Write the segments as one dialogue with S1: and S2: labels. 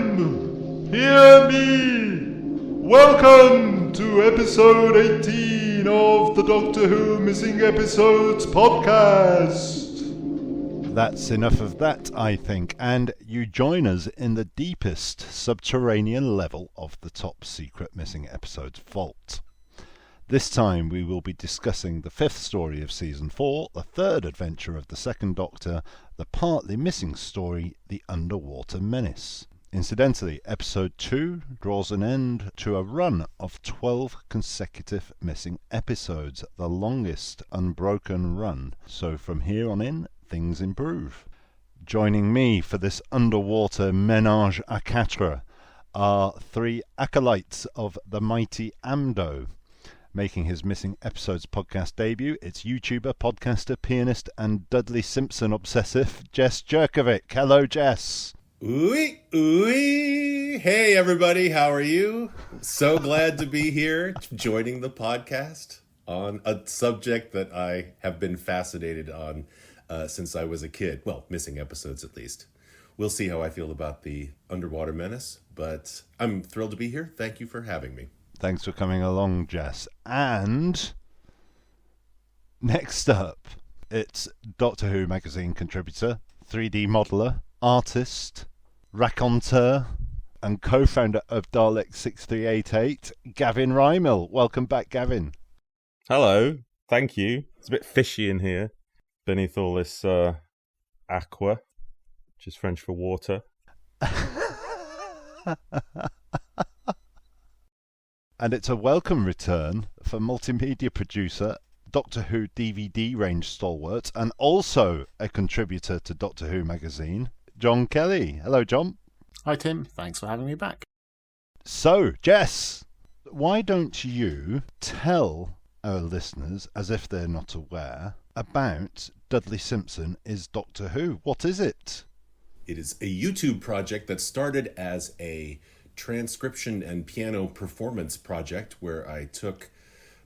S1: him! Hear me! Welcome to episode 18 of the Doctor Who Missing Episodes podcast.
S2: That's enough of that, I think, and you join us in the deepest subterranean level of the top secret Missing Episodes vault. This time we will be discussing the fifth story of Season 4, the third adventure of the Second Doctor, the partly missing story, The Underwater Menace. Incidentally, Episode 2 draws an end to a run of 12 consecutive missing episodes, the longest unbroken run, so from here on in, things improve. Joining me for this underwater ménage à quatre are three acolytes of the mighty Amdo. Making his Missing Episodes podcast debut, it's YouTuber, podcaster, pianist, and Dudley Simpson obsessive, Jess Jurkovic. Hello, Jess.
S3: Ooey, ooey. Hey, everybody, how are you? So glad to be here joining the podcast on a subject that I have been fascinated on since I was a kid. Well, missing episodes at least. We'll see how I feel about the Underwater Menace, but I'm thrilled to be here. Thank you for having me.
S2: Thanks for coming along, Jess. And next up, it's Doctor Who magazine contributor, 3D modeler, artist, raconteur, and co-founder of Dalek 6388, Gavin Rymill. Welcome back, Gavin.
S4: Hello, thank you. It's a bit fishy in here, beneath all this aqua, which is French for water.
S2: And it's a welcome return for multimedia producer, Doctor Who DVD range stalwart, and also a contributor to Doctor Who magazine, John Kelly. Hello, John.
S5: Hi, Tim. Thanks for having me back.
S2: So, Jess, why don't you tell our listeners, as if they're not aware, about Dudley Simpson is Doctor Who? What is it?
S3: It is a YouTube project that started as a transcription and piano performance project where I took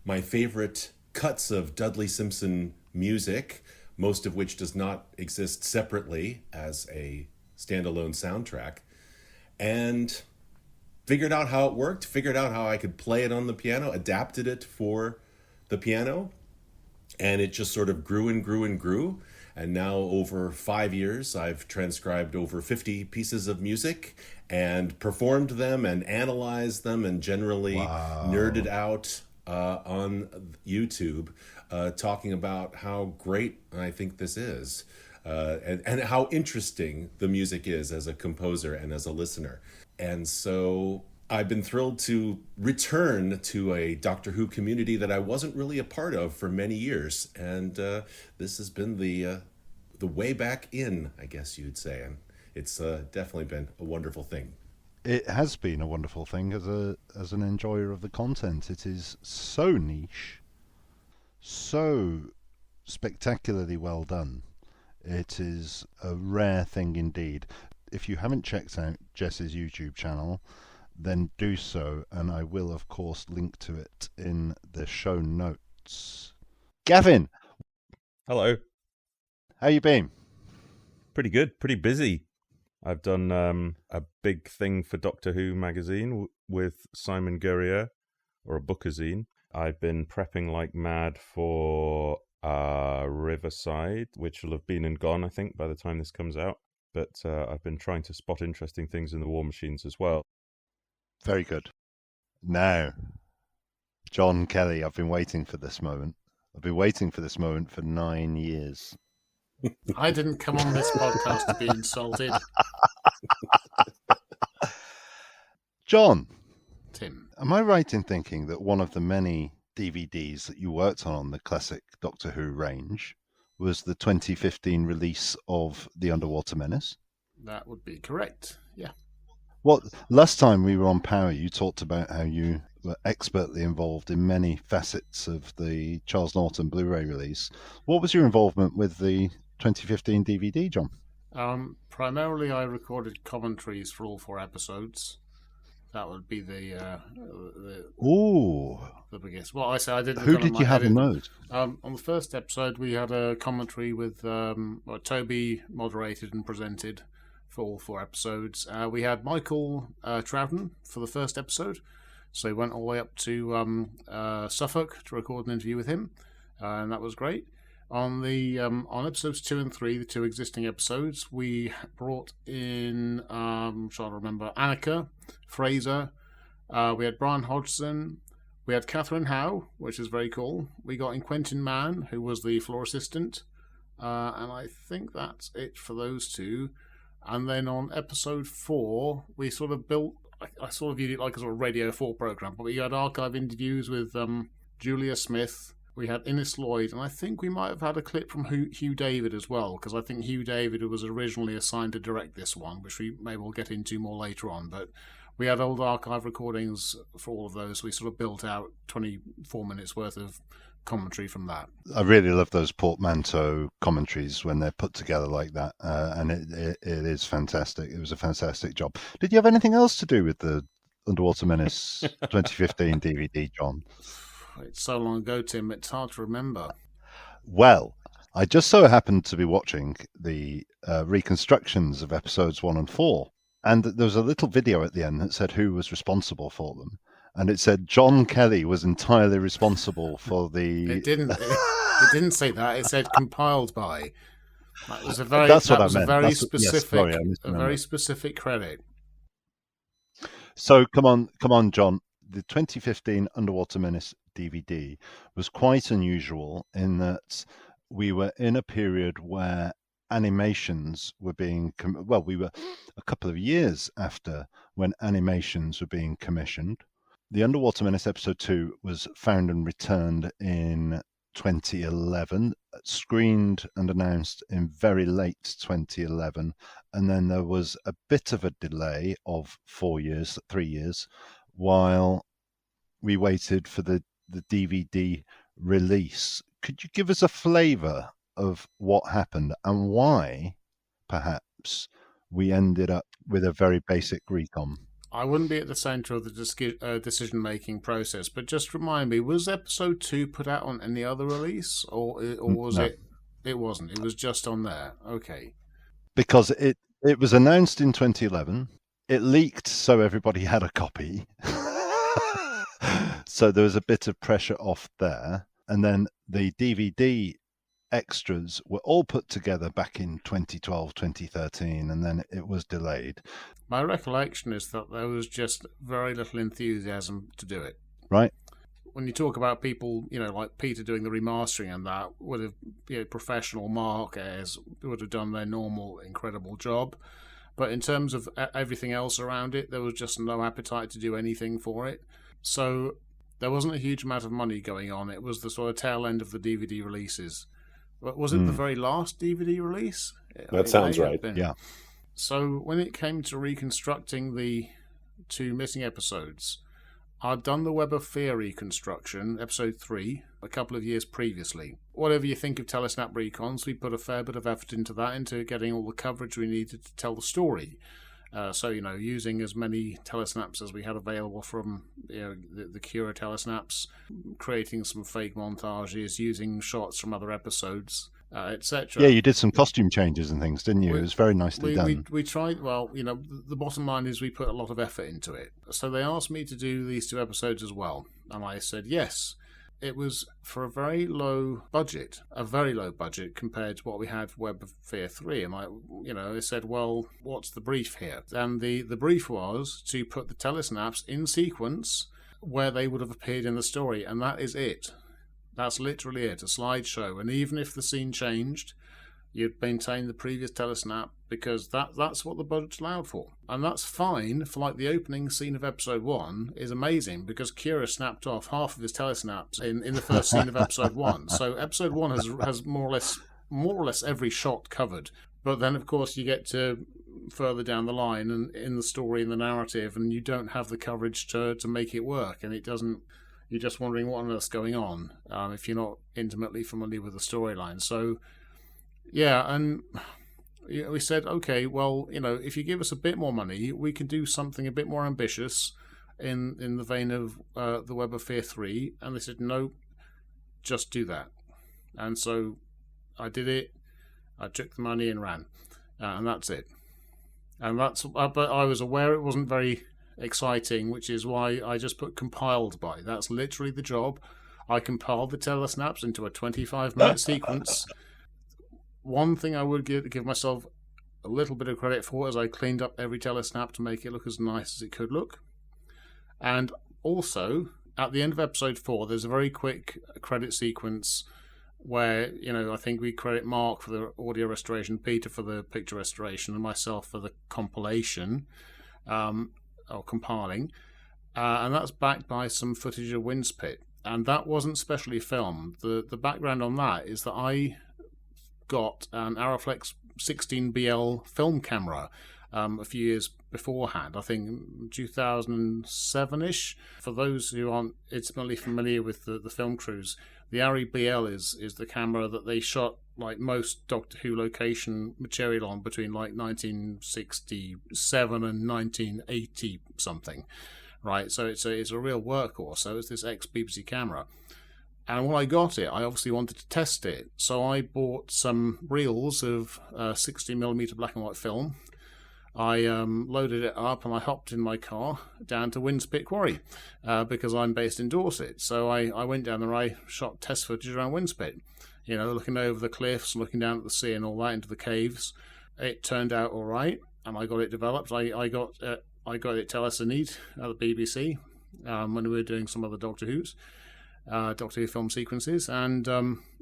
S3: my favorite cuts of Dudley Simpson music, most of which does not exist separately as a standalone soundtrack, and figured out how it worked, figured out how I could play it on the piano, adapted it for the piano, and it just sort of grew and grew and grew. And now over 5 years, I've transcribed over 50 pieces of music and performed them and analyzed them and generally nerded out on YouTube, talking about how great I think this is and how interesting the music is as a composer and as a listener. And so I've been thrilled to return to a Doctor Who community that I wasn't really a part of for many years. And this has been the way back in, I guess you'd say. And it's definitely been a wonderful thing.
S2: It has been a wonderful thing as an enjoyer of the content. It is so niche, so spectacularly well done. It is a rare thing indeed. If you haven't checked out Jess's YouTube channel, then do so, and I will, of course, link to it in the show notes. Gavin!
S4: Hello.
S2: How you been?
S4: Pretty good, pretty busy. I've done a big thing for Doctor Who magazine with Simon Guerrier, or a bookazine. I've been prepping like mad for Riverside, which will have been and gone, I think, by the time this comes out. But I've been trying to spot interesting things in the War Machines as well.
S2: Very good. Now, John Kelly, I've been waiting for this moment. I've been waiting for this moment for 9 years.
S5: I didn't come on this podcast to be insulted.
S2: John,
S5: Tim.
S2: am I right in thinking that one of the many DVDs that you worked on the classic Doctor Who range was the 2015 release of The Underwater Menace?
S5: That would be correct, yeah.
S2: Last time we were on Power, you talked about how you were expertly involved in many facets of the Charles Norton Blu-ray release. What was your involvement with the 2015 DVD, John?
S5: Primarily, I recorded commentaries for all 4 episodes. That would be the biggest. Well, I did.
S2: Who did you have on those?
S5: On the first episode, we had a commentary with Toby moderated and presented for all 4 episodes. We had Michael Troughton for the first episode, so we went all the way up to Suffolk to record an interview with him, and that was great. On episodes 2 and 3, the 2 existing episodes, we brought in I'm trying to remember, Annika, Fraser. We had Brian Hodgson. We had Catherine Howe, which is very cool. We got in Quentin Mann, who was the floor assistant, and I think that's it for those 2. And then on episode 4, we sort of built. I sort of viewed it like a sort of Radio 4 program, but we had archive interviews with Julia Smith. We had Innes Lloyd, and I think we might have had a clip from Hugh David as well, because I think Hugh David was originally assigned to direct this one, which we may well get into more later on. But we had old archive recordings for all of those. We sort of built out 24 minutes worth of commentary from that.
S2: I really love those portmanteau commentaries when they're put together like that, and it is fantastic. It was a fantastic job. Did you have anything else to do with the Underwater Menace 2015 DVD, John?
S5: It's so long ago, Tim, it's hard to remember.
S2: Well, I just so happened to be watching the reconstructions of episodes 1 and 4, and there was a little video at the end that said who was responsible for them, and it said John Kelly was entirely responsible for the...
S5: It didn't say that. It said compiled by. That was a very,
S2: That's what I meant.
S5: A very
S2: That's,
S5: specific,
S2: yes, sorry,
S5: a very specific credit.
S2: So come on, John. The 2015 Underwater Menace DVD was quite unusual in that we were in a period where animations were being we were a couple of years after when animations were being commissioned. The Underwater Menace episode 2 was found and returned in 2011, screened and announced in very late 2011, and then there was a bit of a delay of 3 years, while we waited for the DVD release. Could you give us a flavour of what happened and why, perhaps, we ended up with a very basic recon?
S5: I wouldn't be at the centre of the decision-making process, but just remind me, was episode 2 put out on any other release, or was
S2: No.
S5: it? It wasn't. It was just on there. Okay.
S2: Because it was announced in 2011. It leaked, so everybody had a copy. So there was a bit of pressure off there. And then the DVD extras were all put together back in 2012, 2013, and then it was delayed.
S5: My recollection is that there was just very little enthusiasm to do it.
S2: Right.
S5: When you talk about people, like Peter doing the remastering and that, would have, professional Mark Ayres would have done their normal, incredible job. But in terms of everything else around it, there was just no appetite to do anything for it. So there wasn't a huge amount of money going on. It was the sort of tail end of the DVD releases. Was it the very last DVD release?
S3: That sounds right.
S2: Yeah.
S5: So when it came to reconstructing the 2 missing episodes, I'd done the Web of Fear reconstruction, episode 3, a couple of years previously. Whatever you think of Telesnap recons, we put a fair bit of effort into that, into getting all the coverage we needed to tell the story. So, using as many telesnaps as we had available from the Cura telesnaps, creating some fake montages, using shots from other episodes, etc.
S2: Yeah, you did some costume changes and things, didn't you? It was very nicely done.
S5: We tried, the bottom line is we put a lot of effort into it. So they asked me to do these 2 episodes as well, and I said yes. It was for a very low budget compared to what we had for Web of Fear 3. And I said, well, what's the brief here? And the brief was to put the telesnaps in sequence where they would have appeared in the story, and that is it. That's literally it, a slideshow. And even if the scene changed, you'd maintain the previous telesnap, because that's what the budget allowed for. And that's fine for, like, the opening scene of episode 1 is amazing, because Cura snapped off half of his telesnaps in the first scene of episode 1. So episode 1 has more or less every shot covered. But then, of course, you get to further down the line and in the story and the narrative, and you don't have the coverage to make it work, and it doesn't. You're just wondering what on earth's going on if you're not intimately familiar with the storyline. So, yeah, and we said, okay, well, if you give us a bit more money, we can do something a bit more ambitious in the vein of the Web of Fear 3. And they said, no, just do that. And so I did it. I took the money and ran. And that's it. And but I was aware it wasn't very exciting, which is why I just put compiled by. That's literally the job. I compiled the telesnaps into a 25-minute sequence. One thing I would give myself a little bit of credit for is I cleaned up every telesnap to make it look as nice as it could look. And also, at the end of episode 4, there's a very quick credit sequence where, I think we credit Mark for the audio restoration, Peter for the picture restoration, and myself for the compilation, or compiling. And that's backed by some footage of Windspit. And that wasn't specially filmed. The background on that is that I got an Arrowflex 16BL film camera a few years beforehand, I think 2007-ish. For those who aren't intimately familiar with the film crews, the Arri BL is the camera that they shot like most Doctor Who location material on between like 1967 and 1980 something, right? So it's a real workhorse. So it's this ex-BBC camera. And when I got it, I obviously wanted to test it. So I bought some reels of 60mm black and white film. I loaded it up and I hopped in my car down to Windspit Quarry because I'm based in Dorset. So I went down there, I shot test footage around Windspit, looking over the cliffs, looking down at the sea and all that, into the caves. It turned out all right, and I got it developed. I got it Telesnap at the BBC when we were doing some other Doctor Who film sequences, and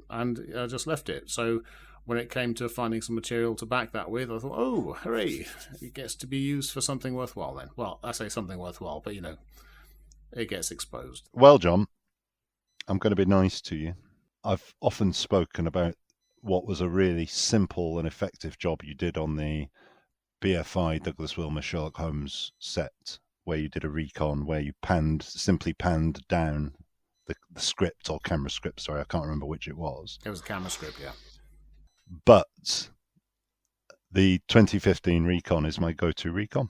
S5: I just left it. So when it came to finding some material to back that with, I thought, oh, hooray, it gets to be used for something worthwhile then. Well, I say something worthwhile, but, it gets exposed.
S2: Well, John, I'm going to be nice to you. I've often spoken about what was a really simple and effective job you did on the BFI Douglas Wilmer Sherlock Holmes set, where you did a recon, where you simply panned down the script or camera script. Sorry, I can't remember which it was.
S5: It was a camera script, yeah.
S2: But the 2015 recon is my go-to recon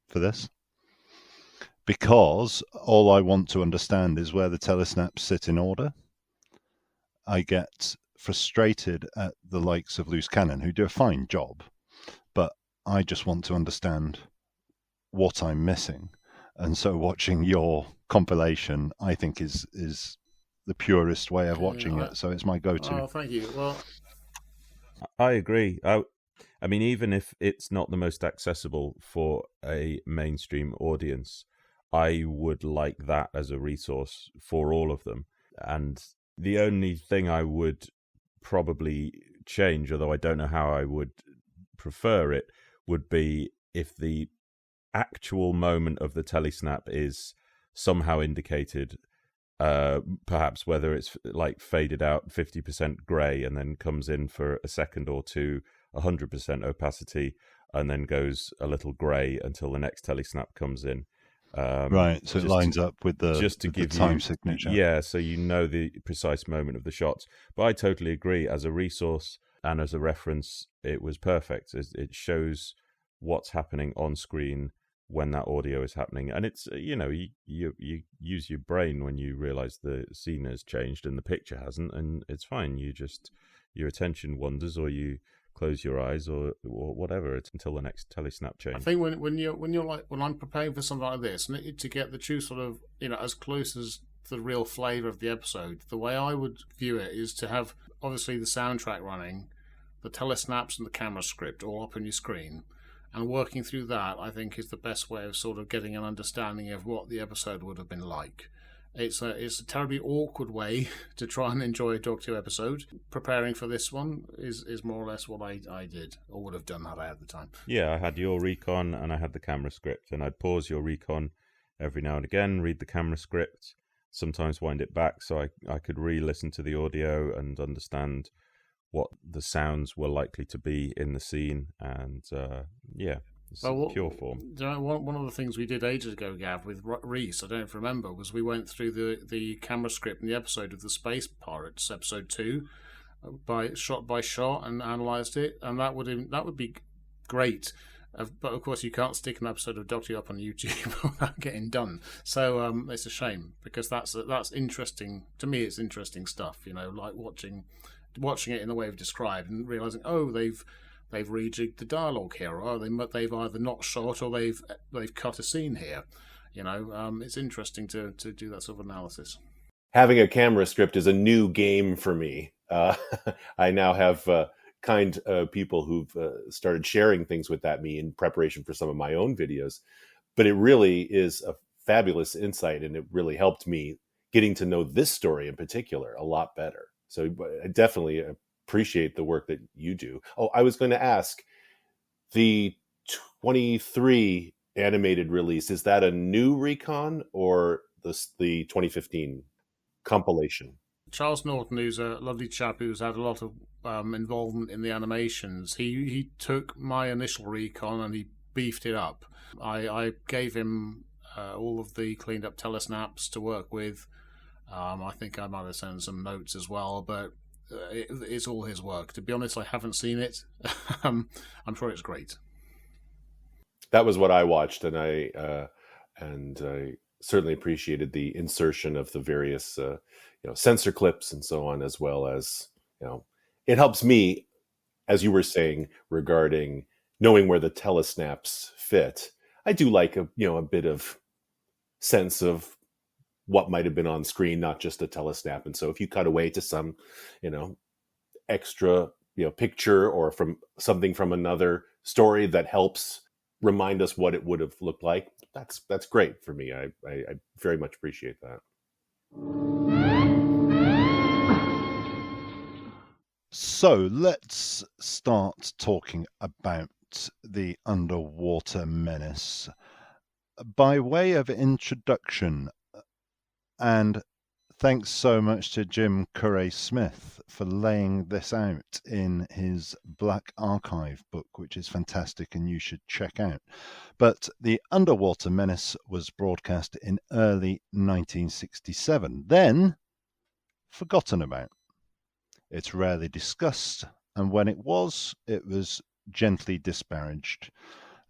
S2: for this, because all I want to understand is where the telesnaps sit in order. I get frustrated at the likes of Loose Cannon, who do a fine job, but I just want to understand what I'm missing. And so watching your compilation, I think, is the purest way of watching it. So it's my go-to.
S5: Oh, thank you. Well,
S4: I agree. I mean, even if it's not the most accessible for a mainstream audience, I would like that as a resource for all of them. And the only thing I would probably change, although I don't know how I would prefer it, would be if the actual moment of the telesnap is somehow indicated, perhaps whether it's like faded out 50% grey and then comes in for a second or two 100% opacity and then goes a little grey until the next telesnap comes in.
S2: Right, so it lines up with the time signature.
S4: Yeah, so you know the precise moment of the shots. But I totally agree. As a resource and as a reference, it was perfect. It shows what's happening on screen when that audio is happening, and it's you use your brain when you realize the scene has changed and the picture hasn't, and it's fine. Your attention wanders, or you close your eyes, or whatever. It's until the next telesnap change.
S5: I think when I'm preparing for something like this, and to get the true sort of as close as the real flavour of the episode, the way I would view it is to have obviously the soundtrack running, the telesnaps and the camera script all up on your screen. And working through that, I think, is the best way of sort of getting an understanding of what the episode would have been like. It's a terribly awkward way to try and enjoy a Doctor Who episode. Preparing for this one is more or less what I did, or would have done had I had the time.
S4: Yeah, I had your recon and I had the camera script, and I'd pause your recon every now and again, read the camera script, sometimes wind it back so I could re-listen to the audio and understand what the sounds were likely to be in the scene, and it's pure form.
S5: One of the things we did ages ago, Gav, with Reese, I don't know if you remember, was we went through the camera script in the episode of the Space Pirates, episode 2, shot by shot, and analysed it, and that would be great. But of course, you can't stick an episode of Doctor Who up on YouTube without getting done. So it's a shame, because that's interesting to me. It's interesting stuff, like watching it in the way we've described and realising, they've they've rejigged the dialogue here, or they've either not shot or they've cut a scene here. It's interesting to do that sort of analysis.
S3: Having a camera script is a new game for me. I now have kind people who've started sharing things with me in preparation for some of my own videos. But it really is a fabulous insight, and it really helped me getting to know this story in particular a lot better. So I definitely appreciate the work that you do. Oh, I was going to ask, the 23 animated release, is that a new recon or the 2015 compilation?
S5: Charles Norton, who's a lovely chap who's had a lot of involvement in the animations, he took my initial recon and he beefed it up. I gave him all of the cleaned up telesnaps to work with. I think I might have sent some notes as well, but it's all his work. To be honest, I haven't seen it. I'm sure it's great.
S3: That was what I watched, and I certainly appreciated the insertion of the various sensor clips and so on, as well as it helps me, as you were saying, regarding knowing where the telesnaps fit. I do like a bit of sense of what might have been on screen, not just a telesnap. And so if you cut away to some, extra, picture or from something from another story that helps remind us what it would have looked like, that's great for me. I very much appreciate that.
S2: So let's start talking about the Underwater Menace. By way of introduction, and thanks so much to Jim Curray-Smith for laying this out in his Black Archive book, which is fantastic and you should check out. But the Underwater Menace was broadcast in early 1967, then forgotten about. It's rarely discussed, and when it was gently disparaged.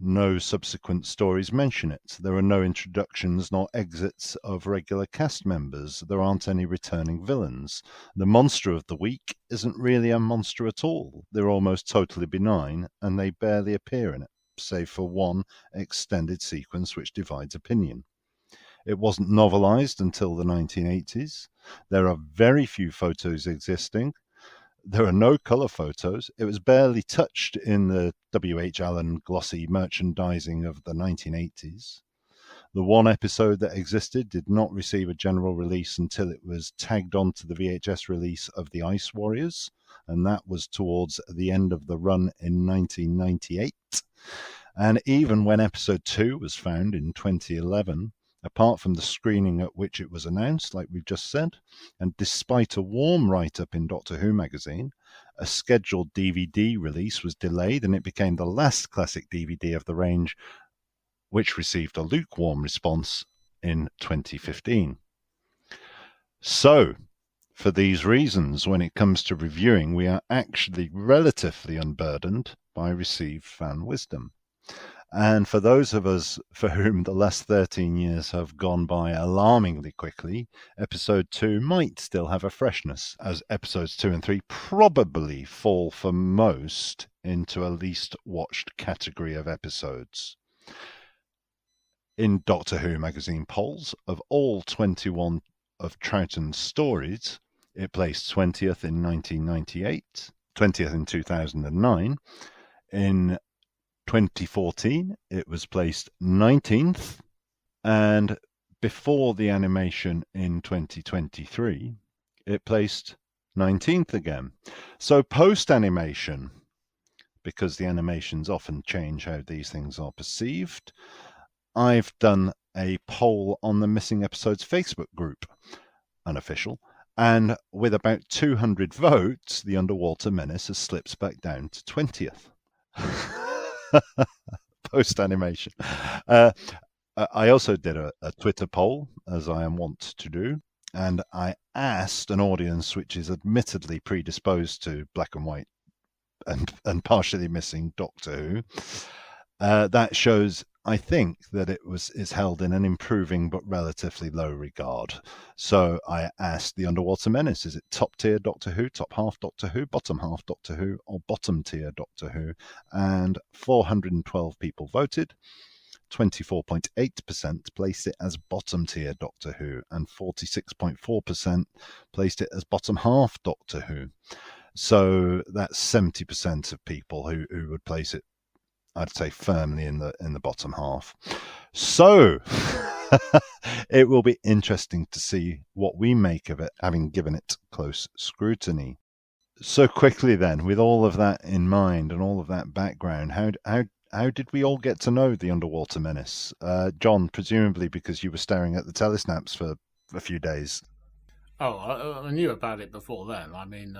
S2: No subsequent stories mention it. There are no introductions nor exits of regular cast members. There aren't any returning villains. The monster of the week isn't really a monster at all. They're almost totally benign, and they barely appear in it, save for one extended sequence which divides opinion. It wasn't novelized until the 1980s. There are very few photos existing. There are no colour photos. It was barely touched in the W.H. Allen glossy merchandising of the 1980s. The one episode that existed did not receive a general release until it was tagged on to the VHS release of The Ice Warriors, and that was towards the end of the run in 1998. And even when episode 2 was found in 2011, apart from the screening at which it was announced, like we've just said, and despite a warm write-up in Doctor Who magazine, a scheduled DVD release was delayed and it became the last classic DVD of the range, which received a lukewarm response in 2015. So, for these reasons, when it comes to reviewing, we are actually relatively unburdened by received fan wisdom. And for those of us for whom the last 13 years have gone by alarmingly quickly, episode 2 might still have a freshness, as episodes 2 and 3 probably fall for most into a least watched category of episodes. In Doctor Who magazine polls, of all 21 of Troutton's stories, it placed 20th in 1998, 20th in 2009. In 2014, it was placed 19th, and before the animation in 2023, it placed 19th again. So post-animation, because the animations often change how these things are perceived, I've done a poll on the Missing Episodes Facebook group, unofficial, and with about 200 votes, the Underwater Menace has slipped back down to 20th. Post-animation. I also did a Twitter poll, as I am wont to do, and I asked an audience which is admittedly predisposed to black and white and partially missing Doctor Who. That shows I think that is held in an improving but relatively low regard. So I asked the Underwater Menace, is it top tier Doctor Who, top half Doctor Who, bottom half Doctor Who, or bottom tier Doctor Who? And 412 people voted. 24.8% placed it as bottom tier Doctor Who, and 46.4% placed it as bottom half Doctor Who. So that's 70% of people who would place it, I'd say, firmly in the bottom half. So it will be interesting to see what we make of it, having given it close scrutiny. So quickly then, with all of that in mind and all of that background, how did we all get to know the Underwater Menace? John, presumably because you were staring at the telesnaps for a few days.
S5: Oh, I knew about it before then. I mean,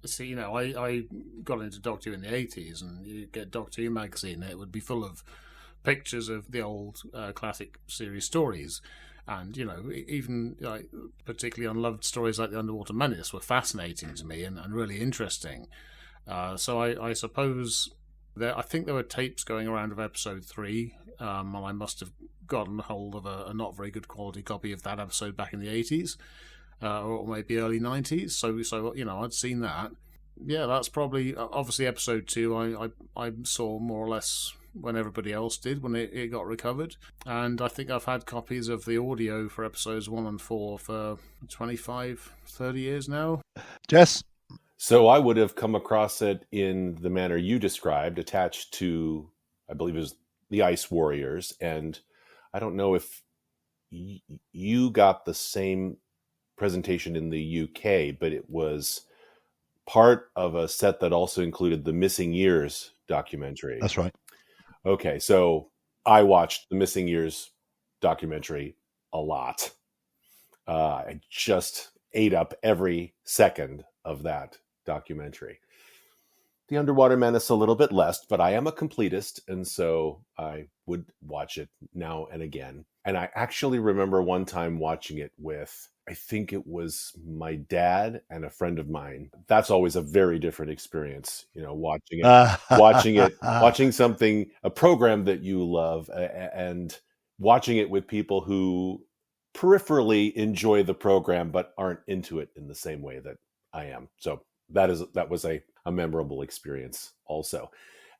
S5: see, I got into Doctor Who in the 80s, and you get Doctor Who magazine, it would be full of pictures of the old classic series stories. And, even particularly unloved stories like the Underwater Menace were fascinating to me and really interesting. So I suppose I think there were tapes going around of episode 3, and I must have gotten hold of a not very good quality copy of that episode back in the 80s. Or maybe early 90s, so I'd seen that. Yeah, that's probably, obviously episode 2 I saw more or less when everybody else did, when it got recovered. And I think I've had copies of the audio for episodes 1 and 4 for 25, 30 years now.
S2: Jess?
S3: So I would have come across it in the manner you described, attached to, I believe it was the Ice Warriors, and I don't know if you got the same presentation in the UK, but it was part of a set that also included the Missing Years documentary.
S2: That's right.
S3: Okay, so I watched the Missing Years documentary a lot. I just ate up every second of that documentary. The Underwater Menace a little bit less, but I am a completist, and so I would watch it now and again. And I actually remember one time watching it with, I think it was my dad and a friend of mine. That's always a very different experience, watching it, watching something, a program that you love, and watching it with people who peripherally enjoy the program but aren't into it in the same way that I am. So that was a memorable experience also.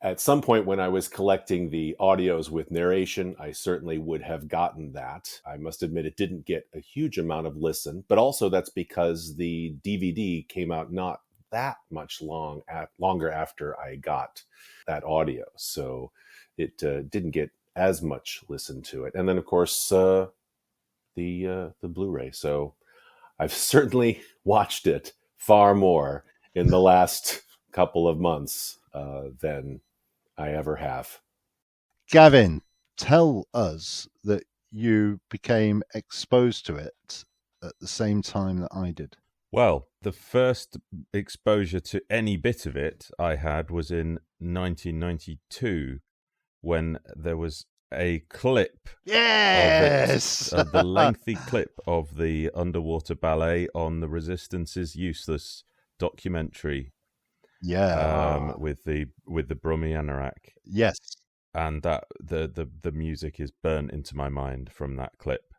S3: At some point when I was collecting the audios with narration, I certainly would have gotten that. I must admit it didn't get a huge amount of listen, but also that's because the DVD came out not that much longer after I got that audio. So it didn't get as much listen to it. And then, of course, the Blu-ray. So I've certainly watched it far more in the last couple of months than I ever have.
S2: Gavin, tell us that you became exposed to it at the same time that I did.
S4: Well, the first exposure to any bit of it I had was in 1992 when there was a clip.
S2: Yes!
S4: The lengthy clip of the underwater ballet on the Resistance's Useless documentary.
S2: Yeah.
S4: With the Brummy Anorak.
S2: Yes.
S4: And that the music is burnt into my mind from that clip.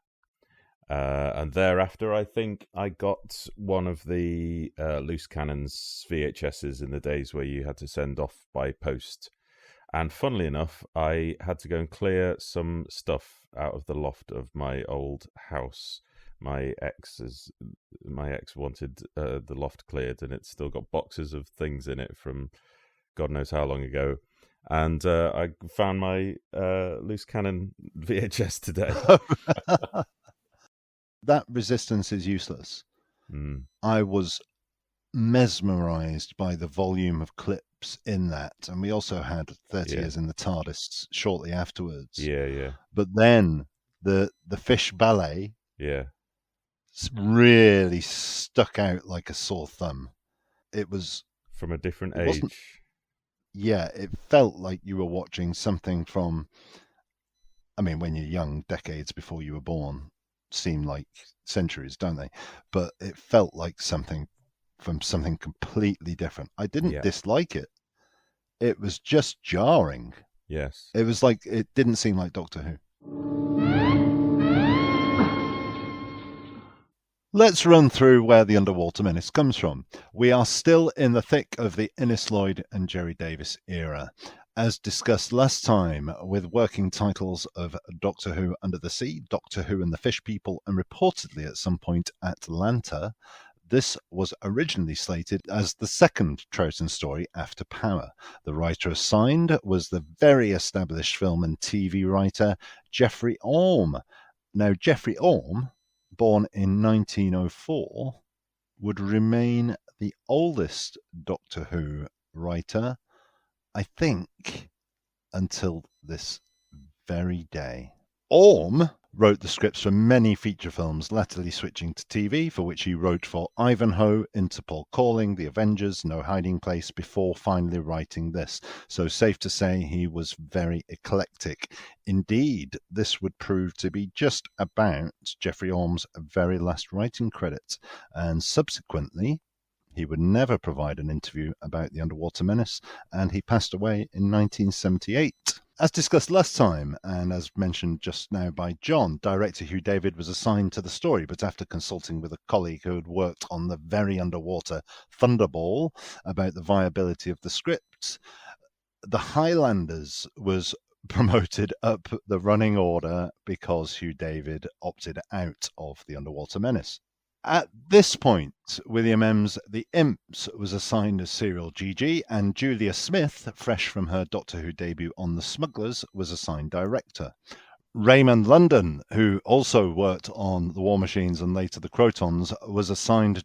S4: And thereafter, I think I got one of the Loose Cannons VHSs in the days where you had to send off by post. And funnily enough, I had to go and clear some stuff out of the loft of my old house. My ex wanted the loft cleared, and it's still got boxes of things in it from God knows how long ago. And I found my Loose Cannon VHS today.
S2: That Resistance is Useless.
S4: Mm.
S2: I was mesmerized by the volume of clips in that, and we also had 30 Years in the TARDIS shortly afterwards.
S4: Yeah.
S2: But then the Fish Ballet, really stuck out like a sore thumb. It was
S4: from a different age.
S2: Yeah, it felt like you were watching something from, I mean, when you're young, decades before you were born seem like centuries, don't they? But it felt like something from something completely different. I didn't dislike it. It was just jarring.
S4: Yes.
S2: It was like, it didn't seem like Doctor Who. Let's run through where the Underwater Menace comes from. We are still in the thick of the Innes Lloyd and Jerry Davis era. As discussed last time, with working titles of Doctor Who Under the Sea, Doctor Who and the Fish People, and reportedly at some point Atlanta, this was originally slated as the second Troutton story after Power. The writer assigned was the very established film and TV writer Geoffrey Orme. Now, Geoffrey Orme, born in 1904, would remain the oldest Doctor Who writer, I think, until this very day. Orme wrote the scripts for many feature films, latterly switching to TV, for which he wrote for Ivanhoe, Interpol Calling, The Avengers, No Hiding Place, before finally writing this. So safe to say he was very eclectic. Indeed, this would prove to be just about Geoffrey Orme's very last writing credit, and subsequently he would never provide an interview about the Underwater Menace, and he passed away in 1978. As discussed last time, and as mentioned just now by John, director Hugh David was assigned to the story, but after consulting with a colleague who had worked on the very underwater Thunderball about the viability of the script, the Highlanders was promoted up the running order because Hugh David opted out of the Underwater Menace. At this point, William M's The Imps was assigned as serial GG, and Julia Smith, fresh from her Doctor Who debut on The Smugglers, was assigned director. Raymond London, who also worked on The War Machines and later The Crotons, was assigned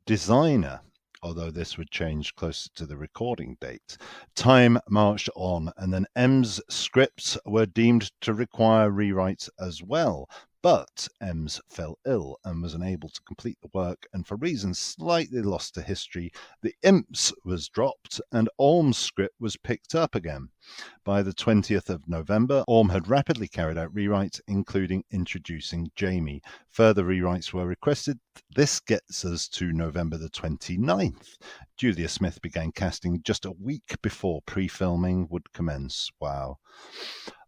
S2: designer, although this would change closer to the recording date. Time marched on, and then M's scripts were deemed to require rewrites as well. But Ems fell ill and was unable to complete the work, and for reasons slightly lost to history, The Imps was dropped and Orme's script was picked up again. By the 20th of November, Orme had rapidly carried out rewrites, including introducing Jamie. Further rewrites were requested. This gets us to November the 29th. Julia Smith began casting just a week before pre-filming would commence. Wow.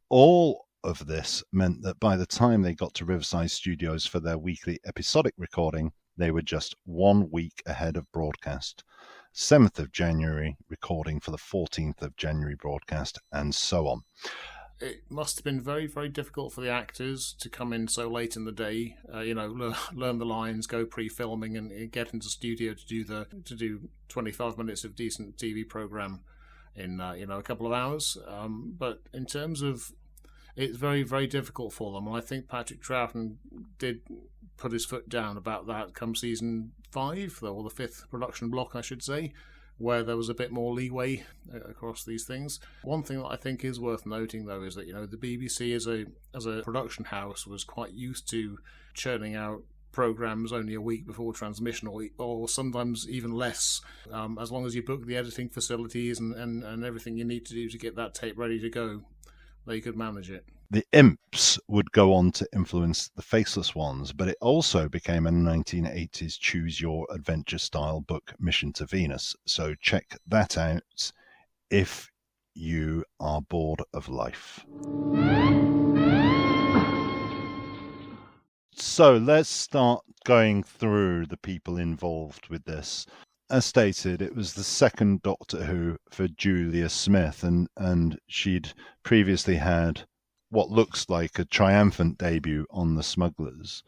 S2: All of this meant that by the time they got to Riverside Studios for their weekly episodic recording, they were just 1 week ahead of broadcast. 7th of January recording for the 14th of January broadcast, and so on.
S5: It must have been very, very difficult for the actors to come in so late in the day, learn the lines, go pre-filming, and get into studio to do 25 minutes of decent TV program in a couple of hours. But in terms of, it's very, very difficult for them, and I think Patrick Troughton did put his foot down about that come season 5, or the 5th production block, I should say, where there was a bit more leeway across these things. One thing that I think is worth noting, though, is that the BBC as a production house was quite used to churning out programs only a week before transmission, or sometimes even less, as long as you book the editing facilities and everything you need to do to get that tape ready to go. They could manage it.
S2: The Imps would go on to influence The Faceless Ones, but it also became a 1980s Choose Your Adventure style book, Mission to Venus. So check that out if you are bored of life. So let's start going through the people involved with this. As stated, it was the second Doctor Who for Julia Smith, and she'd previously had what looks like a triumphant debut on The Smugglers.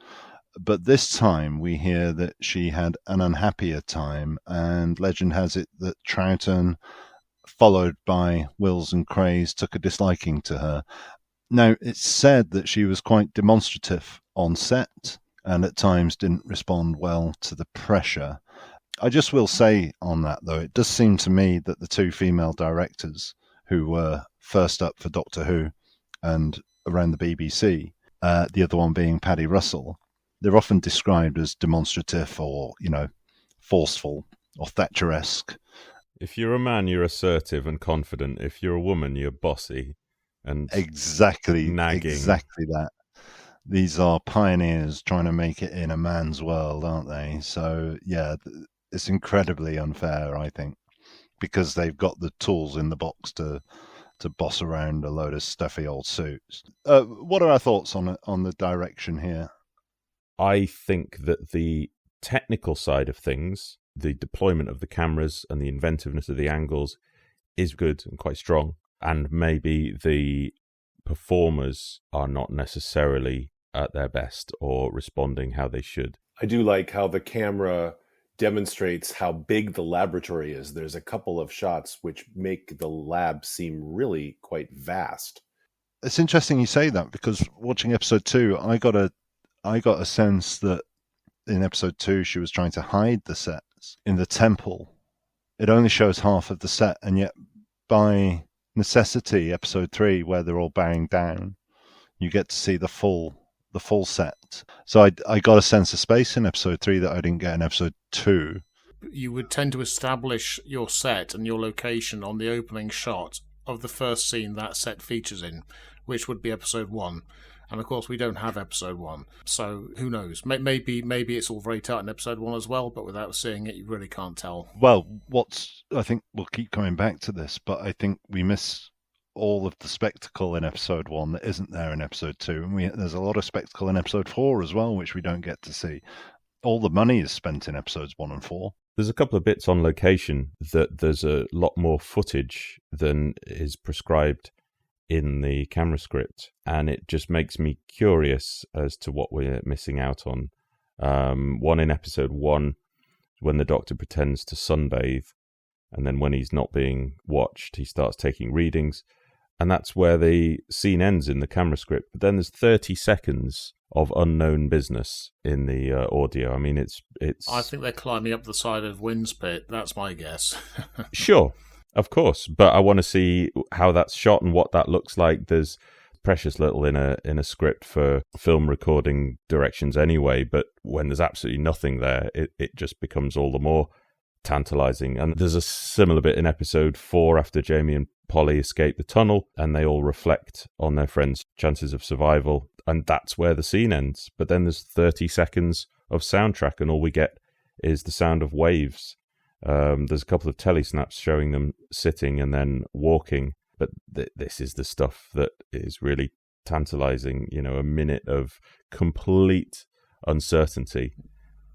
S2: But this time we hear that she had an unhappier time, and legend has it that Troutton, followed by Wills and Craze, took a disliking to her. Now, it's said that she was quite demonstrative on set, and at times didn't respond well to the pressure. I just will say on that, though, it does seem to me that the two female directors who were first up for Doctor Who and around the BBC, the other one being Paddy Russell, they're often described as demonstrative or, forceful or Thatcheresque.
S4: If you're a man, you're assertive and confident. If you're a woman, you're bossy and
S2: exactly
S4: nagging.
S2: Exactly that. These are pioneers trying to make it in a man's world, aren't they? So, yeah, it's incredibly unfair, I think, because they've got the tools in the box to to boss around a load of stuffy old suits. What are our thoughts on the direction here?
S4: I think that the technical side of things, the deployment of the cameras and the inventiveness of the angles is good and quite strong. And maybe the performers are not necessarily at their best or responding how they should.
S3: I do like how the camera demonstrates how big the laboratory is. There's a couple of shots which make the lab seem really quite vast.
S2: It's interesting you say that, because watching episode 2, I got a sense that in episode 2 she was trying to hide the sets. In the temple, it only shows half of the set, and yet by necessity, episode 3, where they're all bowing down, you get to see the full set. So I got a sense of space in episode 3 that I didn't get in episode 2.
S5: You would tend to establish your set and your location on the opening shot of the first scene that set features in, which would be episode 1. And of course, we don't have episode 1, so who knows? Maybe it's all very tight in episode 1 as well, but without seeing it, you really can't tell.
S2: Well, I think we'll keep coming back to this, but I think we miss all of the spectacle in episode 1 that isn't there in episode 2, and there's a lot of spectacle in episode 4 as well, which we don't get to see. All the money is spent in episodes 1 and 4.
S4: There's a couple of bits on location that there's a lot more footage than is prescribed in the camera script, and it just makes me curious as to what we're missing out on. One in episode 1, when the Doctor pretends to sunbathe, and then when he's not being watched, he starts taking readings, and that's where the scene ends in the camera script. But then there's 30 seconds of unknown business in the audio. I mean, it's.
S5: I think they're climbing up the side of Wind's Pit. That's my guess.
S4: Sure. Of course, but I want to see how that's shot and what that looks like. There's precious little in a script for film recording directions anyway, but when there's absolutely nothing there, it just becomes all the more tantalizing. And there's a similar bit in episode 4 after Jamie and Polly escape the tunnel, and they all reflect on their friends' chances of survival, and that's where the scene ends. But then there's 30 seconds of soundtrack, and all we get is the sound of waves. There's a couple of telesnaps showing them sitting and then walking, but this is the stuff that is really tantalizing. A minute of complete uncertainty.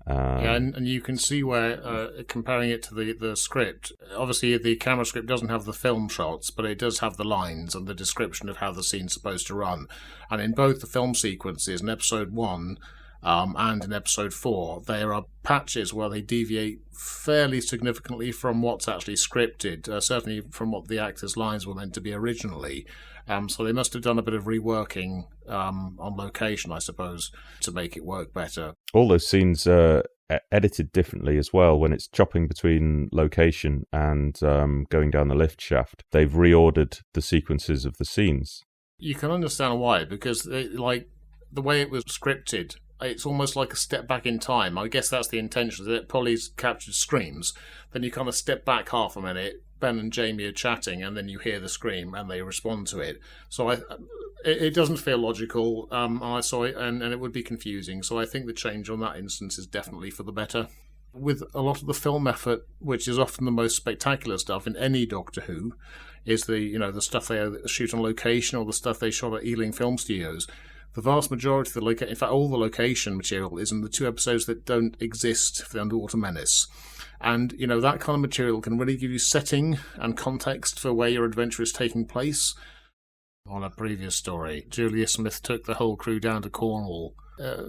S5: And you can see where, comparing it to the script, obviously the camera script doesn't have the film shots, but it does have the lines and the description of how the scene's supposed to run. And in both the film sequences, in episode 1 and in episode 4, there are patches where they deviate fairly significantly from what's actually scripted, certainly from what the actors' lines were meant to be originally. So they must have done a bit of reworking on location, I suppose, to make it work better.
S4: All those scenes are edited differently as well. When it's chopping between location and going down the lift shaft, they've reordered the sequences of the scenes.
S5: You can understand why, because the way it was scripted, it's almost like a step back in time. I guess that's the intention, that Polly's captured screams, then you kind of step back half a minute, Ben and Jamie are chatting, and then you hear the scream and they respond to it. So it doesn't feel logical. I saw it, and it would be confusing. So I think the change on that instance is definitely for the better. With a lot of the film effort, which is often the most spectacular stuff in any Doctor Who, is the stuff they shoot on location or the stuff they shot at Ealing Film Studios. The vast majority of in fact, all the location material is in the 2 episodes that don't exist for the Underwater Menace. And, that kind of material can really give you setting and context for where your adventure is taking place. On a previous story, Julia Smith took the whole crew down to Cornwall.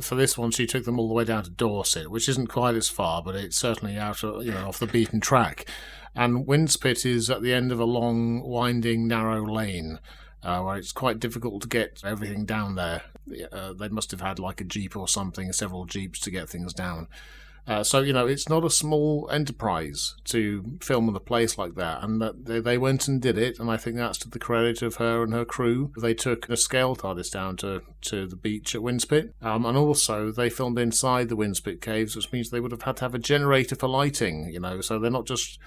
S5: For this one, she took them all the way down to Dorset, which isn't quite as far, but it's certainly out off the beaten track. And Wind's Pit is at the end of a long, winding, narrow lane, where it's quite difficult to get everything down there. They must have had like a jeep or something, several jeeps to get things down. So it's not a small enterprise to film in a place like that, and that they went and did it, and I think that's to the credit of her and her crew. They took a scale TARDIS down to the beach at Wind's Pit, and also they filmed inside the Wind's Pit caves, which means they would have had to have a generator for lighting, so they're not just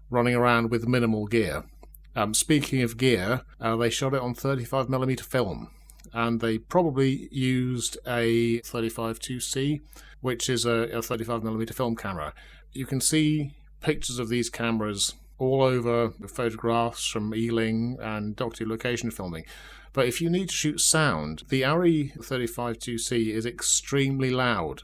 S5: running around with minimal gear. Speaking of gear, they shot it on 35mm film, and they probably used a 35-2C, which is a 35mm film camera. You can see pictures of these cameras all over photographs from Ealing and Doctor Who location filming. But if you need to shoot sound, the ARRI 35-2C is extremely loud.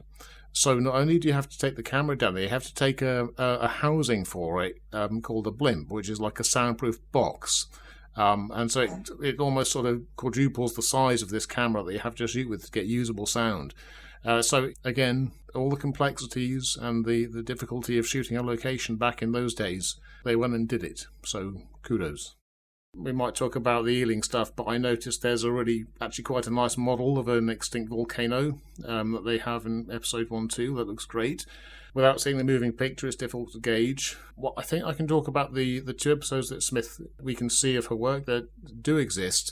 S5: So not only do you have to take the camera down there, you have to take a housing for it called a blimp, which is like a soundproof box. And so it almost sort of quadruples the size of this camera that you have to shoot with to get usable sound. So again, all the complexities and the difficulty of shooting a location back in those days, they went and did it. So kudos. We might talk about the Ealing stuff, but I noticed there's actually quite a nice model of an extinct volcano that they have in episode 1-2 that looks great. Without seeing the moving picture, it's difficult to gauge. What I think I can talk about the 2 episodes that Smith we can see of her work that do exist.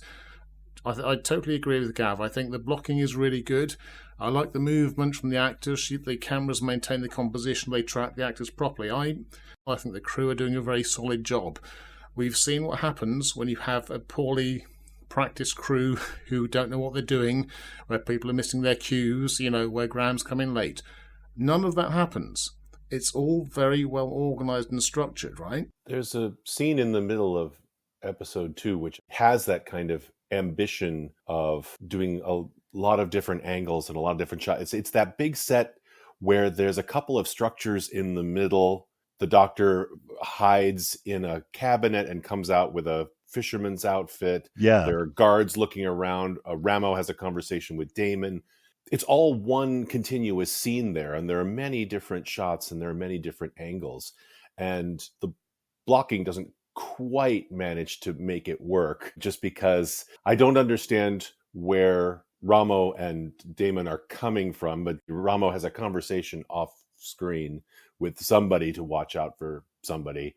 S5: I totally agree with Gav. I think the blocking is really good. I like the movement from the actors. The cameras maintain the composition. They track the actors properly. I think the crew are doing a very solid job. We've seen what happens when you have a poorly practiced crew who don't know what they're doing, where people are missing their cues, where Graham's come in late. None of that happens. It's all very well organised and structured, right?
S3: There's a scene in the middle of episode 2 which has that kind of ambition of doing a lot of different angles and a lot of different shots. It's that big set where there's a couple of structures in the middle. The Doctor hides in a cabinet and comes out with a fisherman's outfit.
S2: Yeah.
S3: There are guards looking around. Ramo has a conversation with Damon. It's all one continuous scene there, and there are many different shots and there are many different angles. And the blocking doesn't quite manage to make it work, just because I don't understand where Ramo and Damon are coming from, but Ramo has a conversation off screen with somebody to watch out for somebody.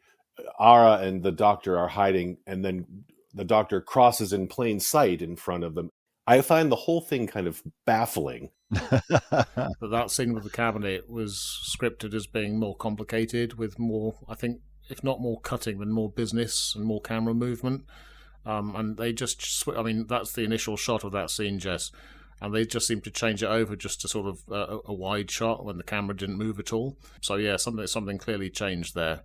S3: Ara and the Doctor are hiding, and then the Doctor crosses in plain sight in front of them. I find the whole thing kind of baffling.
S5: That scene with the cabinet was scripted as being more complicated, with more, I think, if not more cutting, then more business and more camera movement. And they just, that's the initial shot of that scene, Jess. And they just seemed to change it over just to sort of a wide shot when the camera didn't move at all. So yeah, something clearly changed there.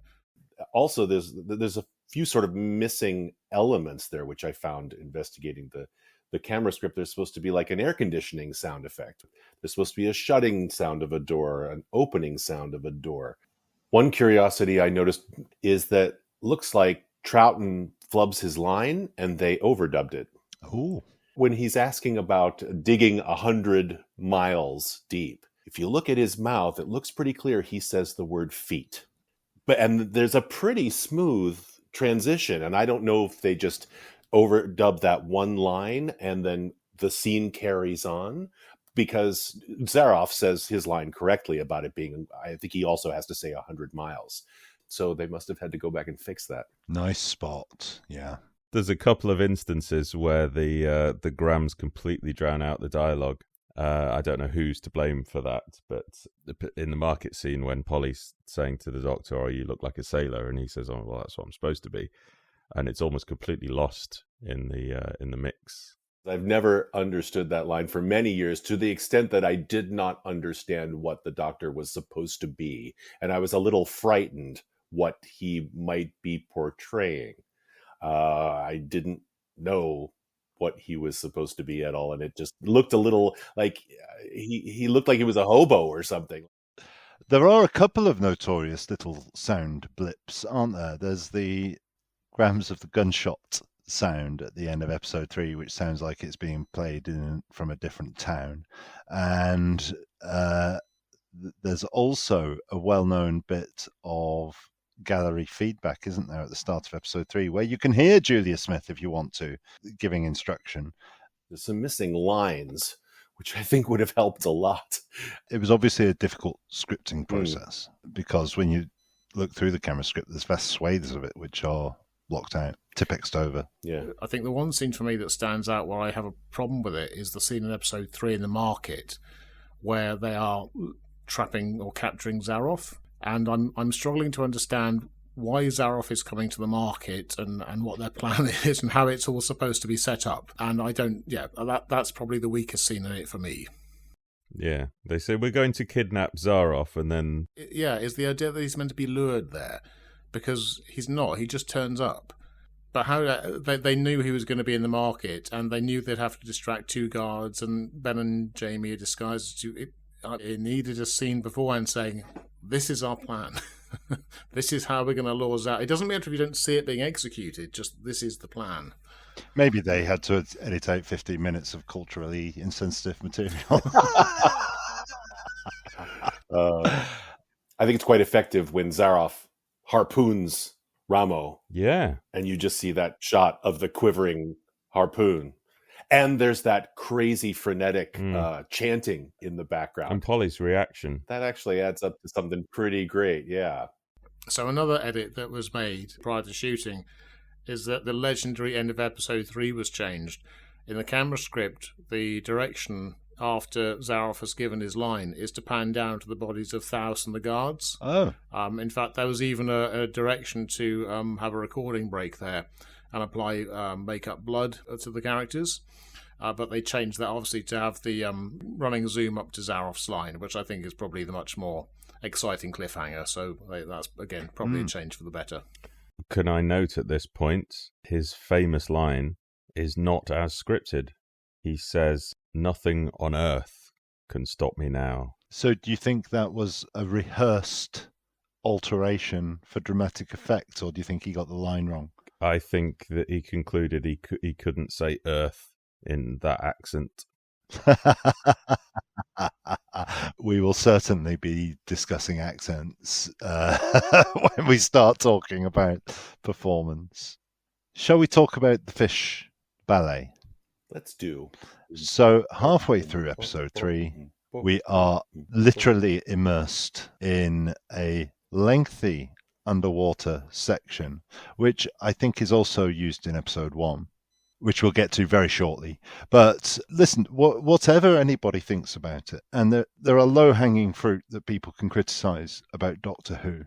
S3: Also, there's a few sort of missing elements there, which I found investigating the camera script. There's supposed to be like an air conditioning sound effect. There's supposed to be a shutting sound of a door, an opening sound of a door. One curiosity I noticed is that looks like Troutton flubs his line and they overdubbed it.
S2: Ooh.
S3: When he's asking about digging 100 miles deep, if you look at his mouth, it looks pretty clear he says the word feet. And there's a pretty smooth transition, and I don't know if they just overdub that one line and then the scene carries on, because Zarof says his line correctly about it being, I think he also has to say 100 miles. So they must have had to go back and fix that.
S2: Nice spot, yeah.
S4: There's a couple of instances where the grams completely drown out the dialogue. I don't know who's to blame for that, but in the market scene when Polly's saying to the Doctor, "Oh, you look like a sailor," and he says, "Oh, well, that's what I'm supposed to be," and it's almost completely lost in the mix.
S3: I've never understood that line for many years, to the extent that I did not understand what the Doctor was supposed to be, and I was a little frightened what he might be portraying. I didn't know what he was supposed to be at all, and it just looked a little like he looked like he was a hobo or something.
S2: There are a couple of notorious little sound blips, aren't there? There's the grams of the gunshot sound at the end of episode 3, which sounds like it's being played from a different town, and there's also a well-known bit of gallery feedback, isn't there, at the start of episode 3, where you can hear Julia Smith, if you want to, giving instruction.
S3: There's some missing lines, which I think would have helped a lot.
S2: It was obviously a difficult scripting process, because when you look through the camera script, there's vast swathes of it which are blocked out, Tipexed over.
S3: Yeah.
S5: I think the one scene for me that stands out where I have a problem with it is the scene in episode 3 in the market, where they are trapping or capturing Zarof. And I'm struggling to understand why Zarof is coming to the market and what their plan is and how it's all supposed to be set up. And I don't, that's probably the weakest scene in it for me.
S4: Yeah, they say we're going to kidnap Zarof, and then...
S5: Yeah, is the idea that he's meant to be lured there. because he's not. He just turns up. But how they knew he was going to be in the market, and they knew they'd have to distract 2 guards, and Ben and Jamie are disguised. It needed a scene beforehand saying, "This is our plan. This is how we're going to lure us out." It doesn't matter if you don't see it being executed. Just this is the plan.
S2: Maybe they had to edit out 15 minutes of culturally insensitive material.
S3: I think it's quite effective when Zarof harpoons Ramo.
S4: Yeah.
S3: And you just see that shot of the quivering harpoon. And there's that crazy frenetic chanting in the background.
S4: And Polly's reaction.
S3: That actually adds up to something pretty great, yeah.
S5: So another edit that was made prior to shooting is that the legendary end of episode 3 was changed. In the camera script, the direction after Zarof has given his line is to pan down to the bodies of Thaus and the guards.
S2: Oh.
S5: In fact, there was even a direction to have a recording break there and apply make-up blood to the characters. But they changed that, obviously, to have the running zoom up to Zarof's line, which I think is probably the much more exciting cliffhanger. So that's, again, probably a change for the better.
S4: Can I note at this point, his famous line is not as scripted. He says, "Nothing on earth can stop me now."
S2: So do you think that was a rehearsed alteration for dramatic effect, or do you think he got the line wrong?
S4: I think that he concluded he couldn't say earth in that accent.
S2: We will certainly be discussing accents when we start talking about performance. Shall we talk about the fish ballet?
S3: Let's do.
S2: So halfway through episode 3, we are literally immersed in a lengthy underwater section, which I think is also used in episode 1, which we'll get to very shortly. But listen, whatever anybody thinks about it, and there are low-hanging fruit that people can criticize about Doctor Who,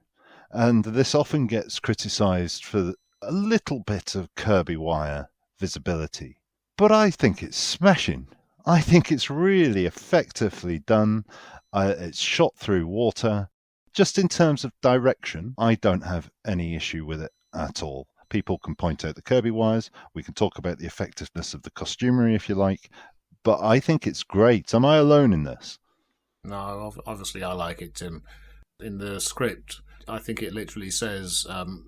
S2: and this often gets criticized for a little bit of Kirby wire visibility. But I think it's smashing. I think it's really effectively done. It's shot through water. Just in terms of direction, I don't have any issue with it at all. People can point out the Kirby wires. We can talk about the effectiveness of the costumery if you like. But I think it's great. Am I alone in this?
S5: No, obviously I like it, Tim. In the script, I think it literally says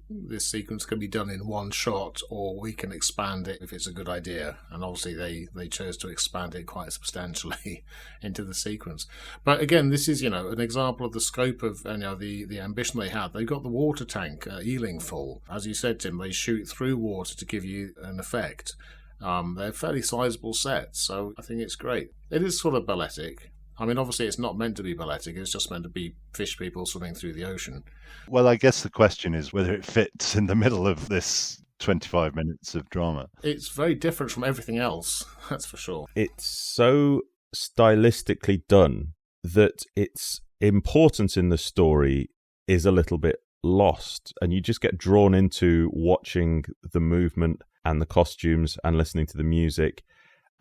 S5: this sequence can be done in one shot, or we can expand it if it's a good idea. And obviously they chose to expand it quite substantially into the sequence. But again, this is, an example of the scope of the ambition they had. They got the water tank eeling full. As you said, Tim, they shoot through water to give you an effect. They're fairly sizable sets, so I think it's great. It is sort of balletic. I mean, obviously it's not meant to be balletic, it's just meant to be fish people swimming through the ocean.
S2: Well, I guess the question is whether it fits in the middle of this 25 minutes of drama.
S5: It's very different from everything else, that's for sure.
S4: It's so stylistically done that its importance in the story is a little bit lost, and you just get drawn into watching the movement and the costumes and listening to the music.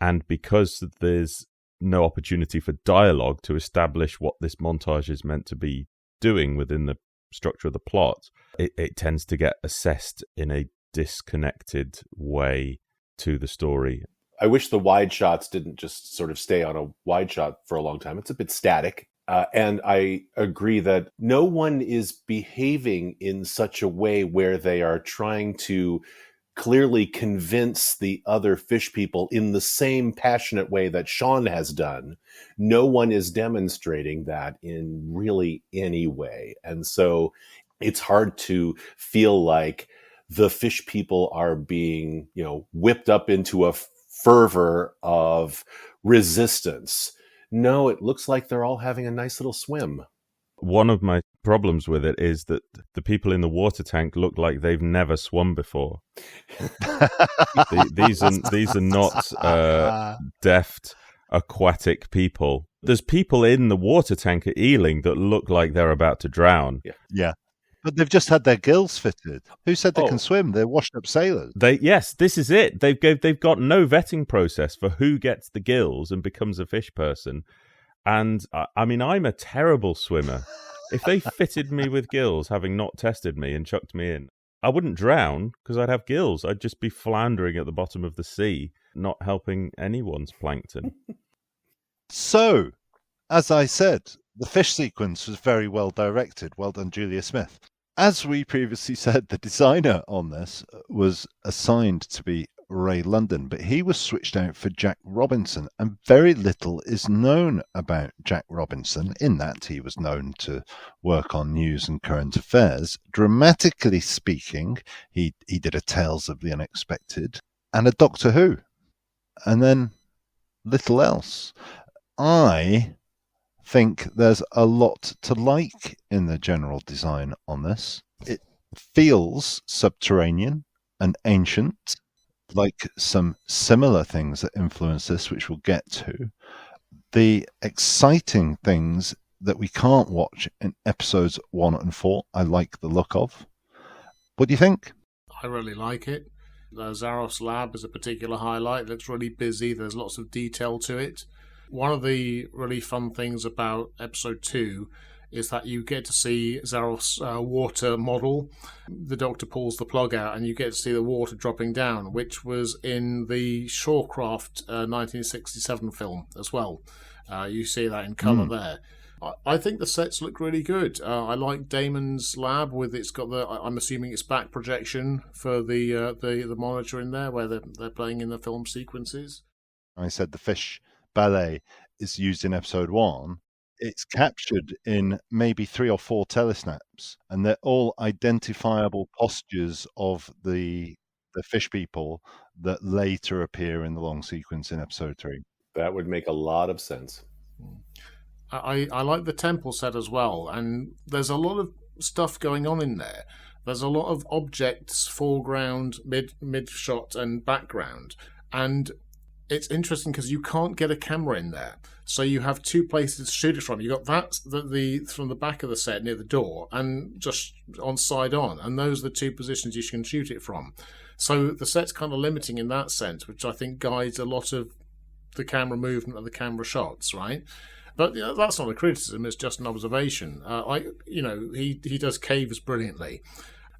S4: And because there's no opportunity for dialogue to establish what this montage is meant to be doing within the structure of the plot, it tends to get assessed in a disconnected way to the story.
S3: I wish the wide shots didn't just sort of stay on a wide shot for a long time. It's a bit static. And I agree that no one is behaving in such a way where they are trying to clearly convince the other fish people in the same passionate way that Sean has done. No one is demonstrating that in really any way. And so it's hard to feel like the fish people are being, whipped up into a fervor of resistance. No, it looks like they're all having a nice little swim.
S4: One of my problems with it is that the people in the water tank look like they've never swum before. These are not deft aquatic people. There's people in the water tank at Ealing that look like they're about to drown.
S2: Yeah. But they've just had their gills fitted. Who said they can swim? They're washed-up sailors.
S4: Yes, this is it. They've got no vetting process for who gets the gills and becomes a fish person. And I mean, I'm a terrible swimmer. If they fitted me with gills, having not tested me and chucked me in, I wouldn't drown because I'd have gills. I'd just be floundering at the bottom of the sea, not helping anyone's plankton.
S2: So, as I said, the fish sequence was very well directed. Well done, Julia Smith. As we previously said, the designer on this was assigned to be Ray London, but he was switched out for Jack Robinson, and very little is known about Jack Robinson, in that he was known to work on news and current affairs. Dramatically speaking, he did a Tales of the Unexpected and a Doctor Who, and then little else. I think there's a lot to like in the general design on this. It feels subterranean and ancient, like some similar things that influence this, which we'll get to. The exciting things that we can't watch in episodes 1 and 4, I like the look of. What do you think?
S5: I really like it. Zarof's lab is a particular highlight. It looks really busy. There's lots of detail to it. One of the really fun things about episode 2 is that you get to see Zarof's water model. The Doctor pulls the plug out and you get to see the water dropping down, which was in the Shorecraft 1967 film as well. You see that in colour there. I think the sets look really good. I like Damon's lab with it's got the, I'm assuming it's back projection for the monitor in there where they're playing in the film sequences.
S2: I said the fish ballet is used in episode 1. It's captured in maybe 3 or 4 telesnaps, and they're all identifiable postures of the fish people that later appear in the long sequence in episode 3.
S3: That would make a lot of sense.
S5: I like the temple set as well, and there's a lot of stuff going on in there. There's a lot of objects, foreground, mid shot, and background, and it's interesting because you can't get a camera in there, so you have 2 places to shoot it from. You got that from the back of the set near the door, and just on side on, and those are the 2 positions you can shoot it from. So the set's kind of limiting in that sense, which I think guides a lot of the camera movement and the camera shots, right? But that's not a criticism; it's just an observation. He does caves brilliantly.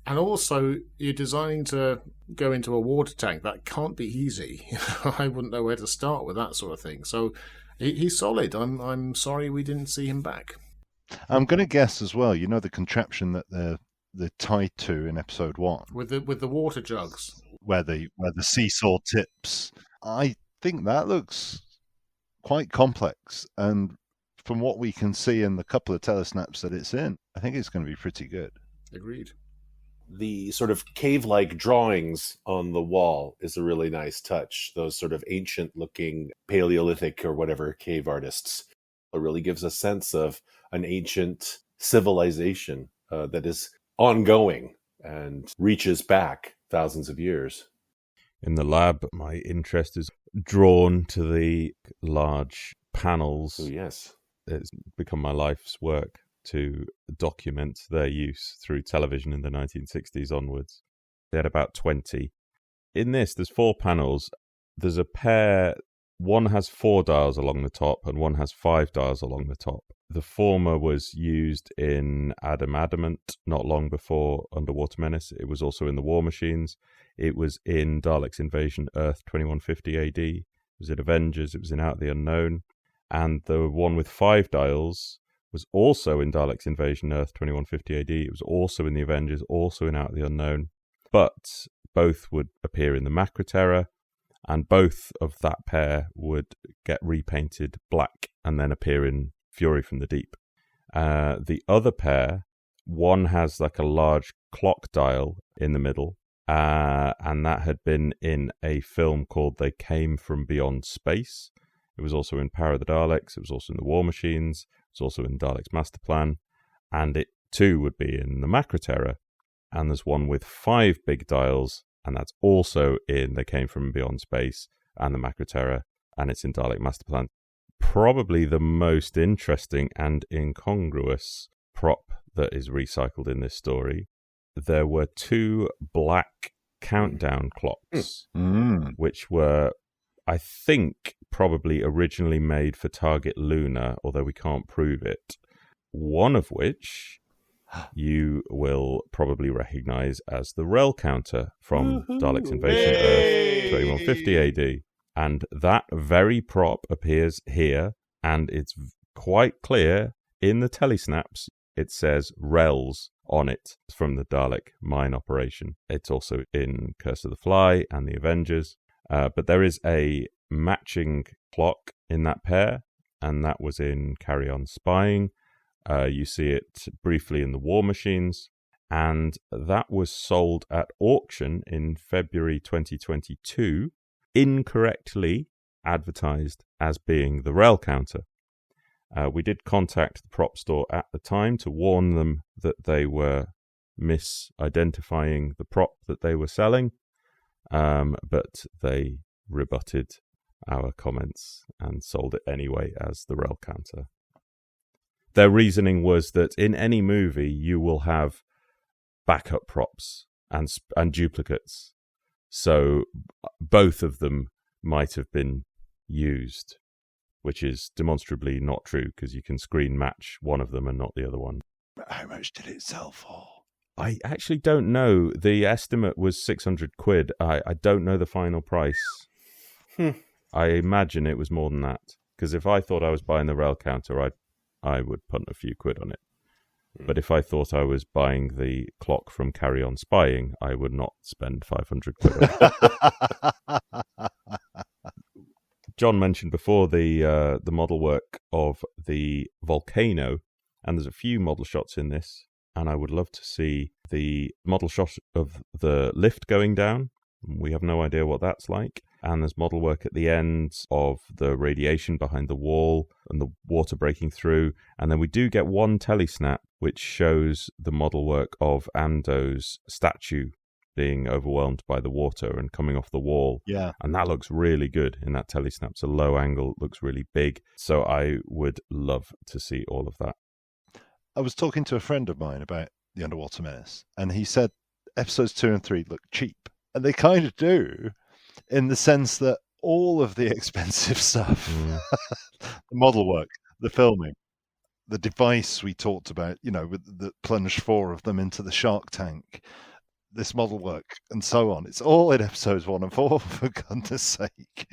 S5: And also, you're designing to go into a water tank. That can't be easy. I wouldn't know where to start with that sort of thing. So he's solid. I'm sorry we didn't see him back.
S2: I'm going to guess as well. You know the contraption that they're tied to in episode 1
S5: with the water jugs,
S2: where the seesaw tips. I think that looks quite complex, and from what we can see in the couple of telesnaps that it's in, I think it's going to be pretty good.
S5: Agreed.
S3: The sort of cave-like drawings on the wall is a really nice touch. Those sort of ancient-looking Paleolithic or whatever cave artists. It really gives a sense of an ancient civilization that is ongoing and reaches back thousands of years.
S4: In the lab, my interest is drawn to the large panels.
S3: Oh, yes.
S4: It's become my life's work to document their use through television in the 1960s onwards. They had about 20. In this, there's 4 panels. There's a pair, one has 4 dials along the top and one has 5 dials along the top. The former was used in Adamant not long before Underwater Menace. It was also in the War Machines. It was in Dalek's Invasion Earth 2150 AD. It was in Avengers. It was in Out the Unknown. And the one with 5 dials was also in Dalek's Invasion Earth 2150 AD. It was also in the Avengers, also in Out the Unknown. But both would appear in the Macroterror, and both of that pair would get repainted black and then appear in Fury from the Deep. The other pair, one has like a large clock dial in the middle, and that had been in a film called They Came from Beyond Space. It was also in Power of the Daleks. It was also in the War Machines. It was also in Dalek's Master Plan. And it too would be in the Macroterror. And there's one with 5 big dials, and that's also in They Came from Beyond Space and the Macroterror, and it's in Dalek Master Plan. Probably the most interesting and incongruous prop that is recycled in this story. There were 2 black countdown clocks, which were, I think, probably originally made for Target Luna, although we can't prove it. one of which you will probably recognize as the Rel counter from Dalek's Invasion Earth 3150 AD. And that very prop appears here, and it's quite clear in the telesnaps. It says Rels on it from the Dalek mine operation. It's also in Curse of the Fly and the Avengers. But there is a matching clock in that pair, and that was in Carry On Spying. You see it briefly in the War Machines, and that was sold at auction in February 2022, incorrectly advertised as being the Rel counter. We did contact the prop store at the time to warn them that they were misidentifying the prop that they were selling, but they rebutted our comments and sold it anyway as the Rel counter. Their reasoning was that in any movie you will have backup props and duplicates, so both of them might have been used, which is demonstrably not true because you can screen match one of them and not the other one.
S2: How much did it sell for?
S4: I actually don't know. The estimate was 600 quid. I don't know the final price. I imagine it was more than that, because if I thought I was buying the Rel counter, I would punt a few quid on it. But if I thought I was buying the clock from Carry On Spying, I would not spend 500 quid on it. John mentioned before the model work of the Volcano, and there's a few model shots in this, and I would love to see the model shot of the lift going down. We have no idea what that's like. And there's model work at the end of the radiation behind the wall and the water breaking through. And then we do get one telesnap which shows the model work of Ando's statue being overwhelmed by the water and coming off the wall.
S2: Yeah.
S4: And that looks really good in that telesnap. It's a low angle, it looks really big. So I would love to see all of that.
S2: I was talking to a friend of mine about the Underwater Menace, and he said episodes 2 and 3 look cheap. And they kind of do, in the sense that all of the expensive stuff, the model work, the filming, the device we talked about, that plunged 4 of them into the shark tank, this model work, and so on. It's all in episodes 1 and 4, for goodness sake.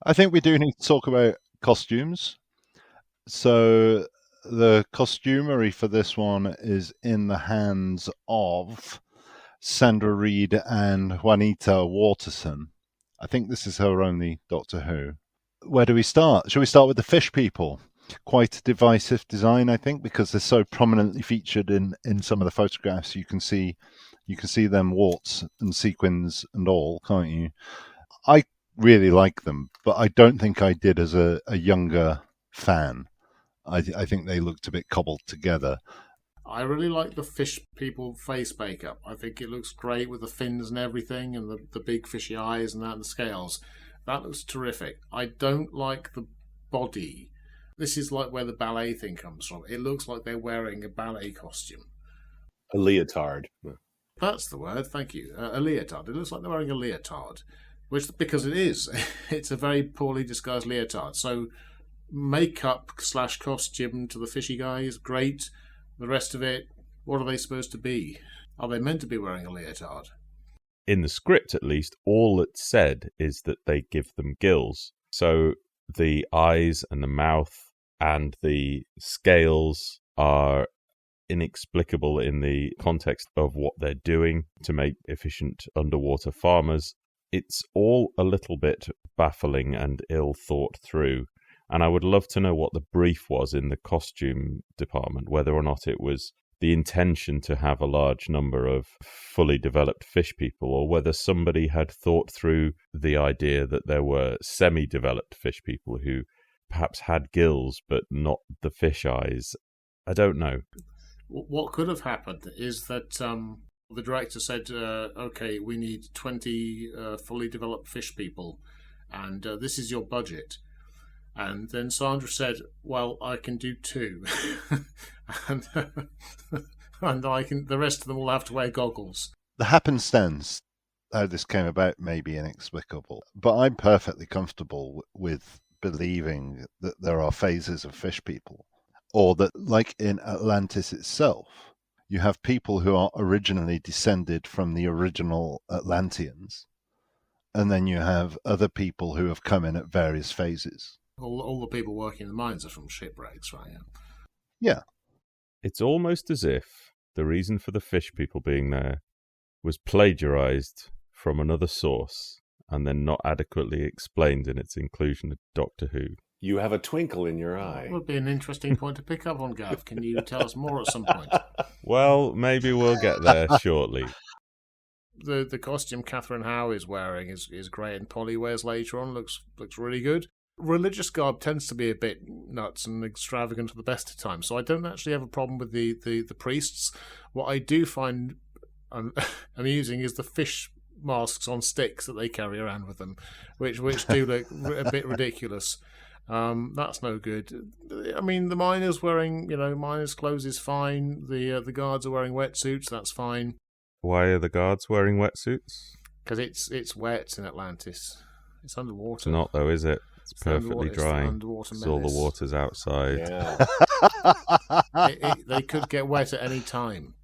S2: I think we do need to talk about costumes. So the costumery for this one is in the hands of Sandra Reed and Juanita Waterson. I think this is her only Doctor Who. Where do we start? Shall we start with the fish people? Quite a divisive design, I think, because they're so prominently featured in some of the photographs. You can see them warts and sequins and all, can't you? I really like them, but I don't think I did as a younger fan. I think they looked a bit cobbled together.
S5: I really like the fish people face makeup. I think it looks great with the fins and everything, and the big fishy eyes and that, and the scales. That looks terrific. I don't like the body. This is like where the ballet thing comes from. It looks like they're wearing a ballet costume.
S3: A leotard.
S5: That's the word, thank you. A leotard. It looks like they're wearing a leotard, because it is. It's a very poorly disguised leotard. So makeup / costume to the fishy guy is great. The rest of it, what are they supposed to be? Are they meant to be wearing a leotard?
S4: In the script, at least, all that's said is that they give them gills. So the eyes and the mouth and the scales are inexplicable in the context of what they're doing to make efficient underwater farmers. It's all a little bit baffling and ill thought through. And I would love to know what the brief was in the costume department, whether or not it was the intention to have a large number of fully developed fish people, or whether somebody had thought through the idea that there were semi-developed fish people who perhaps had gills but not the fish eyes. I don't know.
S5: What could have happened is that the director said, okay, we need 20 fully developed fish people, and this is your budget. And then Sandra said, well, I can do 2. and the rest of them will have to wear goggles.
S2: The happenstance, how this came about, may be inexplicable, but I'm perfectly comfortable with believing that there are phases of fish people. or that, like in Atlantis itself, you have people who are originally descended from the original Atlanteans, and then you have other people who have come in at various phases.
S5: All the people working in the mines are from shipwrecks, right?
S2: Yeah.
S4: It's almost as if the reason for the fish people being there was plagiarized from another source and then not adequately explained in its inclusion of Doctor Who.
S3: You have a twinkle in your eye.
S5: That would be an interesting point to pick up on, Gav. Can you tell us more at some point?
S4: Well, maybe we'll get there shortly.
S5: The costume Catherine Howe is wearing is great, and Polly wears later on looks really good. Religious garb tends to be a bit nuts and extravagant at the best of times, so I don't actually have a problem with the priests. What I do find amusing is the fish masks on sticks that they carry around with them, which do look a bit ridiculous. That's no good. I mean, the miners wearing miners' clothes is fine. The guards are wearing wetsuits. That's fine.
S4: Why are the guards wearing wetsuits?
S5: Because it's wet in Atlantis. It's underwater.
S4: It's not though, is it? It's perfectly dry.
S5: Underwater Menace.
S4: All the water's outside.
S3: Yeah.
S5: They could get wet at any time.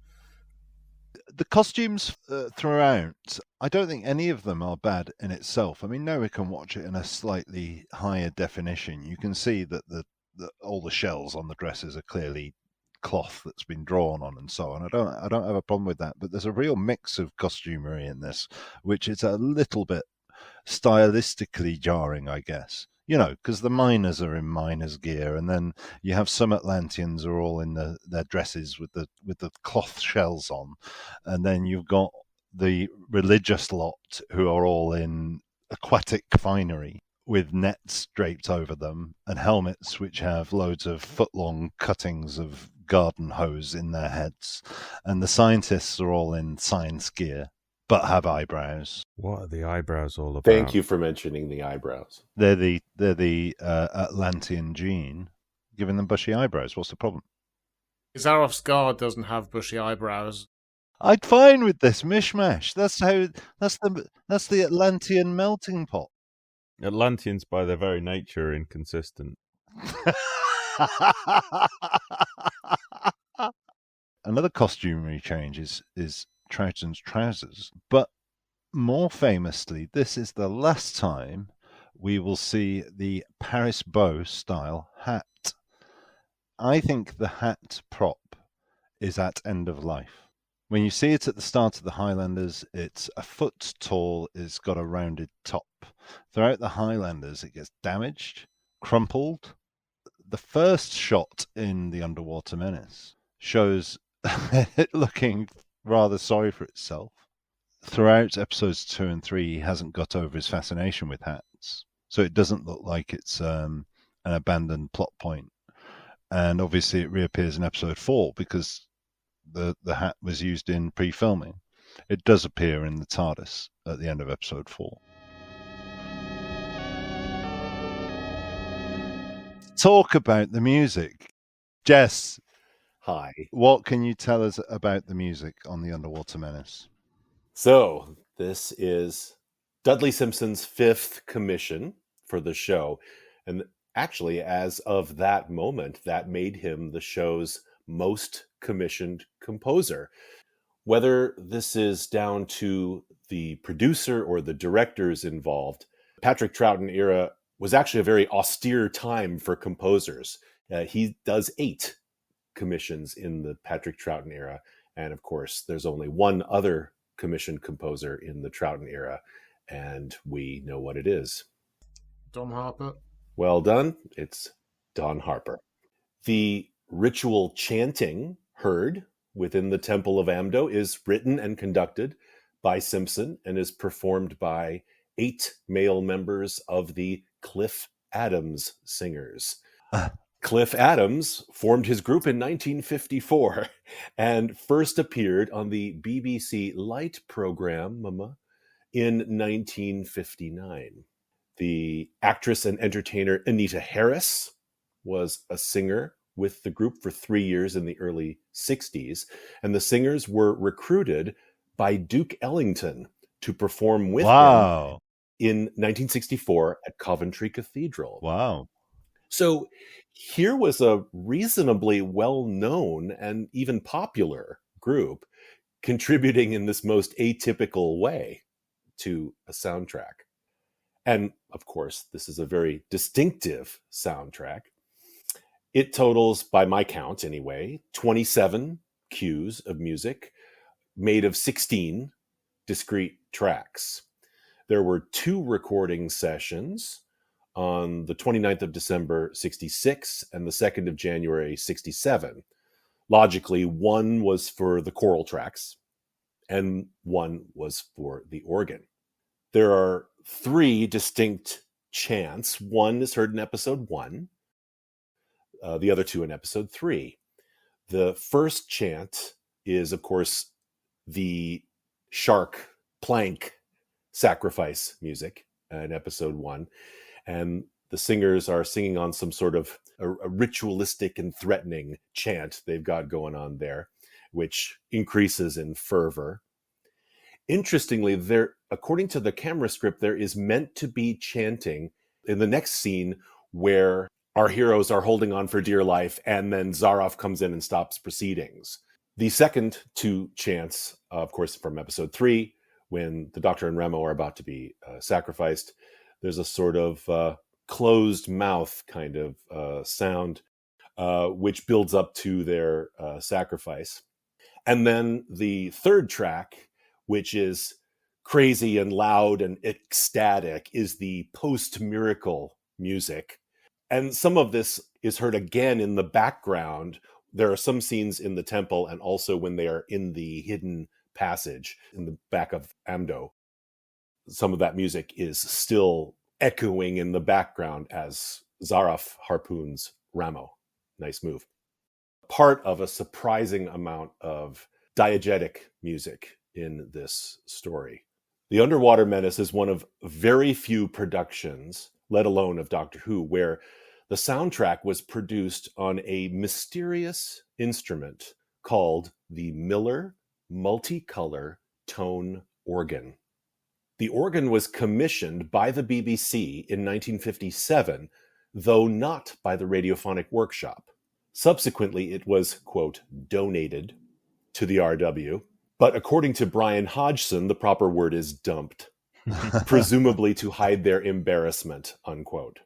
S2: The costumes throughout, I don't think any of them are bad in itself. I mean, now we can watch it in a slightly higher definition. You can see that all the shells on the dresses are clearly cloth that's been drawn on and so on. I don't have a problem with that, but there's a real mix of costumery in this, which is a little bit stylistically jarring, I guess. Because the miners are in miners' gear, and then you have some Atlanteans who are all in their dresses with the cloth shells on, and then you've got the religious lot who are all in aquatic finery with nets draped over them and helmets which have loads of foot-long cuttings of garden hose in their heads, and the scientists are all in science gear but have eyebrows.
S4: What are the eyebrows all about?
S3: Thank you for mentioning the eyebrows.
S2: They're the Atlantean gene, giving them bushy eyebrows. What's the problem?
S5: Zarof's guard doesn't have bushy eyebrows.
S2: I'm fine with this mishmash. That's the Atlantean melting pot.
S4: Atlanteans, by their very nature, are inconsistent.
S2: Another costumery change is Troughton's trousers, but more famously, this is the last time we will see the Paris bow style hat. I think the hat prop is at end of life. When you see it at the start of the Highlanders, it's a foot tall, it's got a rounded top. Throughout the Highlanders, it gets damaged, crumpled. The first shot in the Underwater Menace shows it looking rather sorry for itself. Throughout episodes 2 and 3, he hasn't got over his fascination with hats, so it doesn't look like it's an abandoned plot point. And obviously it reappears in episode 4 because the hat was used in pre-filming. It does appear in the TARDIS at the end of episode 4. Talk about the music. Jess.
S3: Hi.
S2: What can you tell us about the music on the Underwater Menace?
S3: So, this is Dudley Simpson's 5th commission for the show. And actually, as of that moment, that made him the show's most commissioned composer. Whether this is down to the producer or the directors involved, Patrick Troughton era was actually a very austere time for composers. He does 8 commissions in the Patrick Troughton era. And of course, there's only one other commissioned composer in the Troughton era, and we know what it is.
S5: Don Harper.
S3: Well done. It's Don Harper. The ritual chanting heard within the Temple of Amdo is written and conducted by Simpson and is performed by 8 male members of the Cliff Adams Singers. Cliff Adams formed his group in 1954 and first appeared on the BBC Light program in 1959. The actress and entertainer Anita Harris was a singer with the group for 3 years in the early 60s, and the singers were recruited by Duke Ellington to perform with him in 1964 at Coventry Cathedral.
S2: Wow.
S3: So here was a reasonably well-known and even popular group contributing in this most atypical way to a soundtrack. And of course, this is a very distinctive soundtrack. It totals, by my count anyway, 27 cues of music made of 16 discrete tracks. There were 2 recording sessions on the 29th of December, 66, and the 2nd of January, 67. Logically, one was for the choral tracks, and one was for the organ. There are 3 distinct chants. One is heard in episode 1, the other 2 in episode 3. The first chant is, of course, the shark plank sacrifice music in episode 1. And the singers are singing on some sort of a ritualistic and threatening chant they've got going on there, which increases in fervor. Interestingly, according to the camera script, there is meant to be chanting in the next scene where our heroes are holding on for dear life, and then Zarof comes in and stops proceedings. The second 2 chants, of course, from episode 3, when the Doctor and Remo are about to be sacrificed, there's a sort of closed mouth kind of sound, which builds up to their sacrifice. And then the third track, which is crazy and loud and ecstatic, is the post-miracle music. And some of this is heard again in the background. There are some scenes in the temple and also when they are in the hidden passage in the back of Amdo. Some of that music is still echoing in the background as Zarof harpoons Ramo. Nice move. Part of a surprising amount of diegetic music in this story. The Underwater Menace is one of very few productions, let alone of Doctor Who, where the soundtrack was produced on a mysterious instrument called the Miller Multicolor Tone Organ. The organ was commissioned by the BBC in 1957, though not by the Radiophonic Workshop. Subsequently, it was, quote, donated to the RW, but according to Brian Hodgson, the proper word is dumped, presumably to hide their embarrassment, unquote.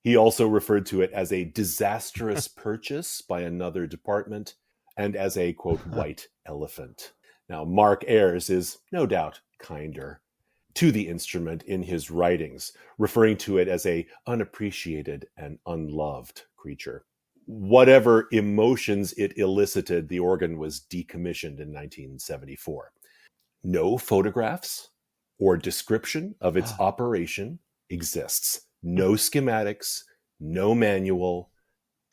S3: He also referred to it as a disastrous purchase by another department and as a, quote, white elephant. Now, Mark Ayres is no doubt kinder to the instrument in his writings, referring to it as a unappreciated and unloved creature. Whatever emotions it elicited, the organ was decommissioned in 1974. No photographs or description of its operation exists. No schematics, no manual,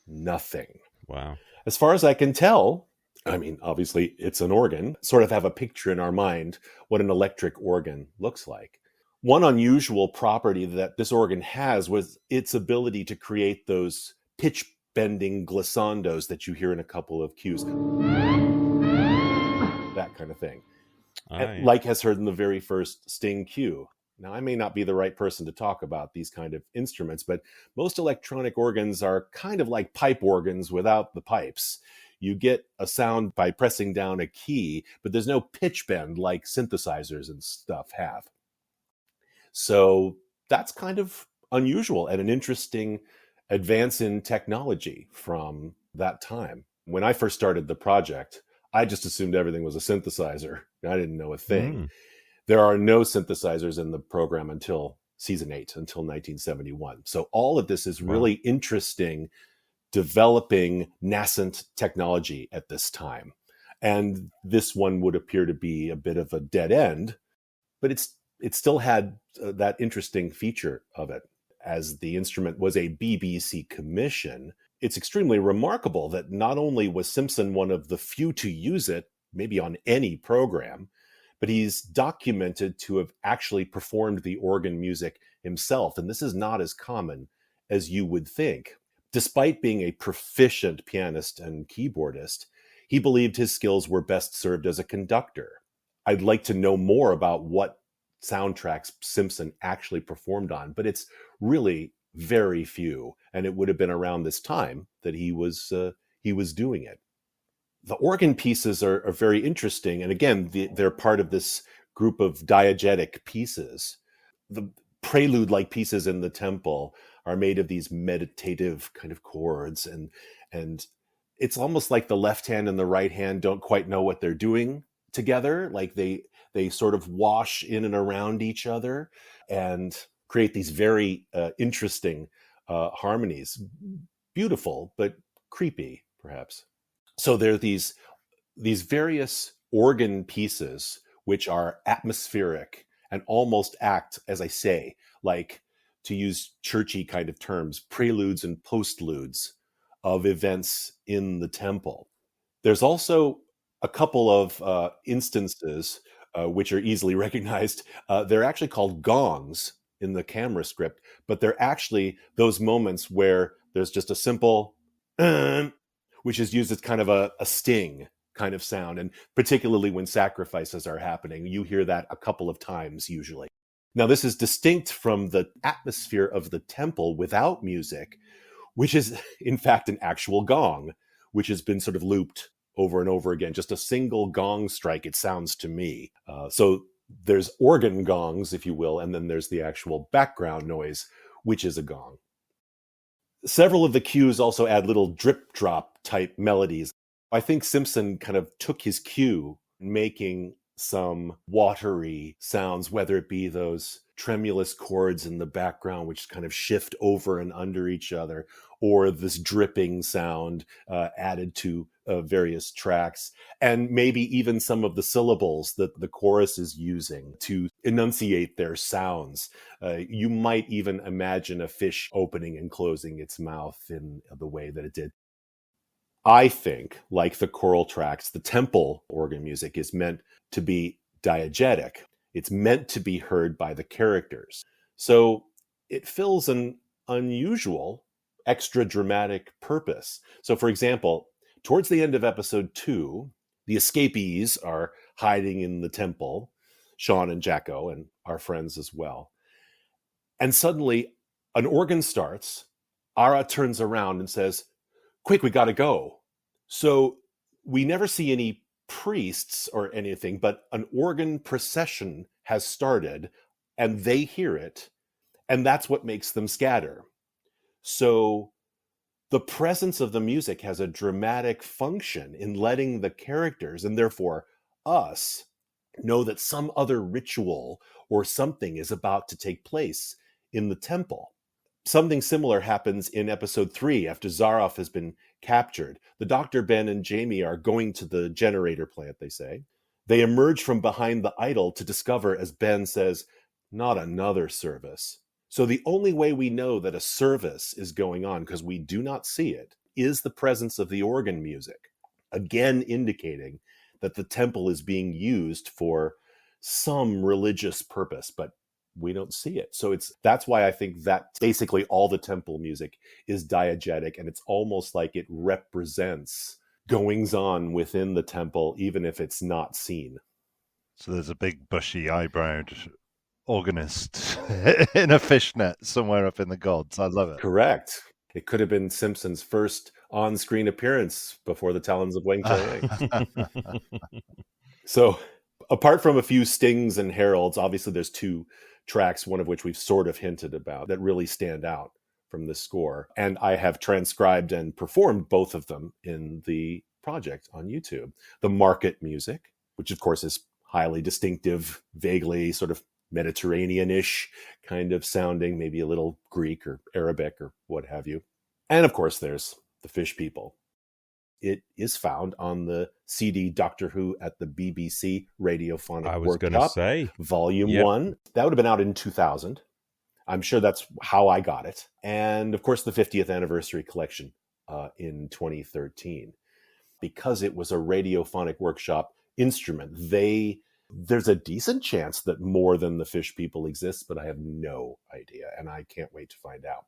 S3: nothing.
S4: Wow.
S3: As far as I can tell, I mean, obviously it's an organ, sort of have a picture in our mind what an electric organ looks like. One unusual property that this organ has was its ability to create those pitch-bending glissandos that you hear in a couple of cues. That kind of thing. Like has heard in the very first Sting cue. Now, I may not be the right person to talk about these kind of instruments, but most electronic organs are kind of like pipe organs without the pipes. You get a sound by pressing down a key, but there's no pitch bend like synthesizers and stuff have. So that's kind of unusual and an interesting advance in technology from that time. When I first started the project, I just assumed everything was a synthesizer. I didn't know a thing. There are no synthesizers in the program until season 8, until 1971. So all of this is really interesting, developing nascent technology at this time. And this one would appear to be a bit of a dead end, but it still had that interesting feature of it. As the instrument was a BBC commission, it's extremely remarkable that not only was Simpson one of the few to use it, maybe on any program, but he's documented to have actually performed the organ music himself. And this is not as common as you would think. Despite being a proficient pianist and keyboardist, he believed his skills were best served as a conductor. I'd like to know more about what soundtracks Simpson actually performed on, but it's really very few. And it would have been around this time that he was doing it. The organ pieces are very interesting. And again, they're part of this group of diegetic pieces. The prelude-like pieces in the temple are made of these meditative kind of chords. And it's almost like the left hand and the right hand don't quite know what they're doing together. Like they sort of wash in and around each other and create these very interesting harmonies. Beautiful, but creepy, perhaps. So there are these various organ pieces which are atmospheric and almost act, as I say, like, to use churchy kind of terms, preludes and postludes of events in the temple. There's also a couple of instances which are easily recognized. They're actually called gongs in the camera script, but they're actually those moments where there's just a simple which is used as kind of a sting kind of sound. And particularly when sacrifices are happening, you hear that a couple of times usually. Now, this is distinct from the atmosphere of the temple without music, which is in fact an actual gong, which has been sort of looped over and over again. Just a single gong strike, it sounds to me. So there's organ gongs, if you will, and then there's the actual background noise, which is a gong. Several of the cues also add little drip drop type melodies. I think Simpson kind of took his cue, making some watery sounds, whether it be those tremulous chords in the background, which kind of shift over and under each other, or this dripping sound added to various tracks, and maybe even some of the syllables that the chorus is using to enunciate their sounds. You might even imagine a fish opening and closing its mouth in the way that it did. I think, like the choral tracks, the temple organ music is meant to be diegetic. It's meant to be heard by the characters. So it fills an unusual, extra dramatic purpose. So, for example, towards the end of episode 2, the escapees are hiding in the temple, Sean and Jacko and our friends as well. And suddenly an organ starts. Ara turns around and says, "Quick, we got to go." So we never see any priests or anything, but an organ procession has started and they hear it. And that's what makes them scatter. So the presence of the music has a dramatic function in letting the characters, and therefore us, know that some other ritual or something is about to take place in the temple. Something similar happens in episode 3 after Zarof has been captured. The Dr. Ben and Jamie are going to the generator plant, they say. They emerge from behind the idol to discover, as Ben says, not another service. So the only way we know that a service is going on, because we do not see it, is the presence of the organ music, again indicating that the temple is being used for some religious purpose, but we don't see it. So that's why I think that basically all the temple music is diegetic, and it's almost like it represents goings on within the temple, even if it's not seen.
S2: So there's a big bushy eyebrowed organist in a fishnet somewhere up in the gods. I love it.
S3: Correct. It could have been Simpson's first on-screen appearance before the Talons of Weng Chiang. So apart from a few stings and heralds, obviously there's 2 tracks, one of which we've sort of hinted about, that really stand out from the score. And I have transcribed and performed both of them in the project on YouTube. The market music, which of course is highly distinctive, vaguely sort of Mediterranean-ish kind of sounding, maybe a little Greek or Arabic or what have you. And of course there's the fish people. It is found on the CD Doctor Who at the BBC Radiophonic Workshop.
S4: I was going to say.
S3: Volume 1. That would have been out in 2000. I'm sure that's how I got it. And of course, the 50th anniversary collection in 2013. Because it was a Radiophonic Workshop instrument, there's a decent chance that more than the fish people exists, but I have no idea, and I can't wait to find out.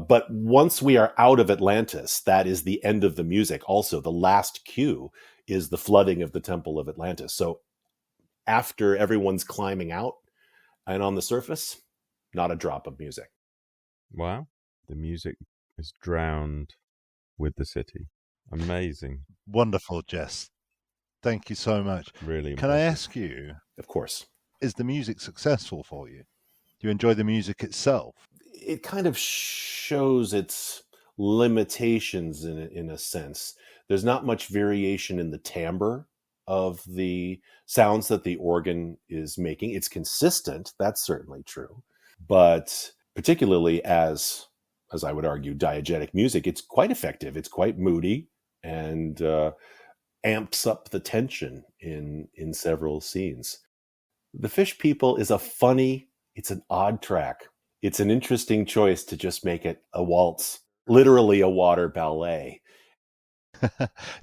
S3: But once we are out of Atlantis, that is the end of the music. Also, the last cue is the flooding of the Temple of Atlantis. So after everyone's climbing out and on the surface, not a drop of music.
S4: Wow. The music is drowned with the city. Amazing.
S2: Wonderful, Jess. Thank you so much.
S4: Really
S2: Can I
S4: impressive.
S2: ask you,
S3: Of course.
S2: is the music successful for you? Do you enjoy the music itself?
S3: It kind of shows its limitations in a sense. There's not much variation in the timbre of the sounds that the organ is making. It's consistent, that's certainly true. But particularly as I would argue, diegetic music, it's quite effective. It's quite moody and amps up the tension in several scenes. The Fish People is it's an odd track. It's an interesting choice to just make it a waltz, literally a water ballet.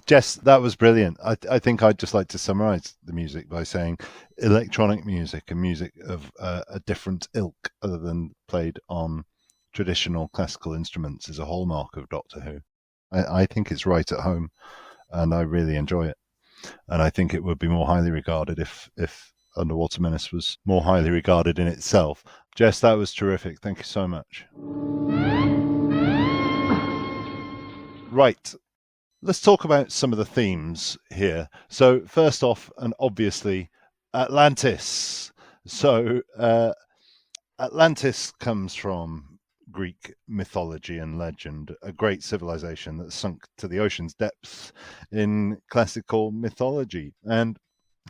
S2: Jess, that was brilliant. I think I'd just like to summarize the music by saying electronic music and music of a different ilk other than played on traditional classical instruments is a hallmark of Doctor Who. I think it's right at home, and I really enjoy it. And I think it would be more highly regarded if Underwater Menace was more highly regarded in itself. Jess, that was terrific. Thank you so much. Right. Let's talk about some of the themes here. So first off, and obviously, Atlantis. So Atlantis comes from Greek mythology and legend, a great civilization that sunk to the ocean's depths in classical mythology. And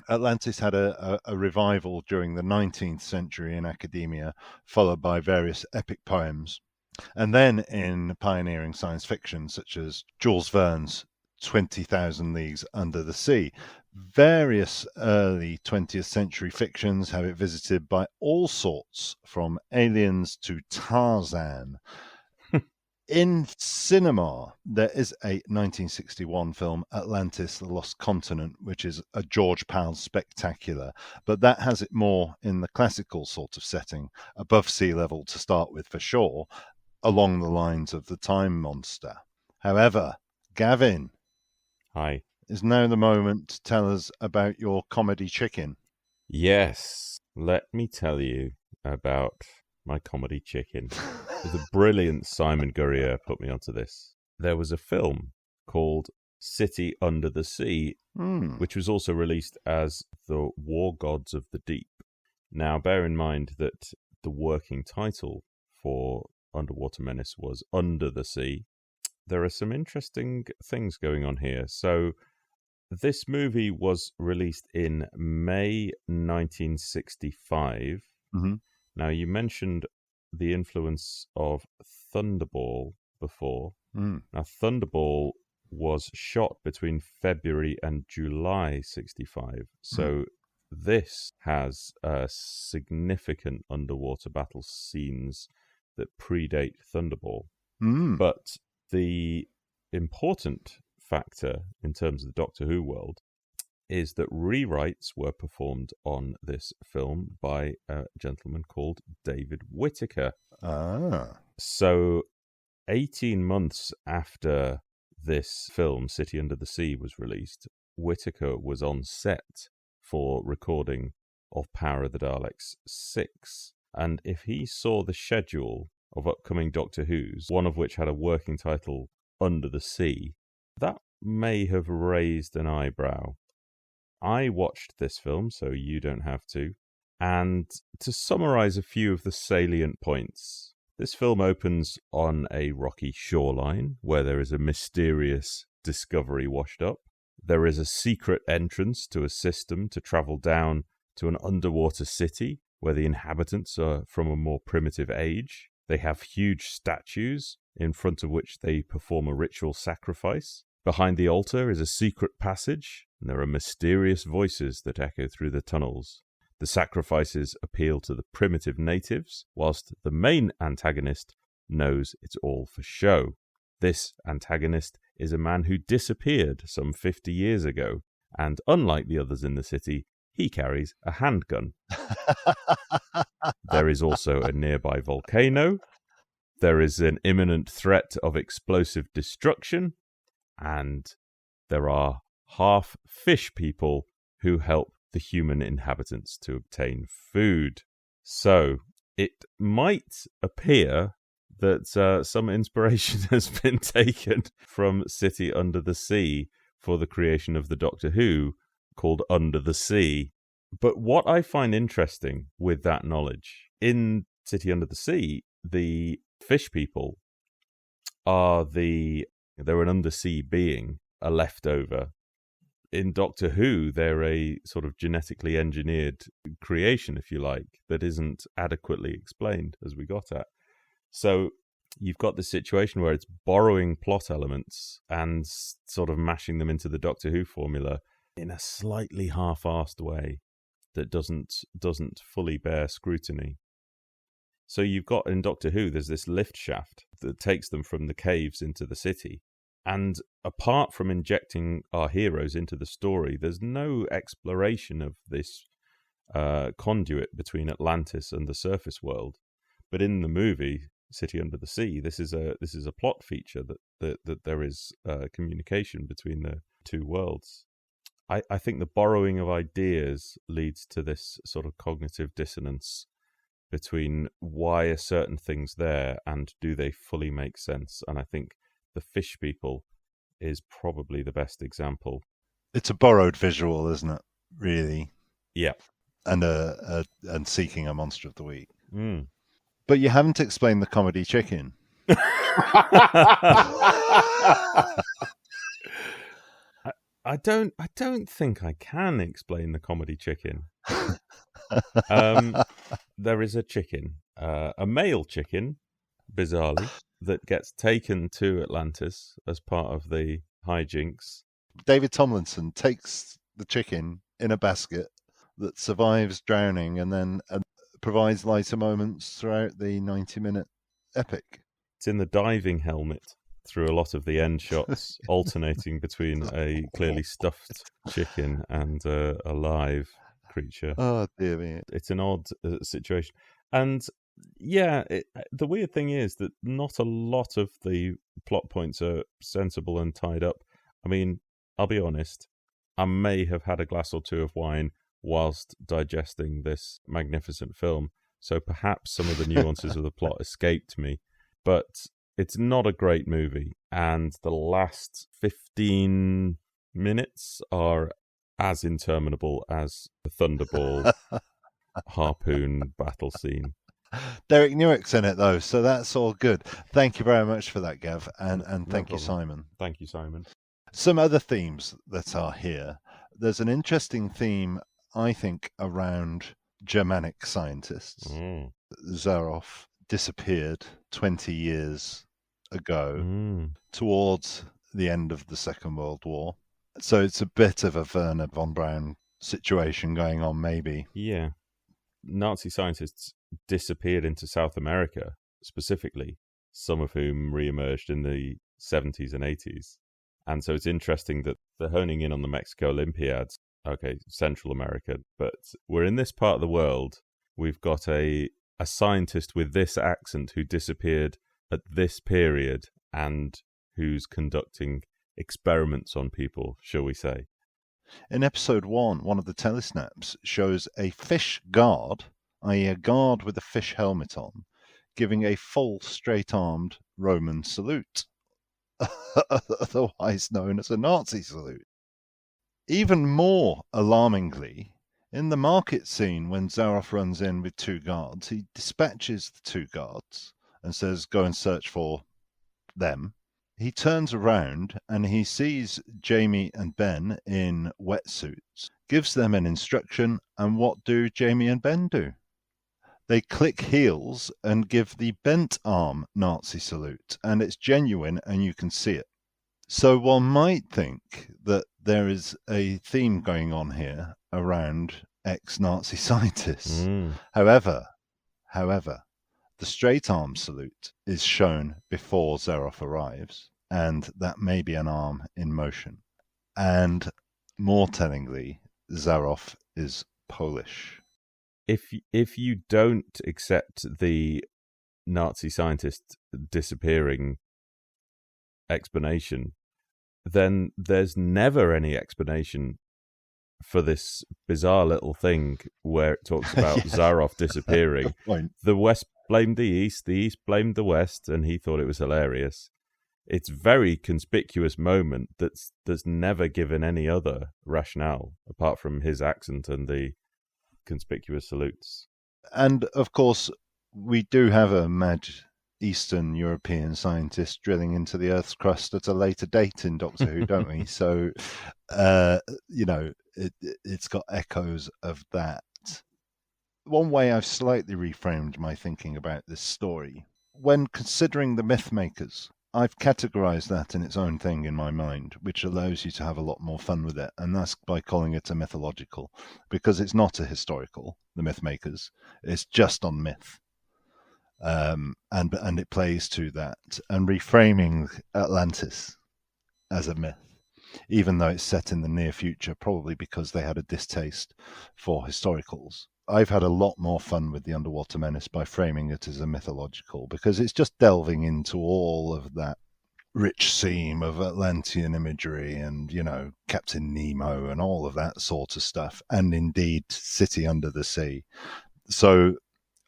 S2: Atlantis had a revival during the 19th century in academia, followed by various epic poems. And then in pioneering science fiction, such as Jules Verne's 20,000 Leagues Under the Sea. Various early 20th century fictions have it visited by all sorts, from aliens to Tarzan. In cinema, there is a 1961 film, Atlantis, The Lost Continent, which is a George Pal spectacular, but that has it more in the classical sort of setting, above sea level to start with for sure, along the lines of The Time Monster. However, Gavin,
S4: hi,
S2: is now the moment to tell us about your comedy chicken.
S4: Yes, let me tell you about my comedy chicken. The brilliant Simon Gurrier put me onto this. There was a film called City Under the Sea, which was also released as The War Gods of the Deep. Now, bear in mind that the working title for Underwater Menace was Under the Sea. There are some interesting things going on here. So, this movie was released in May 1965.
S2: Mm-hmm.
S4: Now, you mentioned the influence of Thunderball before. Now, Thunderball was shot between February and July 65. So this has significant underwater battle scenes that predate Thunderball. But the important factor in terms of the Doctor Who world is that rewrites were performed on this film by a gentleman called David Whittaker. So 18 months after this film, City Under the Sea, was released, Whittaker was on set for recording of Power of the Daleks 6. And if he saw the schedule of upcoming Doctor Who's, one of which had a working title, Under the Sea, that may have raised an eyebrow. I watched this film, so you don't have to. And to summarize a few of the salient points, this film opens on a rocky shoreline where there is a mysterious discovery washed up. There is a secret entrance to a system to travel down to an underwater city where the inhabitants are from a more primitive age. They have huge statues in front of which they perform a ritual sacrifice. Behind the altar is a secret passage, and there are mysterious voices that echo through the tunnels. The sacrifices appeal to the primitive natives, whilst the main antagonist knows it's all for show. This antagonist is a man who disappeared some 50 years ago, and unlike the others in the city, he carries a handgun. There is also a nearby volcano. There is an imminent threat of explosive destruction. And there are half fish people who help the human inhabitants to obtain food. So it might appear that some inspiration has been taken from City Under the Sea for the creation of the Doctor Who called Under the Sea. But what I find interesting with that knowledge, in City Under the Sea, the fish people they're an undersea being, a leftover. In Doctor Who, they're a sort of genetically engineered creation, if you like, that isn't adequately explained, as we got at. So you've got this situation where it's borrowing plot elements and sort of mashing them into the Doctor Who formula in a slightly half-arsed way that doesn't fully bear scrutiny. So you've got in Doctor Who, there's this lift shaft that takes them from the caves into the city. And apart from injecting our heroes into the story, there's no exploration of this conduit between Atlantis and the surface world. But in the movie City Under the Sea, this is a plot feature that there is communication between the two worlds. I think the borrowing of ideas leads to this sort of cognitive dissonance between why are certain things there and do they fully make sense. And I think the fish people is probably the best example.
S2: It's a borrowed visual, isn't it? Really?
S4: Yeah.
S2: And seeking a monster of the week.
S4: Mm.
S2: But you haven't explained the comedy chicken.
S4: I don't think I can explain the comedy chicken. There is a chicken, a male chicken, bizarrely, that gets taken to Atlantis as part of the hijinks.
S2: David Tomlinson takes the chicken in a basket that survives drowning and then provides lighter moments throughout the 90-minute epic.
S4: It's in the diving helmet through a lot of the end shots, alternating between a clearly stuffed chicken and a live creature.
S2: Oh, dear me.
S4: It's an odd situation. And yeah, the weird thing is that not a lot of the plot points are sensible and tied up. I mean, I'll be honest, I may have had a glass or two of wine whilst digesting this magnificent film, so perhaps some of the nuances of the plot escaped me, but it's not a great movie, and the last 15 minutes are as interminable as the Thunderball harpoon battle scene.
S2: Derek Newick's in it, though, so that's all good. Thank you very much for that, Gav, and thank you, Simon.
S4: Thank you, Simon.
S2: Some other themes that are here. There's an interesting theme, I think, around Germanic scientists. Zarof disappeared 20 years ago towards the end of the Second World War. So it's a bit of a Werner von Braun situation going on, maybe.
S4: Yeah. Nazi scientists disappeared into South America, specifically, some of whom re-emerged in the 70s and 80s. And so it's interesting that they're honing in on the Mexico Olympiads. Okay, Central America, but we're in this part of the world. We've got a scientist with this accent who disappeared at this period and who's conducting experiments on people, shall we say.
S2: In episode 1, one of the telesnaps shows a fish guard, i.e. a guard with a fish helmet on, giving a full straight-armed Roman salute, otherwise known as a Nazi salute. Even more alarmingly, in the market scene when Zarof runs in with two guards, he dispatches the two guards and says, go and search for them. He turns around and he sees Jamie and Ben in wetsuits, gives them an instruction, and what do Jamie and Ben do? They click heels and give the bent arm Nazi salute, and it's genuine and you can see it. So one might think that there is a theme going on here around ex-Nazi scientists. However, the straight arm salute is shown before Zarof arrives, and that may be an arm in motion. And more tellingly, Zarof is Polish.
S4: If you don't accept the Nazi scientist disappearing explanation, then there's never any explanation for this bizarre little thing where it talks about Zarof disappearing. The West blamed the East blamed the West, and he thought it was hilarious. It's a very conspicuous moment that's never given any other rationale apart from his accent and the conspicuous salutes.
S2: And of course, we do have a mad Eastern European scientist drilling into the Earth's crust at a later date in Doctor Who, don't we? So, it's got echoes of that. One way I've slightly reframed my thinking about this story, when considering the myth makers, I've categorized that in its own thing in my mind, which allows you to have a lot more fun with it, and that's by calling it a mythological, because it's not a historical, the myth makers. It's just on myth. And it plays to that, and reframing Atlantis as a myth, even though it's set in the near future, probably because they had a distaste for historicals. I've had a lot more fun with the Underwater Menace by framing it as a mythological, because it's just delving into all of that rich seam of Atlantean imagery and, Captain Nemo and all of that sort of stuff, and indeed City Under the Sea. So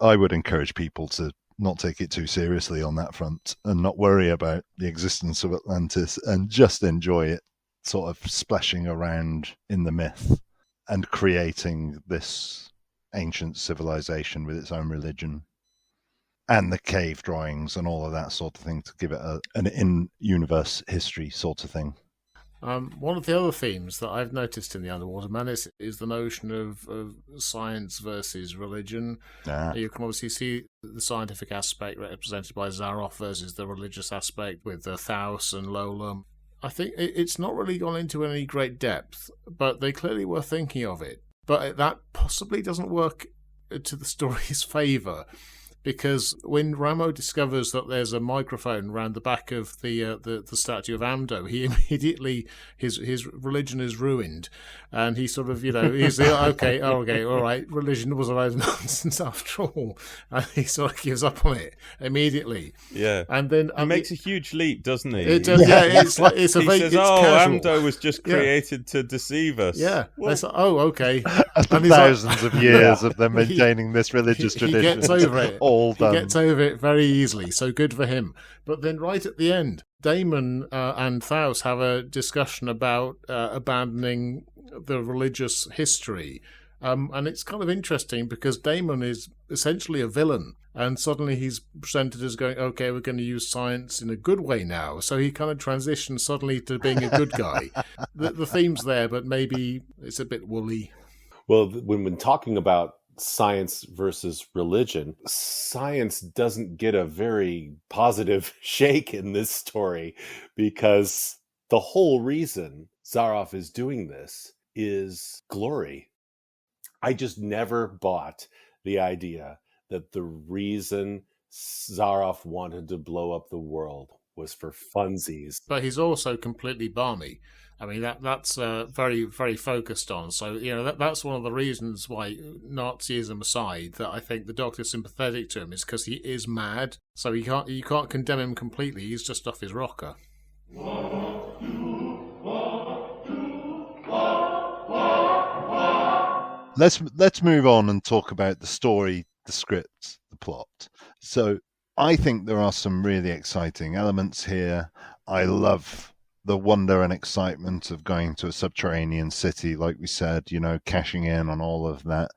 S2: I would encourage people to not take it too seriously on that front and not worry about the existence of Atlantis and just enjoy it sort of splashing around in the myth and creating this ancient civilization with its own religion and the cave drawings and all of that sort of thing to give it an in-universe history sort of thing.
S5: One of the other themes that I've noticed in the Underwater Menace is the notion of science versus religion. You can obviously see the scientific aspect represented by Zarof versus the religious aspect with Thaus and Lola. I think it's not really gone into any great depth, but they clearly were thinking of it. But that possibly doesn't work to the story's favour, because when Ramo discovers that there's a microphone around the back of the statue of Amdo, he immediately his religion is ruined, and he sort of he's okay, all right, religion was a load of nonsense after all, and he sort of gives up on it immediately.
S4: Yeah,
S5: and then
S4: he makes a huge leap, doesn't he?
S5: It does, yeah. It's like it's a
S4: he
S5: very,
S4: says,
S5: it's casual.
S4: Amdo was just created to deceive us.
S5: Yeah,
S4: well,
S5: it's like, okay.
S2: After thousands of years of them maintaining this religious tradition,
S5: he gets over it.
S2: All done.
S5: He gets over it very easily, so good for him. But then right at the end, Damon and Thaus have a discussion about abandoning the religious history. And it's kind of interesting because Damon is essentially a villain, and suddenly he's presented as going, okay, we're going to use science in a good way now. So he kind of transitions suddenly to being a good guy. The theme's there, but maybe it's a bit woolly.
S3: Well, when talking about science versus religion, science doesn't get a very positive shake in this story, because the whole reason Zarof is doing this is glory. I just never bought the idea that the reason Zarof wanted to blow up the world was for funsies.
S5: But he's also completely balmy. I mean, that's very, very focused on. So, that's one of the reasons why, Nazism aside, that I think the Doctor's sympathetic to him is because he is mad. So you can't condemn him completely. He's just off his rocker.
S2: Let's move on and talk about the story, the script, the plot. So I think there are some really exciting elements here. I love the wonder and excitement of going to a subterranean city, like we said, cashing in on all of that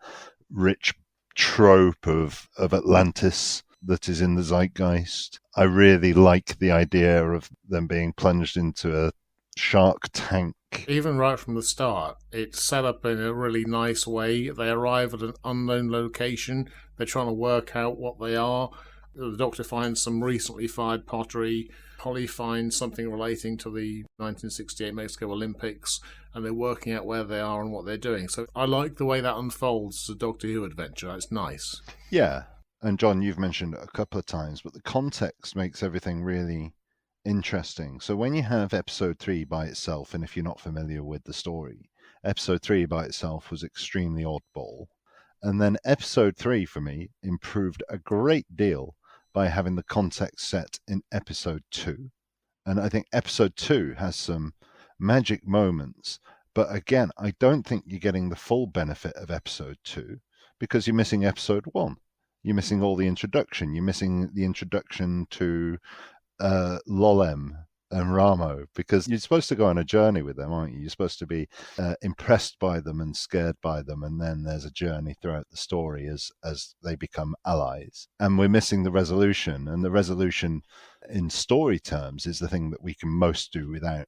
S2: rich trope of Atlantis that is in the zeitgeist. I really like the idea of them being plunged into a shark tank.
S5: Even right from the start, it's set up in a really nice way. They arrive at an unknown location. They're trying to work out what they are. The Doctor finds some recently fired pottery. Holly finds something relating to the 1968 Mexico Olympics, and they're working out where they are and what they're doing. So I like the way that unfolds as a Doctor Who adventure. It's nice.
S2: Yeah, and John, you've mentioned it a couple of times, but the context makes everything really interesting. So when you have episode 3 by itself, and if you're not familiar with the story, episode 3 by itself was extremely oddball. And then episode 3 for me improved a great deal by having the context set in episode 2. And I think episode 2 has some magic moments, but again, I don't think you're getting the full benefit of episode 2 because you're missing episode 1. You're missing all the introduction. You're missing the introduction to Lolem and Ramo, because you're supposed to go on a journey with them, aren't you? You're supposed to be impressed by them and scared by them, and then there's a journey throughout the story as they become allies. And we're missing the resolution, and the resolution in story terms is the thing that we can most do without.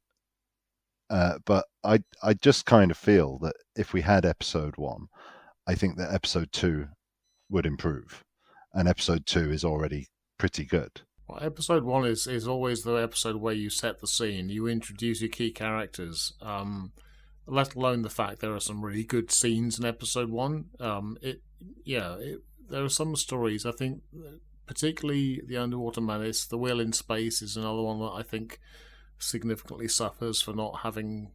S2: But I just kind of feel that if we had episode 1, I think that episode 2 would improve, and episode 2 is already pretty good.
S5: Well, episode 1 is always the episode where you set the scene, you introduce your key characters, let alone the fact there are some really good scenes in episode 1. There are some stories, I think, particularly the Underwater Menace, The Wheel in Space is another one that I think significantly suffers for not having,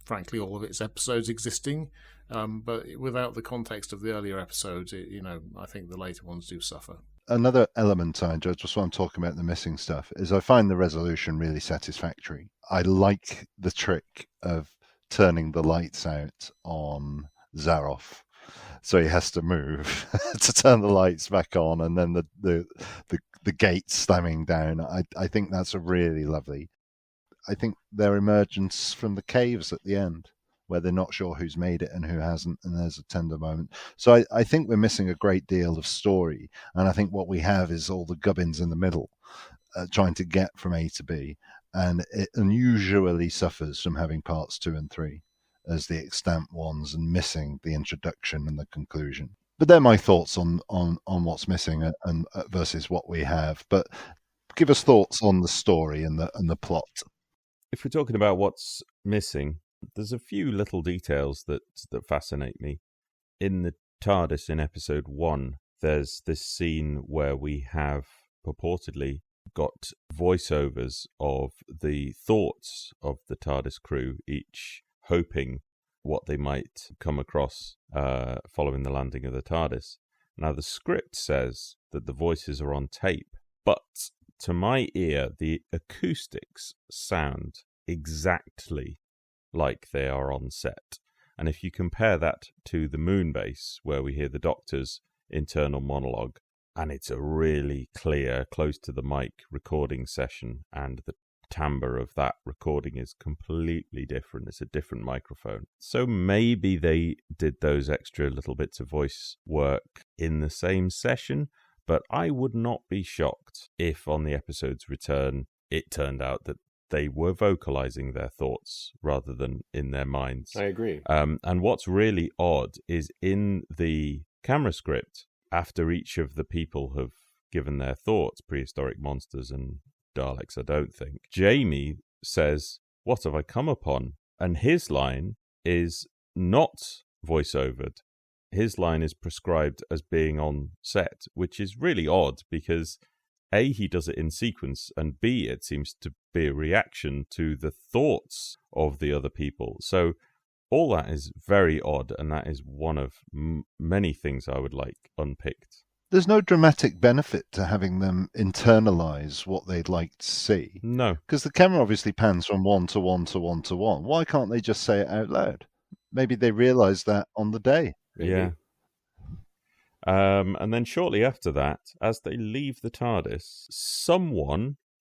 S5: frankly, all of its episodes existing. But without the context of the earlier episodes, I think the later ones do suffer. Another
S2: element, just while I'm talking about the missing stuff, is I find the resolution really satisfactory. I like the trick of turning the lights out on Zarof, so he has to move to turn the lights back on, and then the gates slamming down. I think that's a really lovely. I think their emergence from the caves at the end, where they're not sure who's made it and who hasn't, and there's a tender moment. So I think we're missing a great deal of story, and I think what we have is all the gubbins in the middle trying to get from A to B, and it unusually suffers from having parts 2 and 3 as the extant ones and missing the introduction and the conclusion. But they're my thoughts on what's missing and versus what we have. But give us thoughts on the story and the plot.
S4: If we're talking about what's missing, there's a few little details that fascinate me. In the TARDIS in episode 1, there's this scene where we have purportedly got voiceovers of the thoughts of the TARDIS crew, each hoping what they might come across following the landing of the TARDIS. Now, the script says that the voices are on tape, but to my ear, the acoustics sound exactly like they are on set. And if you compare that to the moon base, where we hear the Doctor's internal monologue, and it's a really clear, close to the mic recording session, and the timbre of that recording is completely different. It's a different microphone. So maybe they did those extra little bits of voice work in the same session, but I would not be shocked if on the episode's return it turned out that they were vocalizing their thoughts rather than in their minds.
S6: I agree.
S4: And what's really odd is in the camera script, after each of the people have given their thoughts, prehistoric monsters and Daleks, I don't think, Jamie says, "What have I come upon?" And his line is not voice-overed. His line is prescribed as being on set, which is really odd because A, he does it in sequence, and B, it seems to be a reaction to the thoughts of the other people. So all that is very odd, and that is one of many things I would like unpicked.
S2: There's no dramatic benefit to having them internalize what they'd like to see.
S4: No.
S2: Because the camera obviously pans from 1 to 1 to 1 to 1. Why can't they just say it out loud? Maybe they realize that on the day.
S6: Maybe.
S4: Yeah. And then shortly after that, as they leave the TARDIS,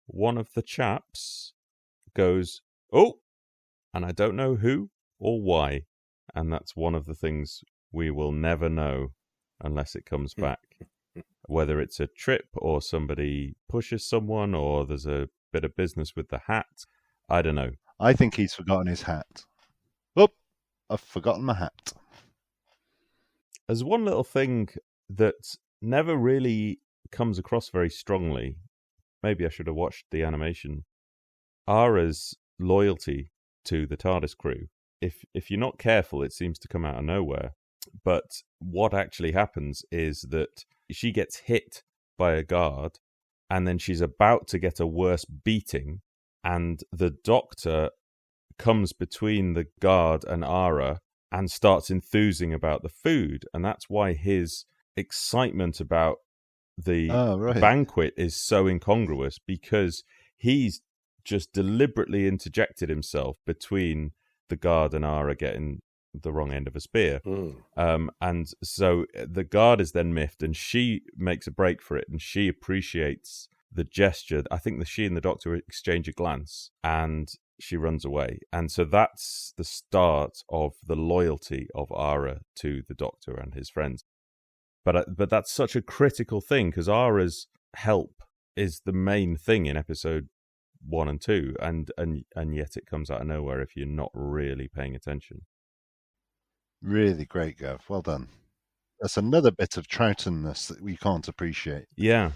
S4: one of the chaps, goes, "Oh!" And I don't know who or why. And that's one of the things we will never know unless it comes back. Whether it's a trip or somebody pushes someone or there's a bit of business with the hat, I don't know.
S2: I think he's forgotten his hat. Oh, I've forgotten my hat.
S4: There's one little thing that never really comes across very strongly. Maybe I should have watched the animation. Ara's loyalty to the TARDIS crew. If you're not careful, it seems to come out of nowhere. But what actually happens is that she gets hit by a guard, and then she's about to get a worse beating, and the Doctor comes between the guard and Ara and starts enthusing about the food, and that's why his excitement about the banquet is so incongruous, because he's just deliberately interjected himself between the guard and Ara getting the wrong end of a spear. And so the guard is then miffed, and she makes a break for it, and she appreciates the gesture. I think that she and the Doctor exchange a glance, and she runs away. And so that's the start of the loyalty of Ara to the Doctor and his friends. But that's such a critical thing, because Ara's help is the main thing in episode 1 and 2, and yet it comes out of nowhere if you're not really paying attention.
S2: Really great, Gav. Well done. That's another bit of Troughtonness that we can't appreciate.
S4: Yeah.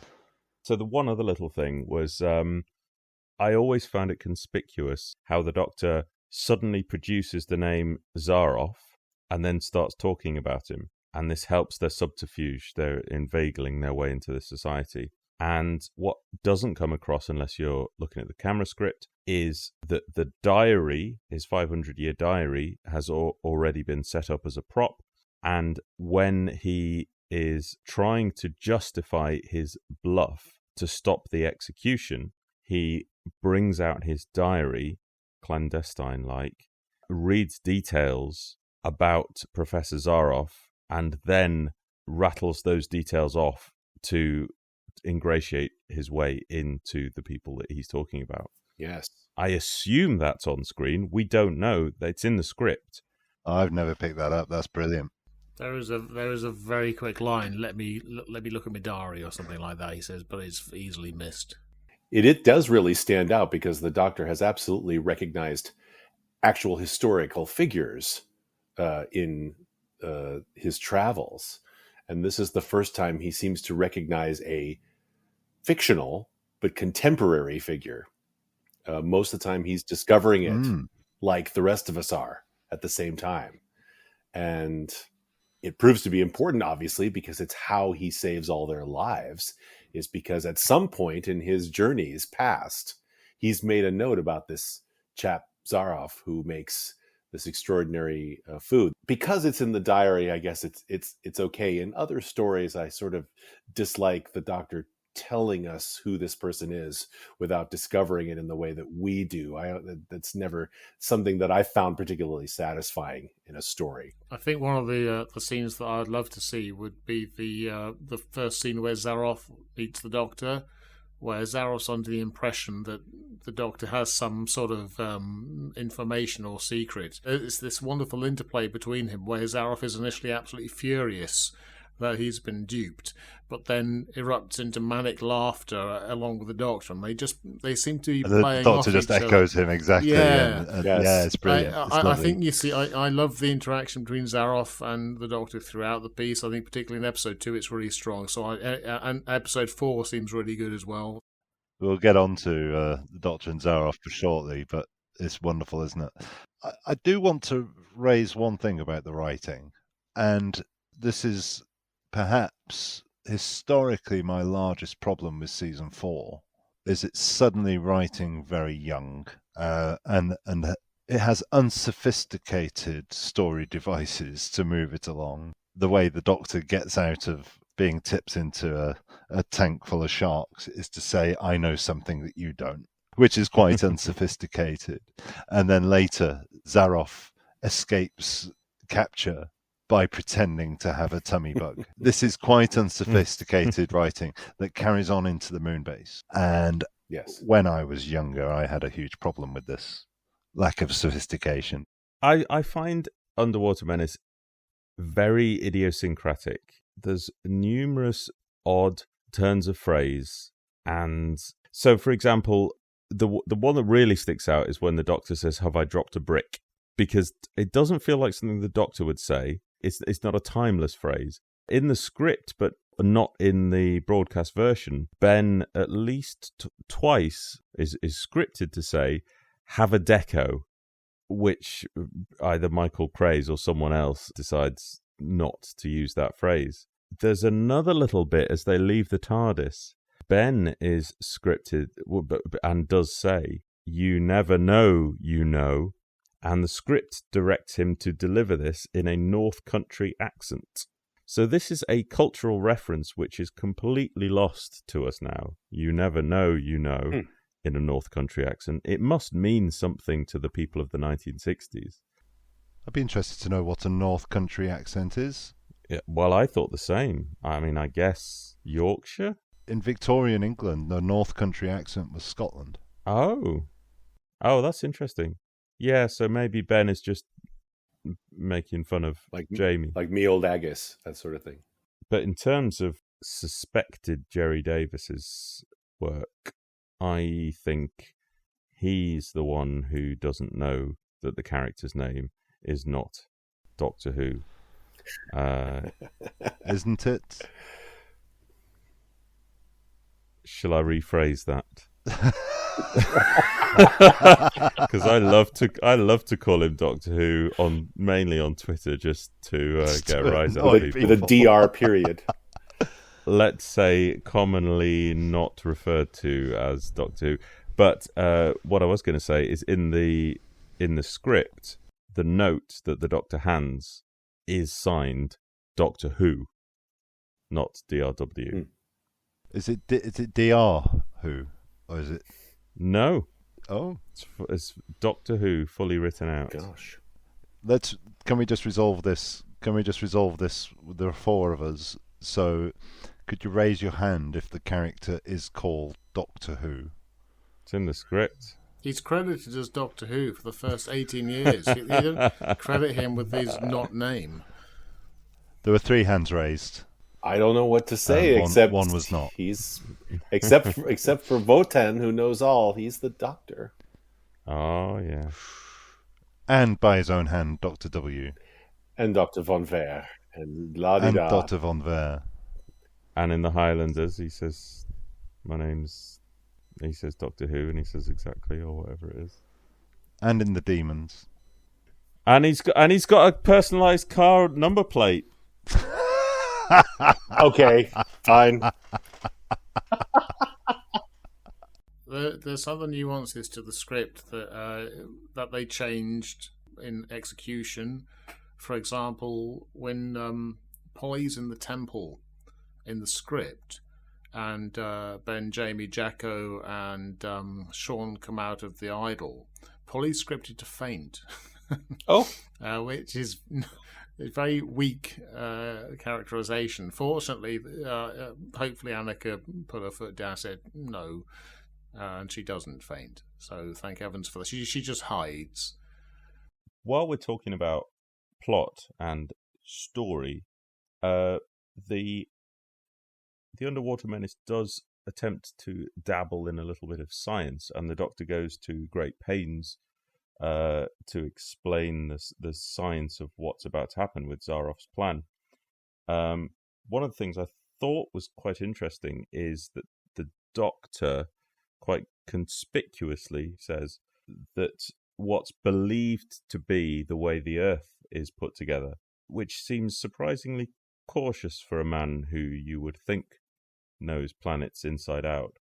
S4: So the one other little thing was I always found it conspicuous how the Doctor suddenly produces the name Zarof and then starts talking about him. And this helps their subterfuge. They're inveigling their way into the society. And what doesn't come across unless you're looking at the camera script is that the diary, his 500-year diary, has already been set up as a prop. And when he is trying to justify his bluff to stop the execution, he brings out his diary, clandestine-like, reads details about Professor Zarof, and then rattles those details off to ingratiate his way into the people that he's talking about.
S3: Yes.
S4: I assume that's on screen. We don't know. It's in the script.
S2: I've never picked that up. That's brilliant.
S5: There is a very quick line. Let me look at my diary or something like that. He says, but it's easily missed.
S3: It does really stand out because the Doctor has absolutely recognized actual historical figures in his travels, and this is the first time he seems to recognize a fictional but contemporary figure. Most of the time, he's discovering it like the rest of us are at the same time, and it proves to be important, obviously, because it's how he saves all their lives. Is because at some point in his journeys past, he's made a note about this chap Zarof who makes this extraordinary food. Because it's in the diary, I guess it's okay. In other stories, I sort of dislike the Doctor telling us who this person is without discovering it in the way that we do. That's never something that I found particularly satisfying in a story.
S5: I think one of the scenes that I'd love to see would be the first scene where Zarof meets the Doctor, where Zarof's under the impression that the Doctor has some sort of information or secret. It's this wonderful interplay between him, where Zarof is initially absolutely furious that he's been duped, but then erupts into manic laughter along with the Doctor, and they seem to be playing off each other. The Doctor just
S2: echoes him exactly.
S5: Yeah,
S2: yeah, it's brilliant.
S5: I think, you see, I love the interaction between Zarof and the Doctor throughout the piece. I think particularly in episode 2 it's really strong. And episode 4 seems really good as well.
S2: We'll get on to the Doctor and Zarof shortly, but it's wonderful, isn't it? I do want to raise one thing about the writing, and this is perhaps historically my largest problem with season 4, is it's suddenly writing very young, and it has unsophisticated story devices to move it along. The way the Doctor gets out of being tipped into a tank full of sharks is to say, I know something that you don't, which is quite unsophisticated. And then later, Zarof escapes capture by pretending to have a tummy bug. This is quite unsophisticated writing that carries on into the moon base. And when I was younger, I had a huge problem with this lack of sophistication.
S4: I find Underwater Menace very idiosyncratic. There's numerous odd turns of phrase. And so, for example, the one that really sticks out is when the Doctor says, "Have I dropped a brick?" Because it doesn't feel like something the Doctor would say. It's not a timeless phrase. In the script, but not in the broadcast version, Ben at least twice is scripted to say, "Have a deco," which either Michael Craze or someone else decides not to use that phrase. There's another little bit as they leave the TARDIS. Ben is scripted and does say, "You never know, you know," and the script directs him to deliver this in a North Country accent. So this is a cultural reference which is completely lost to us now. You never know, you know, in a North Country accent. It must mean something to the people of the 1960s.
S2: I'd be interested to know what a North Country accent is.
S4: Yeah, well, I thought the same. I mean, I guess Yorkshire?
S2: In Victorian England, the North Country accent was Scotland.
S4: Oh, that's interesting. Yeah, so maybe Ben is just making fun of Jamie.
S6: Like me old Agus, that sort of thing.
S4: But in terms of suspected Jerry Davis's work, I think he's the one who doesn't know that the character's name is not Doctor Who.
S2: Isn't it?
S4: Shall I rephrase that? Because I love to call him Doctor Who mainly on Twitter just to get a rise out of people.
S6: The DR period.
S4: Let's say commonly not referred to as Doctor Who. But what I was going to say is in the script, the note that the Doctor hands is signed Doctor Who, not DRW.
S2: Is it DR Who, or is it?
S4: No.
S2: Oh,
S4: it's Doctor Who fully written out.
S6: Gosh.
S2: Can we just resolve this? There are four of us, so could you raise your hand if the character is called Doctor Who?
S4: It's in the script.
S5: He's credited as Doctor Who for the first 18 years. You don't credit him with his not name.
S2: There were 3 hands raised.
S6: I don't know what to say,
S2: One
S6: except
S2: was not.
S6: He's except for Votan, who knows all. He's the Doctor.
S4: Oh yeah,
S2: and by his own hand, Doctor W,
S6: and Doctor Von Ver, and
S2: and Doctor Von Ver.
S4: And in the Highlanders, he says, he says Doctor Who, and he says exactly or whatever it is.
S2: And in the Demons.
S4: And he's got a personalised car number plate.
S6: Okay, fine.
S5: There's other nuances to the script that they changed in execution. For example, when Polly's in the temple in the script, and Ben, Jamie, Jacko, and Sean come out of the idol, Polly's scripted to faint.
S6: Oh,
S5: which is a very weak characterization. Fortunately, hopefully Annika put her foot down and said no, and she doesn't faint. So thank heavens for that. She just hides.
S4: While we're talking about plot and story, the Underwater Menace does attempt to dabble in a little bit of science, and the Doctor goes to great pains to explain the science of what's about to happen with Zarof's plan. One of the things I thought was quite interesting is that the Doctor quite conspicuously says that what's believed to be the way the Earth is put together, which seems surprisingly cautious for a man who you would think knows planets inside out.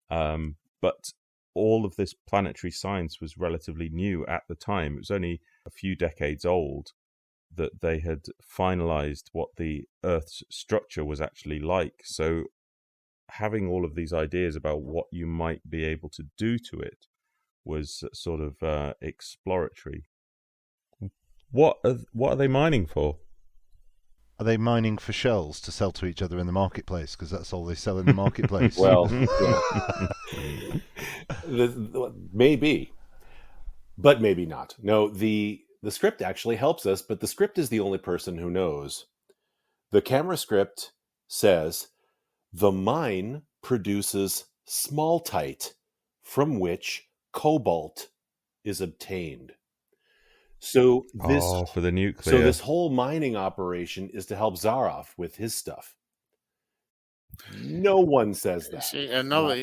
S4: But all of this planetary science was relatively new at the time. It was only a few decades old that they had finalized what the Earth's structure was actually like. So having all of these ideas about what you might be able to do to it was sort of exploratory. What are they mining for?
S2: Are they mining for shells to sell to each other in the marketplace? Because that's all they sell in the marketplace.
S6: Well, maybe, but maybe not. No, the script actually helps us, but the script is the only person who knows. The camera script says, the mine produces smaltite, from which cobalt is obtained. So this
S4: for the nuclear.
S6: So this whole mining operation is to help Zarof with his stuff. No one says that.
S5: See, another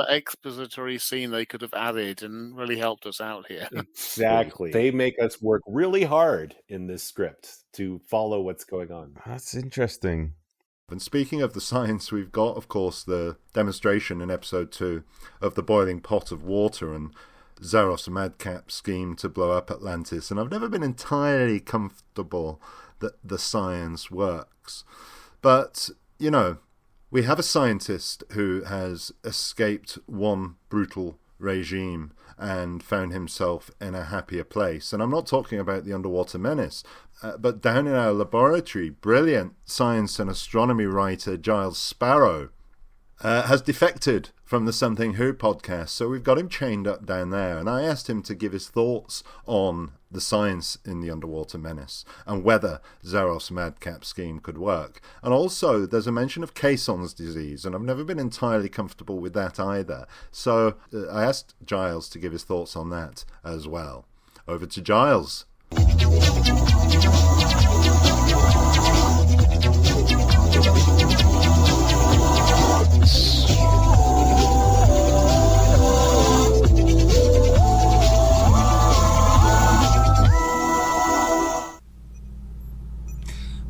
S5: expository scene they could have added and really helped us out here.
S6: Exactly. They make us work really hard in this script to follow what's going on.
S4: That's interesting.
S2: And speaking of the science, we've got, of course, the demonstration in episode 2 of the boiling pot of water and Zarof's madcap scheme to blow up Atlantis. And I've never been entirely comfortable that the science works. But, you know, we have a scientist who has escaped one brutal regime and found himself in a happier place. And I'm not talking about the Underwater Menace, but down in our laboratory, brilliant science and astronomy writer Giles Sparrow has defected from the Something Who podcast, so we've got him chained up down there, and I asked him to give his thoughts on the science in the Underwater Menace and whether Zarof's madcap scheme could work. And also there's a mention of caisson's disease, and I've never been entirely comfortable with that either, so I asked Giles to give his thoughts on that as well. Over to Giles.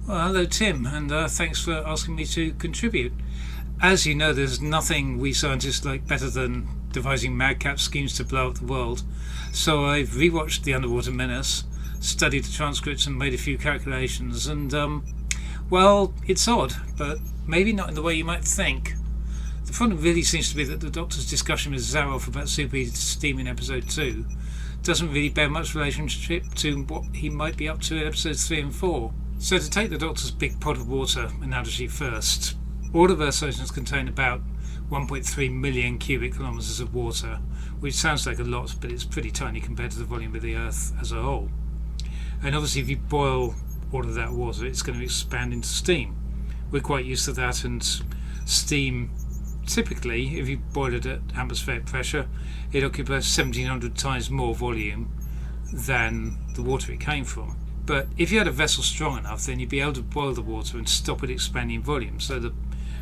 S7: Well, hello Tim, and thanks for asking me to contribute. As you know, there's nothing we scientists like better than devising madcap schemes to blow up the world, so I've rewatched The Underwater Menace, studied the transcripts and made a few calculations, and well, it's odd, but maybe not in the way you might think. The problem really seems to be that the Doctor's discussion with Zarof about superheated steam in episode 2 doesn't really bear much relationship to what he might be up to in episodes 3 and 4. So to take the Doctor's big pot of water analogy first, all of Earth's oceans contain about 1.3 million cubic kilometres of water, which sounds like a lot, but it's pretty tiny compared to the volume of the Earth as a whole. And obviously if you boil all of that water, it's going to expand into steam. We're quite used to that, and steam, typically, if you boil it at atmospheric pressure, it occupies 1,700 times more volume than the water it came from. But if you had a vessel strong enough, then you'd be able to boil the water and stop it expanding in volume, so the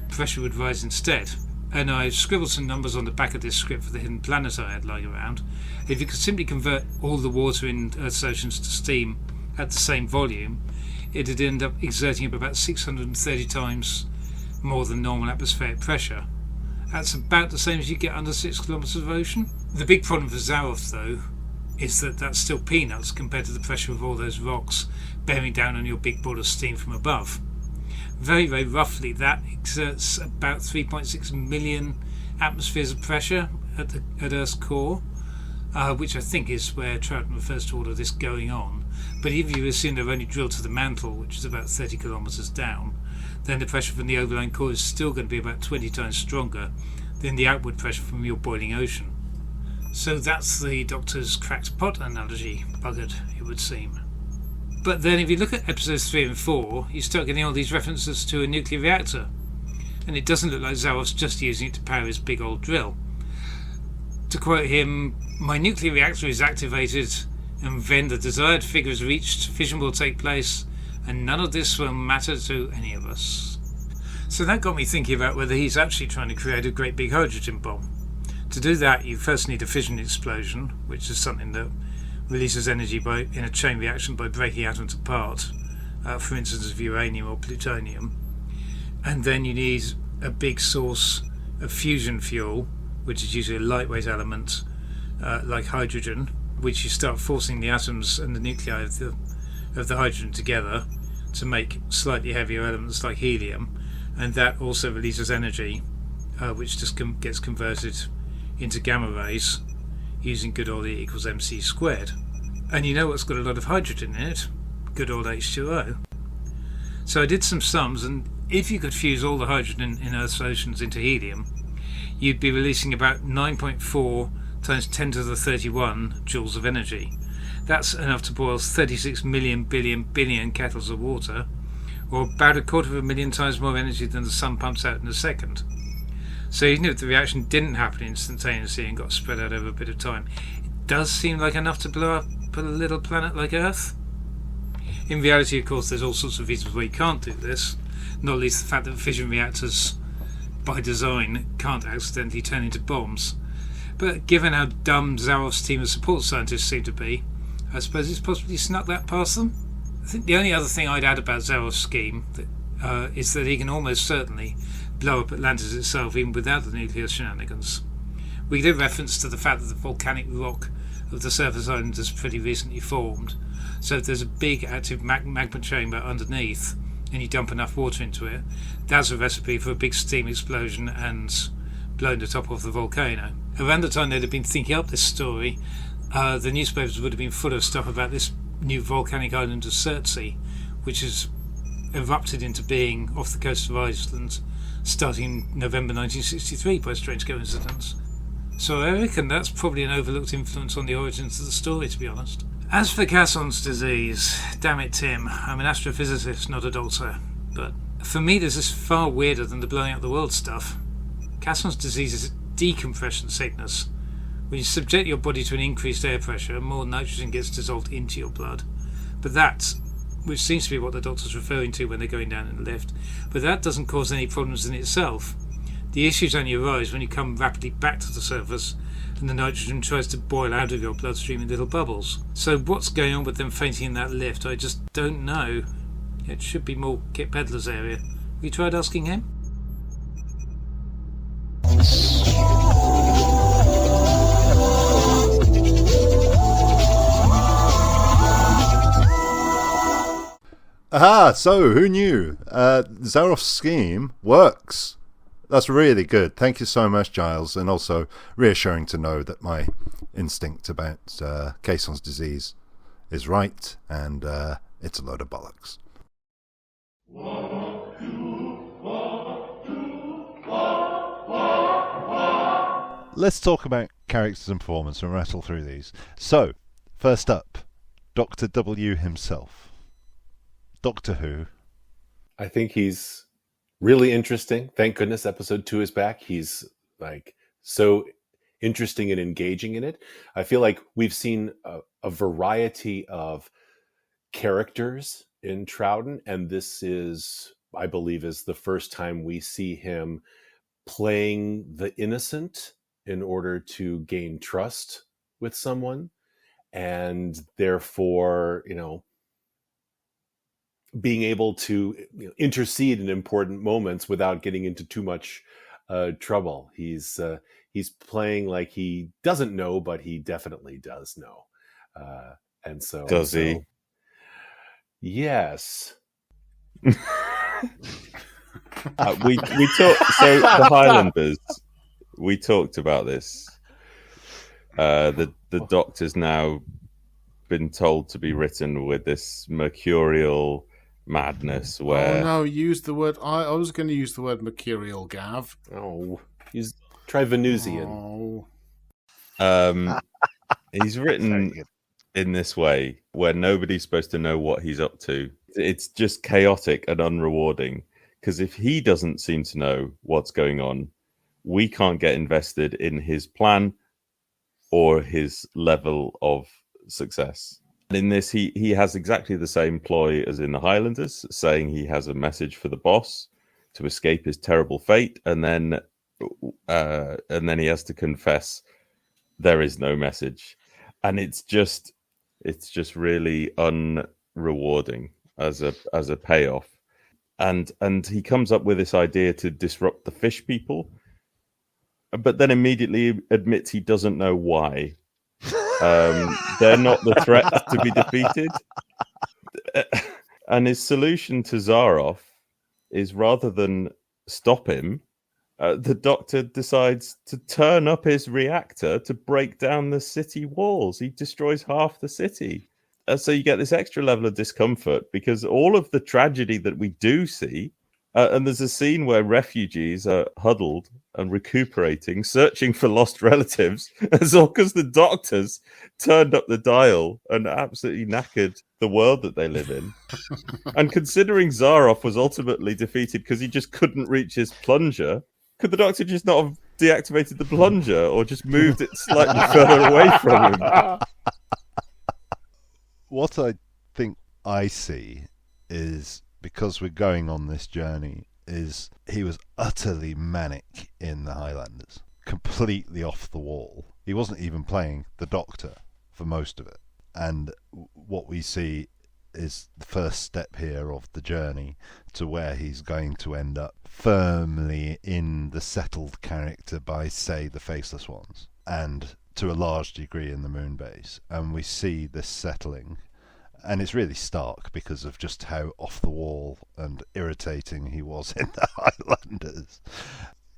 S7: pressure would rise instead. And I've scribbled some numbers on the back of this script for the hidden planet I had lying around. If you could simply convert all the water in Earth's oceans to steam at the same volume, it'd end up exerting about 630 times more than normal atmospheric pressure. That's about the same as you get under 6 kilometres of ocean. The big problem for Zarof, though, is that that's still peanuts compared to the pressure of all those rocks bearing down on your big ball of steam from above. Very, very roughly, that exerts about 3.6 million atmospheres of pressure at Earth's core, which I think is where Troutton refers to all of this going on. But if you assume they're only drilled to the mantle, which is about 30 kilometres down, then the pressure from the overlying core is still going to be about 20 times stronger than the outward pressure from your boiling ocean. So that's the Doctor's cracked pot analogy, buggered, it would seem. But then if you look at episodes 3 and 4, you start getting all these references to a nuclear reactor. And it doesn't look like Zarof's just using it to power his big old drill. To quote him, "My nuclear reactor is activated, and when the desired figure is reached, fission will take place, and none of this will matter to any of us." So that got me thinking about whether he's actually trying to create a great big hydrogen bomb. To do that, you first need a fission explosion, which is something that releases energy in a chain reaction by breaking atoms apart, for instance of uranium or plutonium. And then you need a big source of fusion fuel, which is usually a lightweight element like hydrogen, which you start forcing the atoms and the nuclei of the hydrogen together to make slightly heavier elements like helium, and that also releases energy, which just gets converted into gamma rays using good old E equals mc squared. And you know what's got a lot of hydrogen in it? Good old H2O. So I did some sums, and if you could fuse all the hydrogen in Earth's oceans into helium, you'd be releasing about 9.4 times 10 to the 31 joules of energy. That's enough to boil 36 million billion kettles of water, or about 250,000 times more energy than the sun pumps out in a second. So even if the reaction didn't happen instantaneously and got spread out over a bit of time, it does seem like enough to blow up a little planet like Earth. In reality, of course, there's all sorts of reasons why you can't do this, not least the fact that fission reactors, by design, can't accidentally turn into bombs. But given how dumb Zarof's team of support scientists seem to be, I suppose it's possibly snuck that past them. I think the only other thing I'd add about Zarof's scheme is that he can almost certainly blow up Atlantis itself even without the nuclear shenanigans. We did reference to the fact that the volcanic rock of the surface island has pretty recently formed, so if there's a big active magma chamber underneath and you dump enough water into it, that's a recipe for a big steam explosion and blown the top off the volcano. Around the time they'd have been thinking up this story, the newspapers would have been full of stuff about this new volcanic island of Surtsey, which has erupted into being off the coast of Iceland starting November 1963 by a strange coincidence. So I reckon that's probably an overlooked influence on the origins of the story, to be honest. As for Casson's disease, damn it, Tim, I'm an astrophysicist, not a doctor, but for me this is far weirder than the blowing up the world stuff. Casson's disease is a decompression sickness. When you subject your body to an increased air pressure, more nitrogen gets dissolved into your blood. But that, which seems to be what the doctor's referring to when they're going down in the lift, but that doesn't cause any problems in itself. The issues only arise when you come rapidly back to the surface and the nitrogen tries to boil out of your bloodstream in little bubbles. So what's going on with them fainting in that lift, I just don't know. It should be more Kit Pedler's area. Have you tried asking him?
S2: Aha, so who knew? Zarof's scheme works. That's really good. Thank you so much, Giles, and also reassuring to know that my instinct about Caisson's disease is right, and it's a load of bollocks. Let's talk about characters and performance and rattle through these. So, first up, Dr. W himself. Doctor Who.
S6: I think he's really interesting. Thank goodness episode 2 is back. He's like so interesting and engaging in it. I feel like we've seen a variety of characters in Troutton, and this is, I believe, is the first time we see him playing the innocent in order to gain trust with someone, and therefore, being able to intercede in important moments without getting into too much trouble. He's playing like he doesn't know, but he definitely does know. And so
S4: does he?
S6: Yes.
S4: we talked. So the Highlanders. We talked about this. The Doctor's now been told to be written with this mercurial madness where...
S5: Oh no, use the word... I was going to use the word mercurial, Gav.
S6: Oh, try Venusian.
S5: Oh.
S4: He's written in this way where nobody's supposed to know what he's up to. It's just chaotic and unrewarding, because if he doesn't seem to know what's going on, we can't get invested in his plan or his level of success. And in this, he has exactly the same ploy as in the Highlanders, saying he has a message for the boss to escape his terrible fate, and then he has to confess there is no message, and it's just really unrewarding as a payoff. And he comes up with this idea to disrupt the fish people, but then immediately admits he doesn't know why. They're not the threat to be defeated. And his solution to Zarof is, rather than stop him, the Doctor decides to turn up his reactor to break down the city walls. He destroys half the city. So you get this extra level of discomfort, because all of the tragedy that we do see, and there's a scene where refugees are huddled and recuperating, searching for lost relatives. It's all because the Doctors turned up the dial and absolutely knackered the world that they live in. And considering Zarof was ultimately defeated because he just couldn't reach his plunger, could the Doctor just not have deactivated the plunger or just moved it slightly further away from him?
S2: What I think I see is, because we're going on this journey, is he was utterly manic in the Highlanders, completely off the wall. He wasn't even playing the Doctor for most of it. And what we see is the first step here of the journey to where he's going to end up firmly in the settled character by, say, the Faceless Ones, and to a large degree in the Moonbase. And we see this settling, and it's really stark because of just how off the wall and irritating he was in the Highlanders.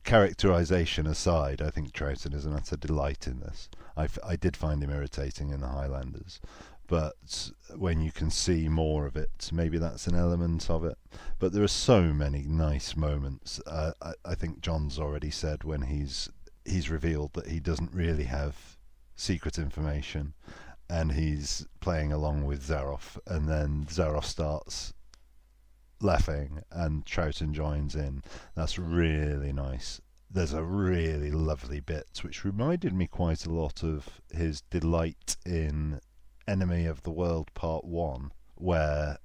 S2: characterization aside, I think Troutton is an utter delight in this. I did find him irritating in the Highlanders, but when you can see more of it, maybe that's an element of it. But there are so many nice moments. I think John's already said when he's revealed that he doesn't really have secret information, and he's playing along with Zarof, and then Zarof starts laughing and Troutton joins in. That's really nice. There's a really lovely bit which reminded me quite a lot of his delight in Enemy of the World Part 1, where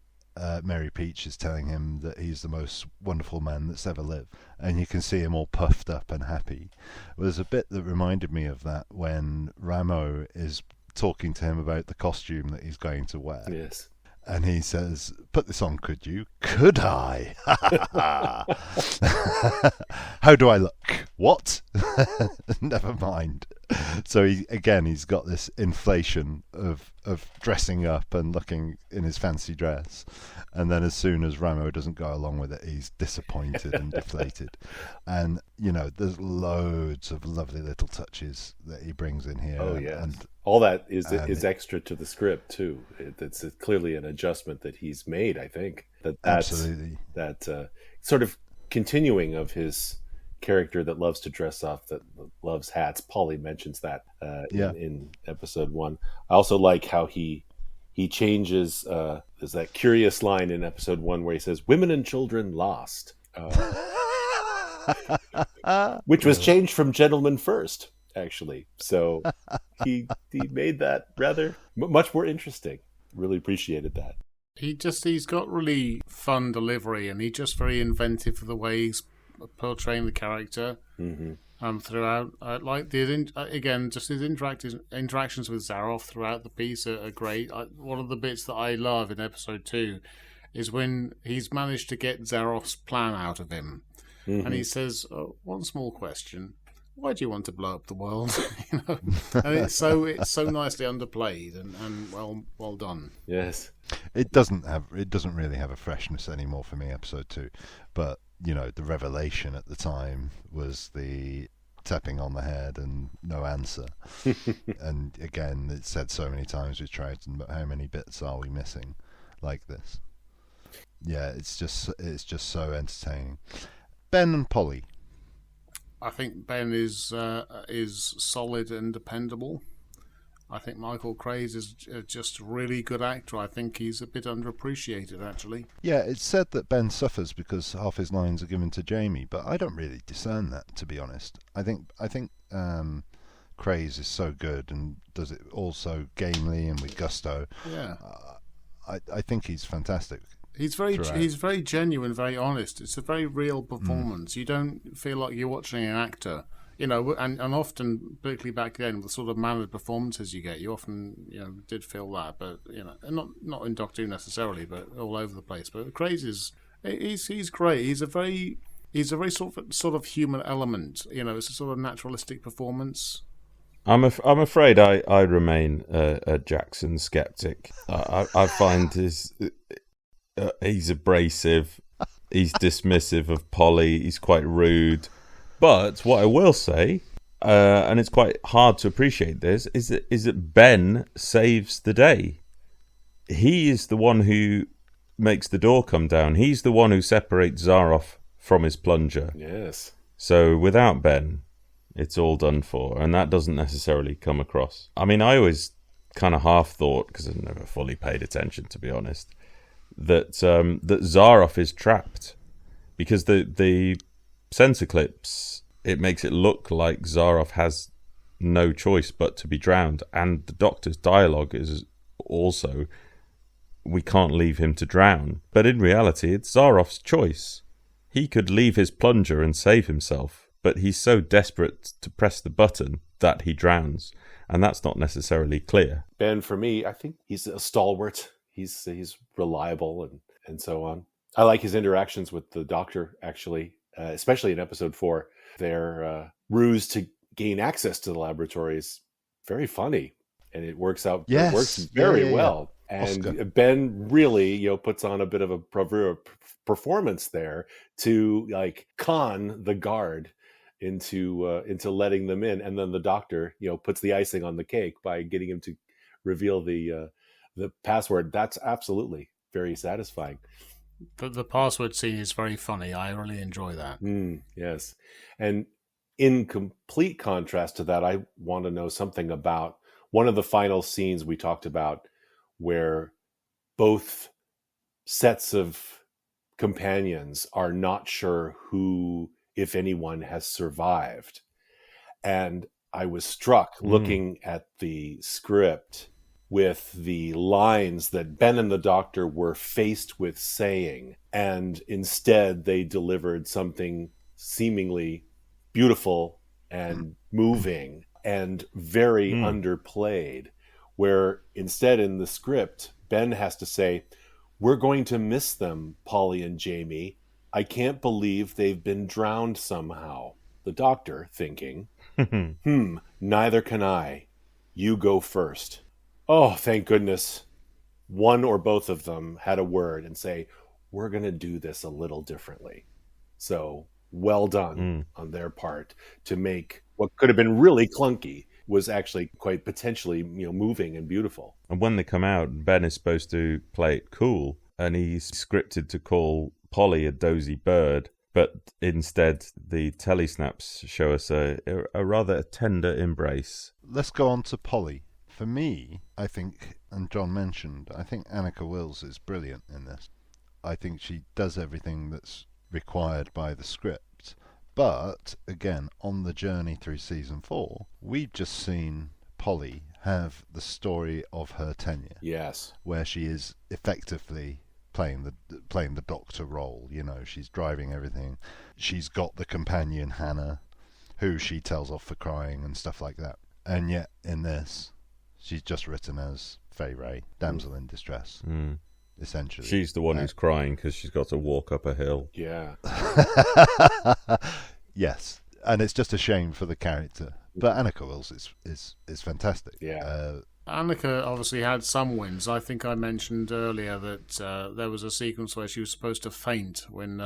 S2: Mary Peach is telling him that he's the most wonderful man that's ever lived, and you can see him all puffed up and happy. There's a bit that reminded me of that when Ramo is talking to him about the costume that he's going to wear.
S6: Yes.
S2: And he says, "Put this on, could you?" "Could I?" "How do I look?" "What?" "Never mind." So he's got this inflation of dressing up and looking in his fancy dress, and then as soon as Ramo doesn't go along with it, he's disappointed and deflated. And there's loads of lovely little touches that he brings in here.
S6: Oh yeah,
S2: and
S6: all that is extra to the script too. It's clearly an adjustment that he's made. I think that's
S2: absolutely
S6: that sort of continuing of his character that loves to dress up, that loves hats. Polly mentions that in episode 1. I also like how he changes. There's that curious line in episode 1 where he says, "Women and children lost," which was changed from "gentlemen first," actually. So he made that rather much more interesting. Really appreciated that.
S5: He's got really fun delivery, and he's just very inventive for the way he's portraying the character throughout. Like just his interactions with Zarof throughout the piece are great. One of the bits that I love in episode 2 is when he's managed to get Zarof's plan out of him, and he says, "One small question: why do you want to blow up the world?" And it's so nicely underplayed and well done.
S6: Yes,
S2: it doesn't really have a freshness anymore for me, episode 2, but the revelation at the time was the tapping on the head and no answer. And again, it's said so many times with Troutton, but how many bits are we missing like this? Yeah, it's just so entertaining. Ben and Polly.
S5: I think Ben is solid and dependable. I think Michael Craze is just a really good actor. I think he's a bit underappreciated, actually.
S2: Yeah, it's said that Ben suffers because half his lines are given to Jamie, but I don't really discern that, to be honest. I think Craze is so good and does it all so gamely and with gusto.
S5: Yeah,
S2: I think he's fantastic.
S5: He's very genuine, very honest. It's a very real performance. You don't feel like you're watching an actor. And often, particularly back then, with the sort of mannered performances you get, you often, did feel that, but and not in Doctor Who necessarily, but all over the place. But Craze he's great. He's a very sort of human element. It's a sort of naturalistic performance.
S4: I'm afraid I remain a Jackson skeptic. I find he's abrasive, he's dismissive of Polly, he's quite rude. But what I will say, and it's quite hard to appreciate this, is that Ben saves the day. He is the one who makes the door come down. He's the one who separates Zarof from his plunger.
S6: Yes.
S4: So without Ben, it's all done for, and that doesn't necessarily come across. I mean, I always kind of half thought, because I never fully paid attention, to be honest, that Zarof is trapped, because the sensor clips, it makes it look like Zarof has no choice but to be drowned, and the Doctor's dialogue is also, we can't leave him to drown. But in reality, it's Zarof's choice. He could leave his plunger and save himself, but he's so desperate to press the button that he drowns, and that's not necessarily clear.
S6: Ben, for me, I think he's a stalwart. He's reliable and so on. I like his interactions with the Doctor, actually. Especially in episode 4, their ruse to gain access to the laboratory is very funny, and it works out.
S2: Yes.
S6: It works very well. And
S2: Oscar.
S6: Ben really, puts on a bit of a bravura performance there to con the guard into letting them in, and then the Doctor, puts the icing on the cake by getting him to reveal the password. That's absolutely very satisfying.
S5: The password scene is very funny. I really enjoy that.
S6: Yes. And in complete contrast to that, I want to know something about one of the final scenes we talked about, where both sets of companions are not sure who, if anyone, has survived. And I was struck looking at the script with the lines that Ben and the Doctor were faced with saying, and instead they delivered something seemingly beautiful and moving and very underplayed, where instead in the script, Ben has to say, "We're going to miss them, Polly and Jamie. I can't believe they've been drowned somehow." The Doctor thinking, neither can I. You go first. Oh, thank goodness. One or both of them had a word and say, we're going to do this a little differently. So well done on their part to make what could have been really clunky was actually quite potentially, moving and beautiful.
S4: And when they come out, Ben is supposed to play it cool, and he's scripted to call Polly a dozy bird, but instead the telesnaps show us a rather tender embrace.
S2: Let's go on to Polly. For me, I think, and John mentioned, I think Annika Wills is brilliant in this. I think she does everything that's required by the script. But, again, on the journey through season 4, we've just seen Polly have the story of her tenure.
S6: Yes.
S2: Where she is effectively playing the Doctor role. She's driving everything. She's got the companion, Hannah, who she tells off for crying and stuff like that. And yet, in this, she's just written as Fay Ray, damsel in distress, essentially.
S4: She's the one who's crying because she's got to walk up a hill.
S6: Yeah.
S2: Yes, and it's just a shame for the character. But Annika Wills is fantastic.
S6: Yeah.
S5: Annika obviously had some wins. I think I mentioned earlier that there was a sequence where she was supposed to faint when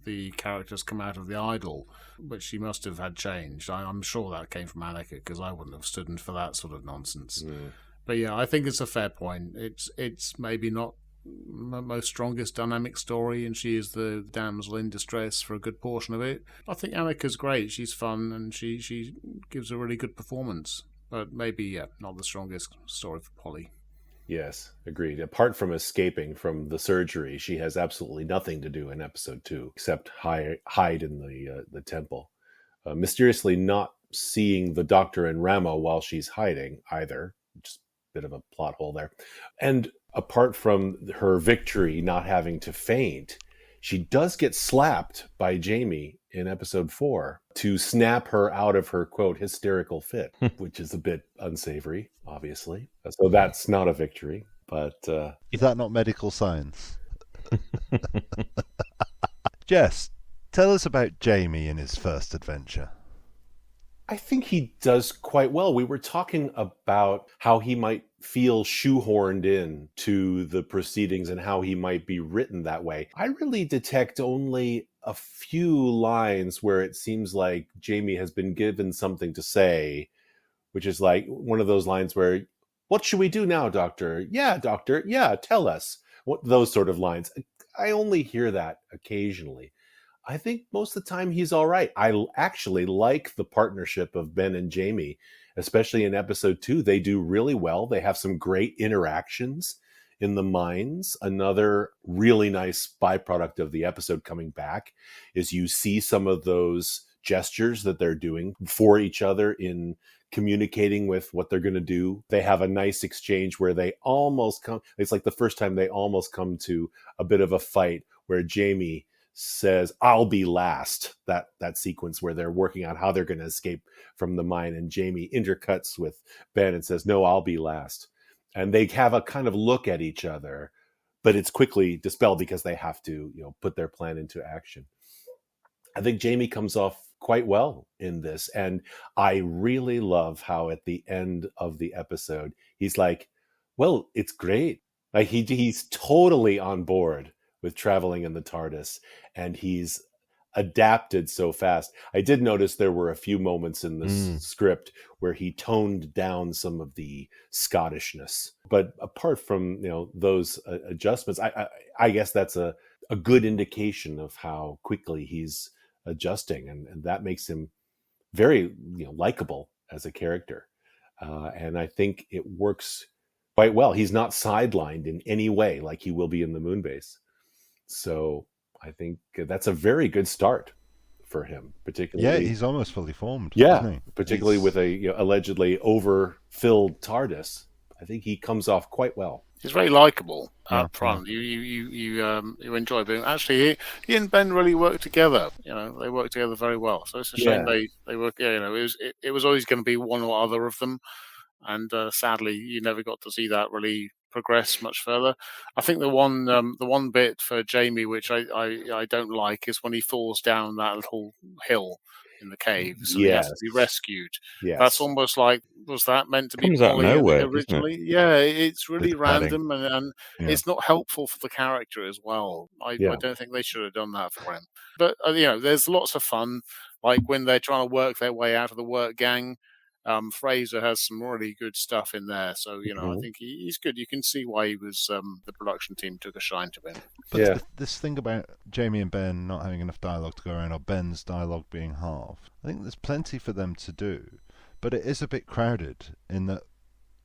S5: the characters come out of the idol, but she must have had changed. I'm sure that came from Annika, because I wouldn't have stood in for that sort of nonsense. But yeah, I think it's a fair point. It's maybe not the most strongest dynamic story, and she is the damsel in distress for a good portion of it. I think Annika's great. She's fun, and she gives a really good performance. But maybe, not the strongest story for Polly.
S6: Yes, agreed. Apart from escaping from the surgery, she has absolutely nothing to do in episode 2 except hide in the temple. Mysteriously not seeing the Doctor and Rama while she's hiding either. Just a bit of a plot hole there. And apart from her victory not having to faint, she does get slapped by Jamie in episode 4 to snap her out of her, quote, hysterical fit, which is a bit unsavory, obviously. So that's not a victory, but...
S2: Is that not medical science? Jess, tell us about Jamie in his first adventure.
S6: I think he does quite well. We were talking about how he might feel shoehorned in to the proceedings and how he might be written that way. I really detect only a few lines where it seems like Jamie has been given something to say, which is like one of those lines where, "What should we do now, Doctor? Yeah, Doctor. Yeah, tell us." Those sort of lines. I only hear that occasionally. I think most of the time he's all right. I actually like the partnership of Ben and Jamie, especially in episode 2. They do really well. They have some great interactions in the mines. Another really nice byproduct of the episode coming back is you see some of those gestures that they're doing for each other in communicating with what they're going to do. They have a nice exchange where they almost come. It's like the first time they almost come to a bit of a fight where Jamie says, "I'll be last." That sequence where they're working out how they're going to escape from the mine, and Jamie intercuts with Ben and says, "No, I'll be last." And they have a kind of look at each other, but it's quickly dispelled because they have to, put their plan into action. I think Jamie comes off quite well in this, and I really love how at the end of the episode he's like, "Well, it's great." Like he's totally on board with traveling in the TARDIS, and he's adapted so fast. I did notice there were a few moments in this script where he toned down some of the Scottishness. But apart from those adjustments, I guess that's a good indication of how quickly he's adjusting, and that makes him very likable as a character. And I think it works quite well. He's not sidelined in any way like he will be in the Moonbase. So I think that's a very good start for him, particularly.
S2: Yeah, he's almost fully formed.
S6: Yeah,
S2: isn't he?
S6: particularly with a allegedly overfilled TARDIS. I think he comes off quite well.
S5: He's very likable up front. You enjoy him. Actually, he and Ben really work together. They work together very well. So it's a shame they work. It was always going to be one or other of them, and sadly, you never got to see that really progress much further. I think the one bit for Jamie which I don't like is when he falls down that little hill in the caves and he has to be rescued. Yes. That's almost like, was that meant to be
S4: comes out of nowhere
S5: originally?
S4: Isn't it?
S5: Yeah, it's really
S2: With
S5: random and it's not helpful for the character as well. I don't think they should have done that for him. But there's lots of fun, like when they're trying to work their way out of the work gang. Fraser has some really good stuff in there, so I think he's good. You can see why he was the production team took a shine to him.
S2: But this thing about Jamie and Ben not having enough dialogue to go around, or Ben's dialogue being half, I think there's plenty for them to do, but it is a bit crowded in that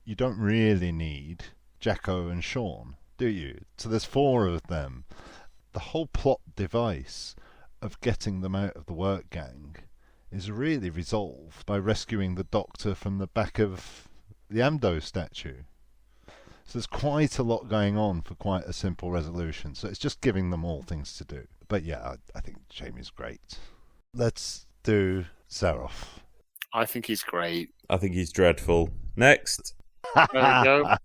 S2: you don't really need Jacko and Sean, do you? So there's 4 of them. The whole plot device of getting them out of the work gang is really resolved by rescuing the Doctor from the back of the Amdo statue. So there's quite a lot going on for quite a simple resolution. So it's just giving them all things to do. But yeah, I think Jamie's great. Let's do Zarof.
S5: I think he's great.
S4: I think he's dreadful. Next.
S5: There we go.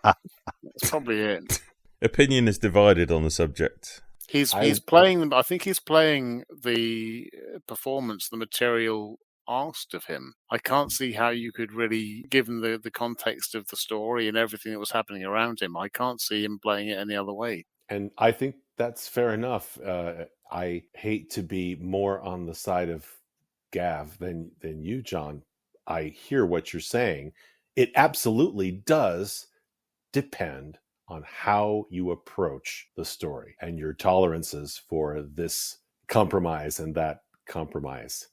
S5: That's probably it.
S4: Opinion is divided on the subject.
S5: He's playing. I think he's playing the performance, the material asked of him. I can't see how you could really, given the context of the story and everything that was happening around him, I can't see him playing it any other way.
S6: And I think that's fair enough. I hate to be more on the side of Gav than you, John. I hear what you're saying. It absolutely does depend on how you approach the story and your tolerances for this compromise and that compromise.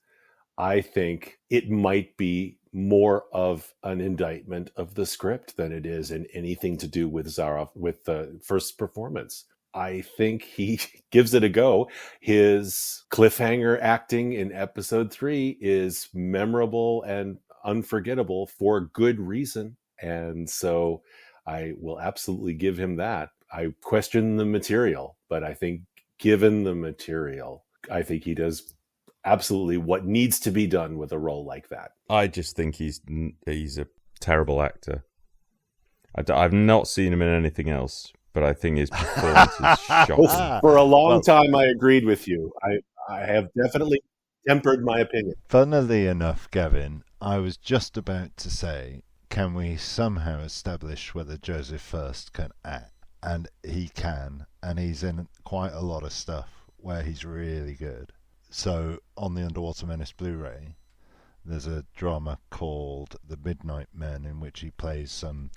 S6: I think it might be more of an indictment of the script than it is in anything to do with Zarof, with the first performance. I think he gives it a go. His cliffhanger acting in episode 3 is memorable and unforgettable for good reason. And so I will absolutely give him that. I question the material, but I think given the material, I think he does absolutely what needs to be done with a role like that.
S4: I just think he's a terrible actor. I've not seen him in anything else, but I think his performance is shocking.
S6: For a long time, I agreed with you. I have definitely tempered my opinion.
S2: Funnily enough, Gavin, I was just about to say, can we somehow establish whether Joseph First can act? And he can, and he's in quite a lot of stuff where he's really good. So on the Underwater Menace Blu-ray, there's a drama called The Midnight Men in which he plays some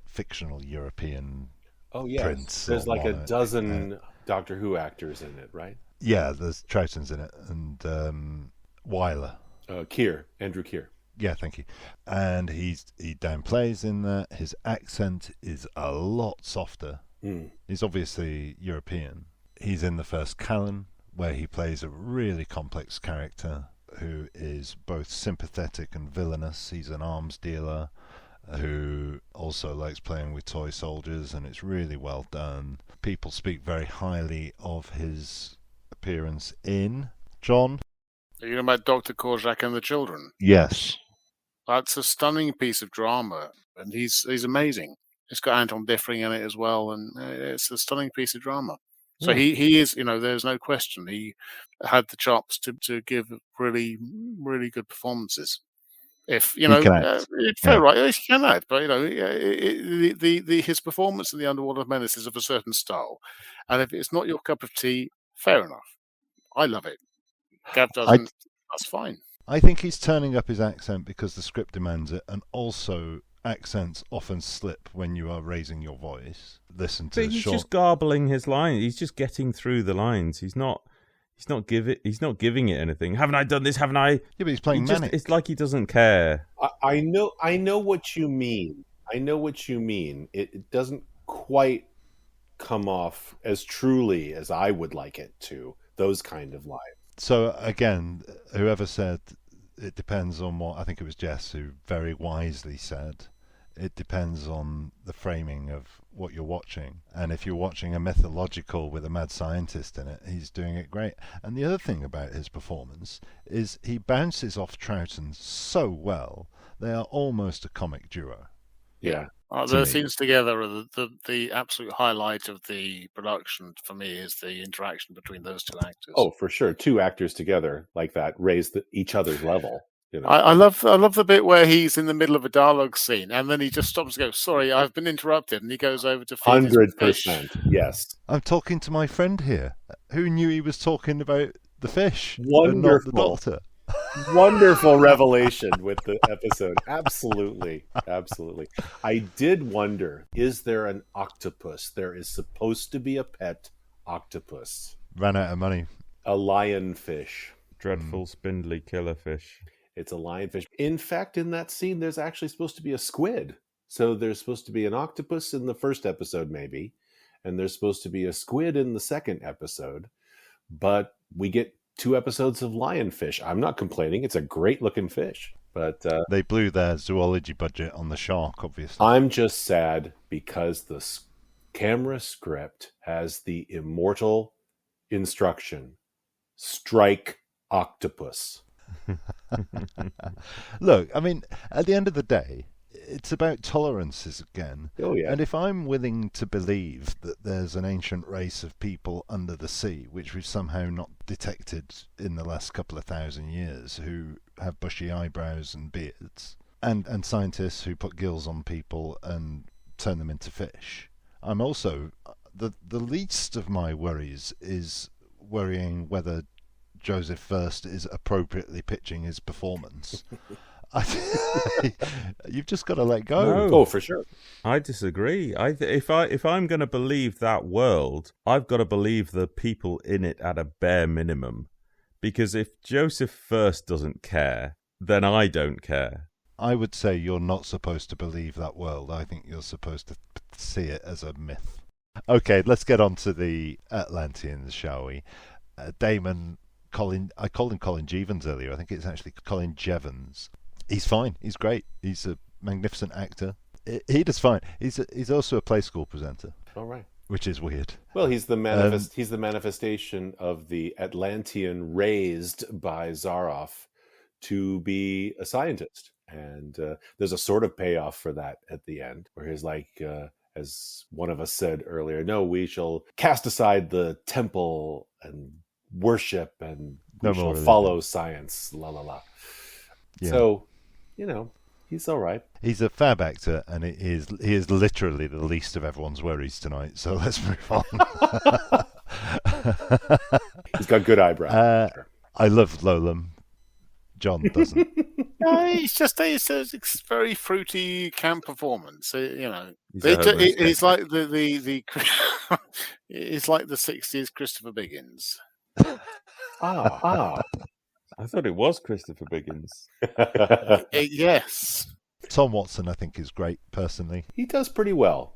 S2: fictional European prince.
S6: There's like a dozen Doctor Who actors in it, right?
S2: Yeah, there's Troutton's in it, and Weiler.
S6: Andrew Keir.
S2: Yeah, thank you. And he downplays in that. His accent is a lot softer. He's obviously European. He's in the first Callan, where he plays a really complex character who is both sympathetic and villainous. He's an arms dealer who also likes playing with toy soldiers, and it's really well done. People speak very highly of his appearance in John.
S5: Are you talking about Dr. Korczak and the Children?
S2: Yes.
S5: That's a stunning piece of drama, and he's amazing. It's got Anton Diffring in it as well, and it's a stunning piece of drama. So he is, there's no question. He had the chops to give really, really good performances. If
S2: he can act.
S5: Right, he can act, but his performance in the Underwater Menace is of a certain style, and if it's not your cup of tea, fair enough. I love it. Gav doesn't. That's fine.
S2: I think he's turning up his accent because the script demands it, and also accents often slip when you are raising your voice. Listen to
S4: But he's just garbling his lines. He's just getting through the lines. He's not giving it anything. Haven't I done this? Haven't I?
S2: Yeah, but he's playing manic.
S4: It's like he doesn't care.
S6: I know what you mean. It doesn't quite come off as truly as I would like it to, those kind of lines.
S2: So again, whoever said it depends on what, I think it was Jess who very wisely said, it depends on the framing of what you're watching. And if you're watching a mythological with a mad scientist in it, he's doing it great. And the other thing about his performance is he bounces off Troutton so well, they are almost a comic duo.
S6: Yeah.
S5: The scenes together are the absolute highlight of the production for me is the interaction between those two actors.
S6: Oh, for sure. Two actors together like that raise each other's level. You know?
S5: I love the bit where he's in the middle of a dialogue scene and then he just stops and goes, "Sorry, I've been interrupted," and he goes over to feed
S6: 100%. Yes.
S2: I'm talking to my friend here. Who knew he was talking about the fish
S6: Wonderful.
S2: and not the doctor?
S6: Wonderful revelation with the episode. Absolutely. I did wonder, is there an octopus? There is supposed to be a pet octopus.
S2: Ran out of money.
S6: A lionfish.
S4: Dreadful, spindly killer fish.
S6: It's a lionfish. In fact, in that scene, there's actually supposed to be a squid. So there's supposed to be an octopus in the first episode, maybe. And there's supposed to be a squid in the second episode. But we get 2 episodes of lionfish. I'm not complaining. It's a great looking fish. But
S2: they blew their zoology budget on the shark, obviously.
S6: I'm just sad because the camera script has the immortal instruction, strike octopus.
S2: Look, I mean, at the end of the day, it's about tolerances again.
S6: Oh, yeah.
S2: And if I'm willing to believe that there's an ancient race of people under the sea, which we've somehow not detected in the last couple of thousand years, who have bushy eyebrows and beards, and scientists who put gills on people and turn them into fish, I'm also... The least of my worries is worrying whether Joseph First is appropriately pitching his performance. You've just got to let go.
S4: No.
S6: Oh, for sure.
S4: I disagree. If I'm going to believe that world, I've got to believe the people in it at a bare minimum. Because if Joseph First doesn't care, then I don't care.
S2: I would say you're not supposed to believe that world. I think you're supposed to see it as a myth. Okay, let's get on to the Atlanteans, shall we? Damon, I called him Colin Jevons earlier. I think it's actually Colin Jevons. He's fine. He's great. He's a magnificent actor. He does fine. He's also a play school presenter.
S6: All right.
S2: Which is weird.
S6: Well, he's the manifestation of the Atlantean raised by Zarof to be a scientist. And there's a sort of payoff for that at the end, where he's like, as one of us said earlier, no, we shall cast aside the temple and worship and we shall follow science, la la la. Yeah. So, he's all right.
S2: He's a fab actor, and he is literally the least of everyone's worries tonight. So let's move on.
S6: He's got good eyebrows.
S2: I love Lolum. John doesn't.
S5: No, it's a very fruity camp performance. He's like the it's like the 60s Christopher Biggins.
S4: I thought it was Christopher Biggins.
S5: Yes.
S2: Tom Watson, I think, is great, personally.
S6: He does pretty well,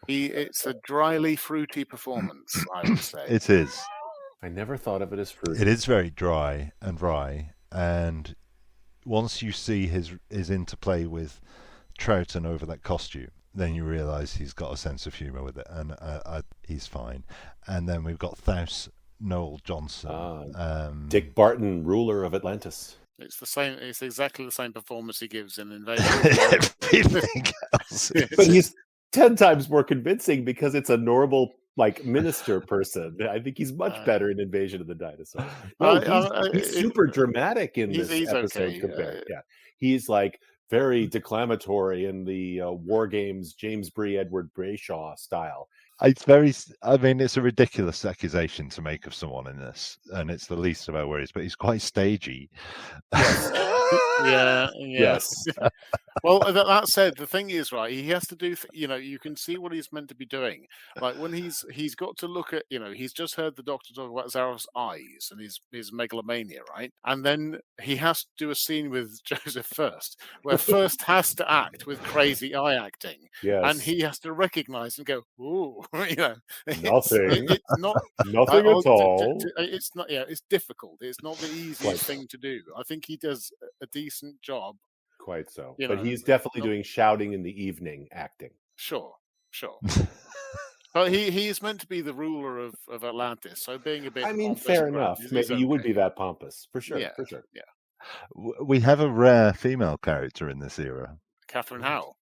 S5: It's a dryly fruity performance, I would say.
S2: It is.
S6: I never thought of it as fruity.
S2: It is very dry and wry, and once you see his interplay with Troutton over that costume, then you realise he's got a sense of humour with it, and he's fine. And then we've got Thaus Noel Johnson.
S6: Dick Barton, ruler of Atlantis.
S5: It's the same. It's exactly the same performance he gives in Invasion.
S2: Everything else.
S6: But he's 10 times more convincing because it's a normal, minister person. I think he's much better in Invasion of the Dinosaurs. He's super dramatic in this episode.
S5: Okay.
S6: Yeah, he's very declamatory in the War Games James Bree, Edward Brayshaw style.
S2: I mean, it's a ridiculous accusation to make of someone in this, and it's the least of our worries, but he's quite stagey.
S5: Yeah.
S6: Yes.
S5: Well, that said, the thing is, right, he has to do, you can see what he's meant to be doing. Like when he's got to look at, he's just heard the doctor talk about Zarof's eyes and his megalomania, right? And then he has to do a scene with Joseph First, where First has to act with crazy eye acting.
S6: Yes.
S5: And he has to recognize and go, ooh,
S6: Nothing.
S5: It's not
S6: Nothing at all.
S5: It's not. Yeah, it's difficult. It's not the easiest thing to do. I think he does a decent job.
S6: Quite so.
S5: You
S6: But
S5: know,
S6: he's definitely doing shouting in the evening acting.
S5: Sure. But he is meant to be the ruler of Atlantis, so being a bit.
S6: I mean,
S5: pompous
S6: fair
S5: about
S6: enough.
S5: it is
S6: Maybe you would
S5: okay.
S6: be that pompous, for sure.
S5: Yeah,
S6: For sure.
S5: yeah.
S2: We have a rare female character in this era,
S5: Catherine Howe.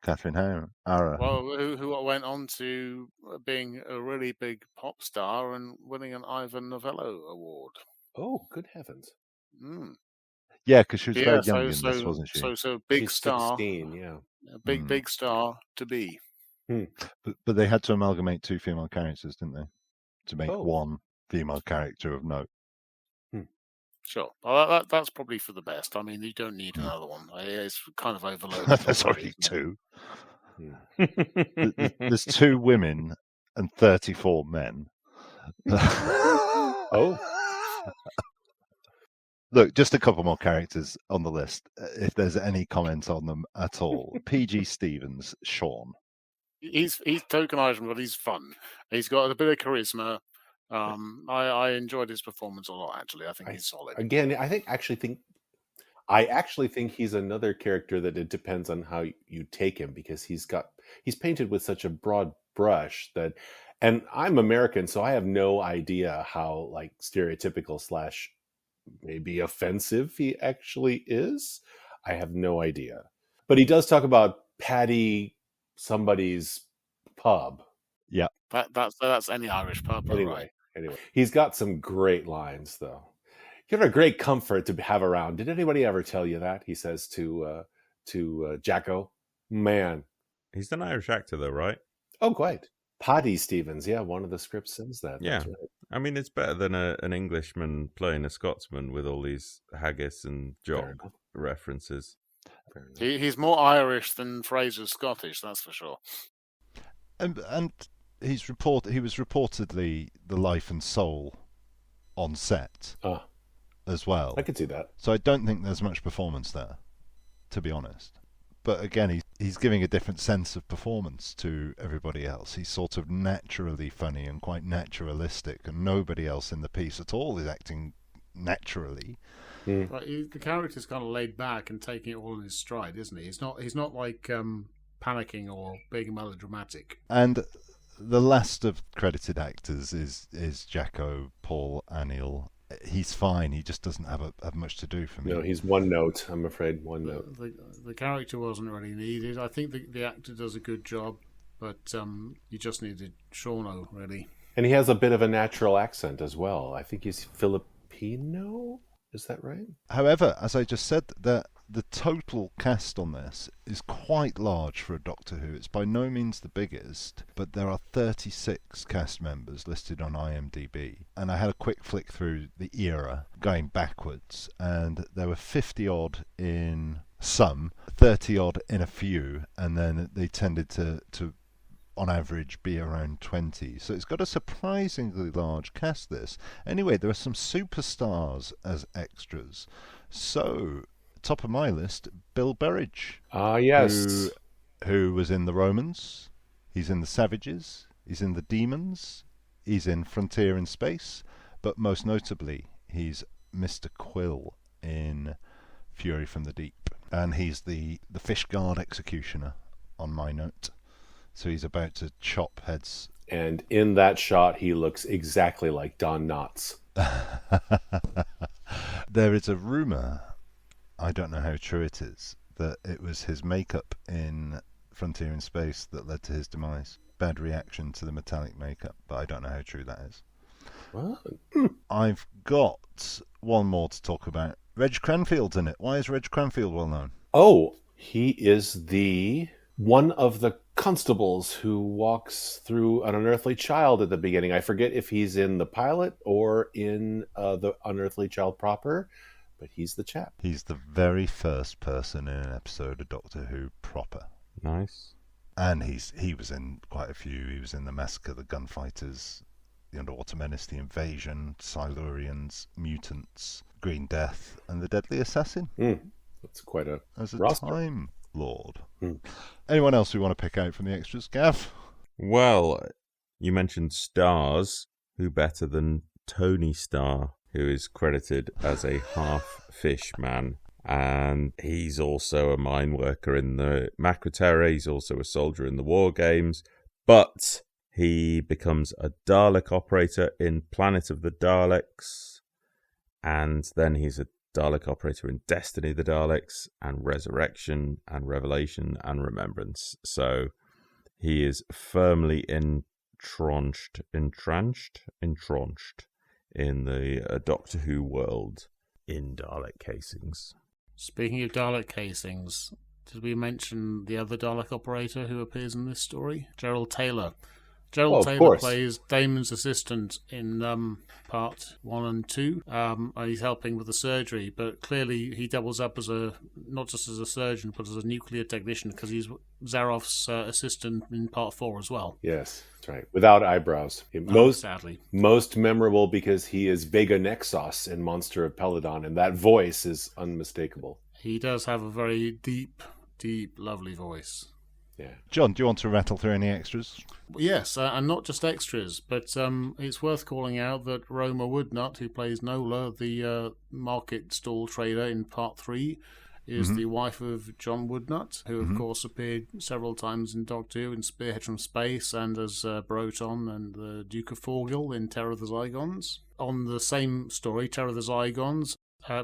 S2: Catherine Ara.
S5: Well, who went on to being a really big pop star and winning an Ivan Novello Award.
S6: Oh, good heavens!
S5: Mm.
S2: Yeah, because she was very
S5: Yeah,
S2: young in this, wasn't she?
S5: So big
S6: She's
S5: star,
S6: 16, yeah.
S5: big star to be.
S2: But they had to amalgamate two female characters, didn't they, to make
S6: Oh.
S2: one female character of note?
S5: Sure. Well, that's probably for the best. I mean, you don't need another one. It's kind of overloaded.
S2: There's already two.
S6: Hmm.
S2: There's 2 women and 34 men.
S6: Oh,
S2: Look, just a couple more characters on the list, if there's any comment on them at all. P.G. Stevens, Sean.
S5: He's token Irishman, but he's fun. He's got a bit of charisma. I enjoyed his performance a lot. Actually, I think he's solid.
S6: Again, I actually think he's another character that it depends on how you take him, because he's painted with such a broad brush that, and I'm American, so I have no idea how like stereotypical / maybe offensive he actually is. I have no idea, but he does talk about Paddy somebody's pub.
S2: Yeah,
S5: that's any Irish pub, right?
S6: Anyway, he's got some great lines though. You're a great comfort to have around. Did anybody ever tell you that? He says to Jacko. Man,
S4: He's an Irish actor, though, right?
S6: oh, quite. Paddy Stevens, yeah, one of the scripts says that.
S4: Yeah.
S6: That's right.
S4: I mean, it's better than an Englishman playing a Scotsman with all these haggis and
S6: Fair
S4: jog
S6: enough.
S4: references.
S6: Fair enough.
S5: He's more Irish than Fraser's Scottish, that's for sure.
S2: and he was reportedly the life and soul on set
S6: Ah,
S2: as well.
S6: I could see that.
S2: So I don't think there's much performance there, to be honest. But again, he's giving a different sense of performance to everybody else. He's sort of naturally funny and quite naturalistic, and nobody else in the piece at all is acting naturally.
S5: But the character's kind of laid back and taking it all in his stride, isn't he? He's not like panicking or being melodramatic.
S2: And the last of credited actors is Jacko Paul Anil. He's fine. He just doesn't have much to do for me.
S6: No, he's one note, I'm afraid. One note.
S5: The character wasn't really needed. I think the actor does a good job, but you just needed Shauno, really.
S6: And he has a bit of a natural accent as well. I think he's Filipino. Is that right?
S2: However, as I just said, the total cast on this is quite large for a Doctor Who. It's by no means the biggest, but there are 36 cast members listed on IMDb. And I had a quick flick through the era, going backwards, and there were 50 odd in some, 30 odd in a few, and then they tended to on average be around 20. So it's got a surprisingly large cast, this. Anyway, there are some superstars as extras. So, top of my list, Bill Burridge.
S6: Ah, yes.
S2: Who was in The Romans. He's in The Savages. He's in The Demons. He's in Frontier in Space. But most notably, he's Mr. Quill in Fury from the Deep. And he's the fish guard executioner on my note. So he's about to chop heads.
S6: And in that shot, he looks exactly like Don Knotts.
S2: There is a rumour, I don't know how true it is, that it was his makeup in Frontier in Space that led to his demise. Bad reaction to the metallic makeup, but I don't know how true that is.
S6: What?
S2: I've got one more to talk about. Reg Cranfield's in it. Why is Reg Cranfield well known?
S6: Oh, he is one of the constables who walks through an unearthly child at the beginning. I forget if he's in the pilot or in the unearthly child proper, but he's the chap.
S2: He's the very first person in an episode of Doctor Who proper.
S4: Nice.
S2: And he was in quite a few. He was in the Massacre, the Gunfighters, the Underwater Menace, the Invasion, Silurians, Mutants, Green Death, and the Deadly Assassin.
S6: That's quite a
S2: As a
S6: roster.
S2: Time Lord. Anyone else we want to pick out from the extras, Gav?
S4: Well, you mentioned stars. Who better than Tony Starr, who is credited as a half-fish man. And he's also a mine worker in the Macroterra. He's also a soldier in the War Games. But he becomes a Dalek operator in Planet of the Daleks. And then he's a Dalek operator in Destiny of the Daleks, and Resurrection, and Revelation, and Remembrance. So he is firmly entrenched in the Doctor Who world in Dalek casings.
S5: Speaking of Dalek casings, did we mention the other Dalek operator who appears in this story? Gerald Taylor. Gerald Taylor plays Damon's assistant in part 1 and 2. And he's helping with the surgery, but clearly he doubles up as not just as a surgeon, but as a nuclear technician, because he's Zarof's assistant in part 4 as well.
S6: Yes, that's right. Without eyebrows.
S5: Sadly.
S6: Most memorable because he is Vega Nexos in Monster of Peladon, and that voice is unmistakable.
S5: He does have a very deep, lovely voice.
S6: Yeah.
S2: John, do you want to rattle through any extras?
S5: Yes, and not just extras, but it's worth calling out that Roma Woodnut, who plays Nola, the market stall trader in part 3, is the wife of John Woodnut, who of course appeared several times in Doctor Who in Spearhead from Space, and as Broton and the Duke of Forgill in Terror of the Zygons. On the same story, Terror of the Zygons,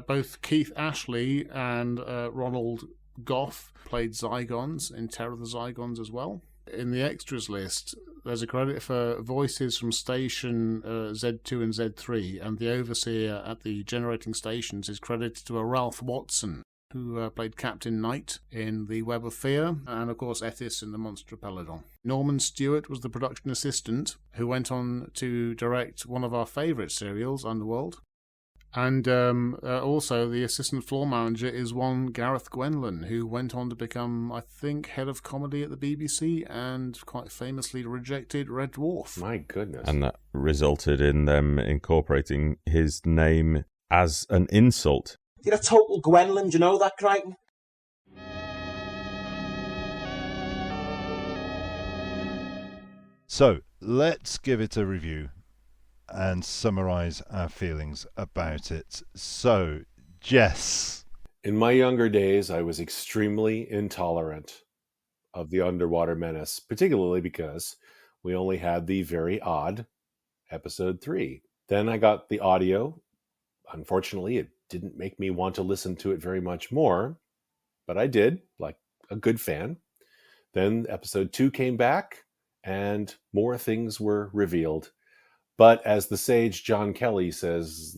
S5: both Keith Ashley and Ronald Goff played Zygons in Terror of the Zygons as well. In the extras list, there's a credit for voices from station Z2 and Z3, and the overseer at the generating stations is credited to a Ralph Watson, who played Captain Knight in The Web of Fear, and of course Ethis in The Monster of Peladon. Norman Stewart was the production assistant, who went on to direct one of our favourite serials, Underworld. And also the assistant floor manager is one Gareth Gwenlyn, who went on to become, I think, head of comedy at the BBC and quite famously rejected Red Dwarf.
S6: My goodness.
S4: And that resulted in them incorporating his name as an insult.
S8: You're a total Gwenlyn, do you know that, Crichton?
S2: So, let's give it a review and summarise our feelings about it. So, Jess.
S6: In my younger days, I was extremely intolerant of the Underwater Menace, particularly because we only had the very odd episode 3. Then I got the audio. Unfortunately, it didn't make me want to listen to it very much more, but I did, like a good fan. Then episode 2 came back, and more things were revealed. But as the sage John Kelly says,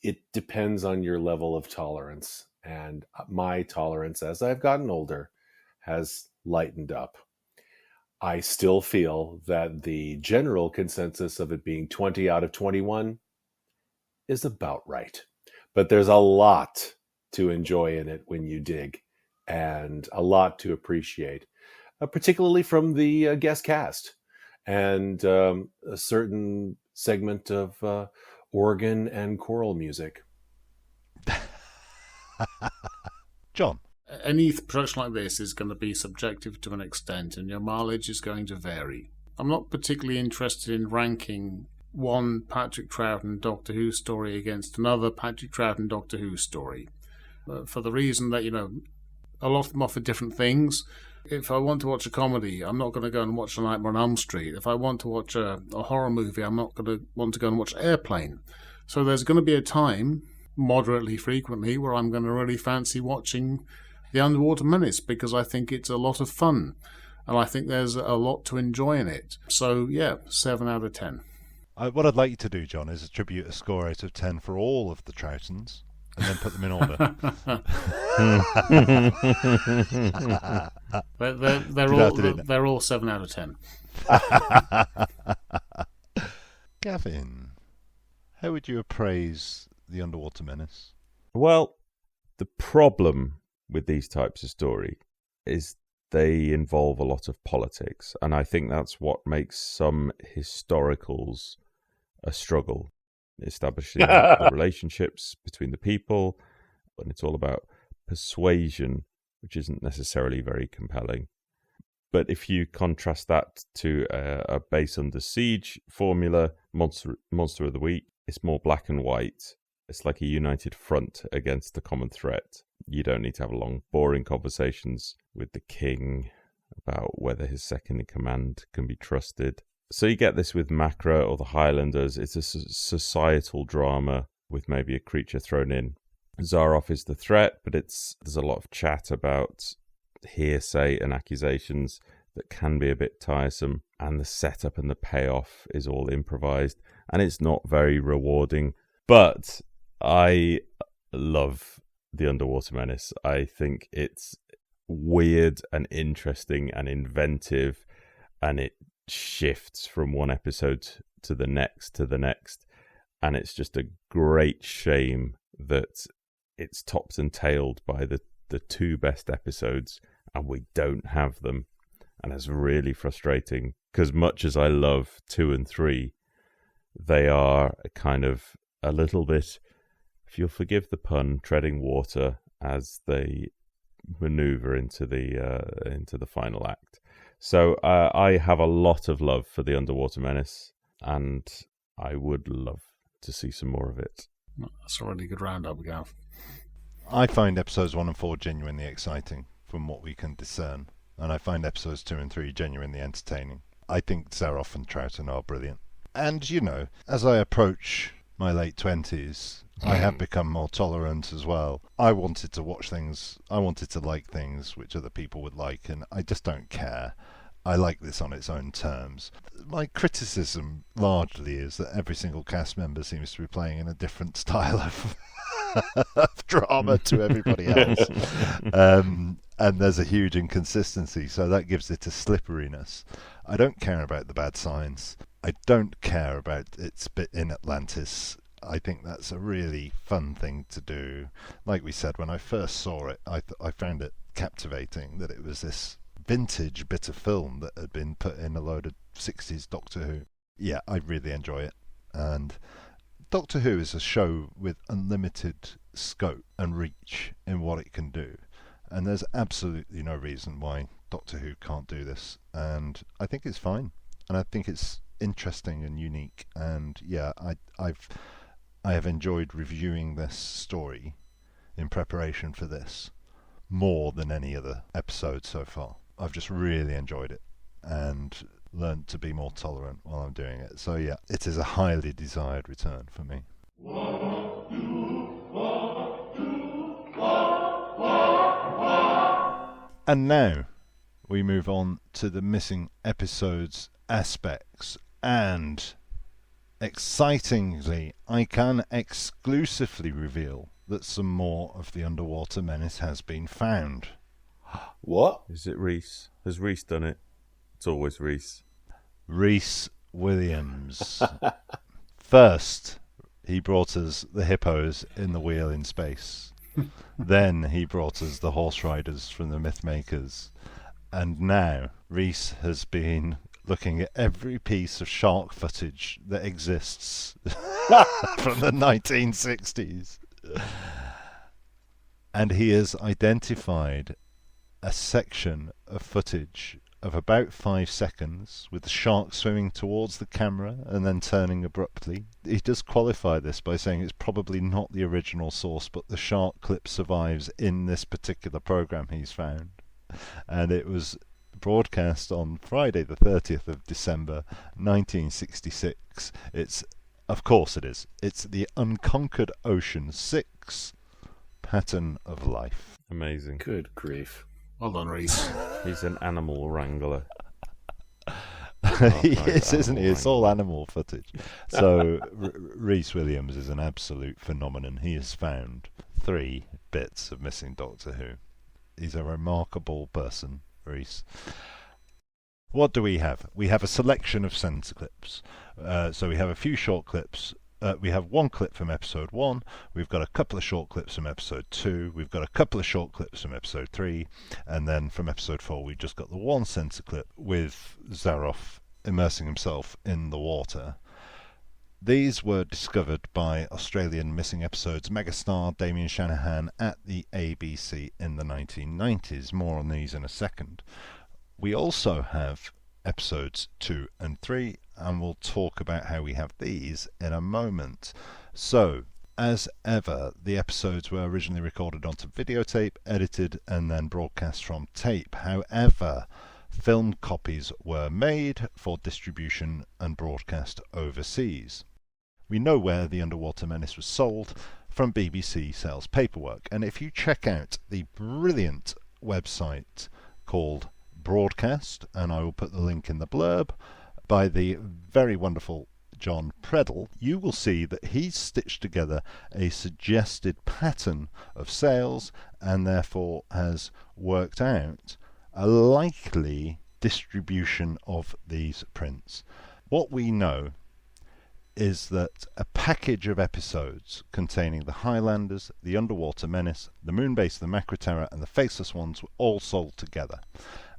S6: it depends on your level of tolerance. And my tolerance, as I've gotten older, has lightened up. I still feel that the general consensus of it being 20 out of 21 is about right. But there's a lot to enjoy in it when you dig, and a lot to appreciate, particularly from the guest cast. And a certain segment of organ and choral music.
S2: John.
S5: Any production like this is going to be subjective to an extent, and your mileage is going to vary. I'm not particularly interested in ranking one Patrick Troughton Doctor Who story against another Patrick Troughton Doctor Who story, for the reason that, a lot of them offer different things. If I want to watch a comedy, I'm not going to go and watch A Nightmare on Elm Street. If I want to watch a horror movie, I'm not going to want to go and watch Airplane. So there's going to be a time, moderately frequently, where I'm going to really fancy watching The Underwater Menace, because I think it's a lot of fun, and I think there's a lot to enjoy in it. So, 7 out of 10.
S2: What I'd like you to do, John, is attribute a score out of 10 for all of the Troughtons. and then put them in order.
S5: They're all 7 out of 10.
S2: Gavin, how would you appraise the Underwater Menace?
S4: Well, the problem with these types of story is they involve a lot of politics, and I think that's what makes some historicals a struggle, establishing the relationships between the people, and it's all about persuasion, which isn't necessarily very compelling. But if you contrast that to a base under siege formula, monster of the week, it's more black and white. It's like a united front against a common threat. You don't need to have long, boring conversations with the king about whether his second in command can be trusted. So you get this with Macra or the Highlanders. It's a societal drama with maybe a creature thrown in. Zarof is the threat, but there's a lot of chat about hearsay and accusations that can be a bit tiresome, and the setup and the payoff is all improvised, and it's not very rewarding. But I love the Underwater Menace. I think it's weird and interesting and inventive, and it shifts from one episode to the next, and it's just a great shame that it's topped and tailed by the two best episodes, and we don't have them. And it's really frustrating, because much as I love 2 and 3, they are kind of a little bit, if you'll forgive the pun, treading water as they maneuver into the final act. So I have a lot of love for the Underwater Menace, and I would love to see some more of it.
S5: That's a really good roundup, Gav.
S2: I find episodes 1 and 4 genuinely exciting from what we can discern, and I find episodes 2 and 3 genuinely entertaining. I think Zarof and Troutton are brilliant. And, you know, as I approach my late 20s, I have become more tolerant as well. I wanted to watch things, I wanted to like things which other people would like, and I just don't care. I like this on its own terms. My criticism largely is that every single cast member seems to be playing in a different style of drama to everybody else. And there's a huge inconsistency, so that gives it a slipperiness. I don't care about the bad science. I don't care about its bit in Atlantis. I think that's a really fun thing to do. Like we said, when I first saw it, I found it captivating that it was this vintage bit of film that had been put in a load of 60s Doctor Who. Yeah, I really enjoy it. And Doctor Who is a show with unlimited scope and reach in what it can do. And there's absolutely no reason why Doctor Who can't do this. And I think it's fine. And I think it's interesting and unique. And yeah, I have enjoyed reviewing this story in preparation for this more than any other episode so far. I've just really enjoyed it and learned to be more tolerant while I'm doing it. So yeah, it is a highly desired return for me. And now we move on to the missing episodes aspects, and excitingly, I can exclusively reveal that some more of the Underwater Menace has been found.
S6: What?
S4: Is it Reese? Has Reese done it? It's always Reese.
S2: Reese Williams. First, he brought us the hippos in the wheel in space. Then he brought us the horse riders from the Mythmakers. And now Reese has been looking at every piece of shark footage that exists from the 1960s. And he has identified a section of footage of about 5 seconds with the shark swimming towards the camera and then turning abruptly. He does qualify this by saying it's probably not the original source, but the shark clip survives in this particular program he's found. And it was broadcast on Friday the 30th of December 1966. Of course it is. It's the Unconquered Ocean 6 Pattern of Life.
S4: Amazing.
S5: Good grief. Well done, Reese.
S4: He's an animal wrangler.
S2: He is, isn't he? It's all animal footage. So Rhys Williams is an absolute phenomenon. He has found 3 bits of missing Doctor Who. He's a remarkable person, Rhys. What do we have? We have a selection of centre clips. So we have a few short clips. We have 1 clip from episode 1. We've got a couple of short clips from episode 2. We've got a couple of short clips from episode 3. And then from episode 4, we've just got the 1 centre clip with Zarof immersing himself in the water. These were discovered by Australian missing episodes megastar Damien Shanahan at the ABC in the 1990s. More on these in a second. We also have episodes 2 and 3, and we'll talk about how we have these in a moment. So, as ever, the episodes were originally recorded onto videotape, edited, and then broadcast from tape. However, film copies were made for distribution and broadcast overseas. We know where the Underwater Menace was sold from BBC sales paperwork, and if you check out the brilliant website called Broadcast, and I will put the link in the blurb, by the very wonderful John Preddle, you will see that he's stitched together a suggested pattern of sales and therefore has worked out a likely distribution of these prints. What we know is that a package of episodes containing the Highlanders, the Underwater Menace, the Moonbase, the Macroterror, and the Faceless Ones were all sold together.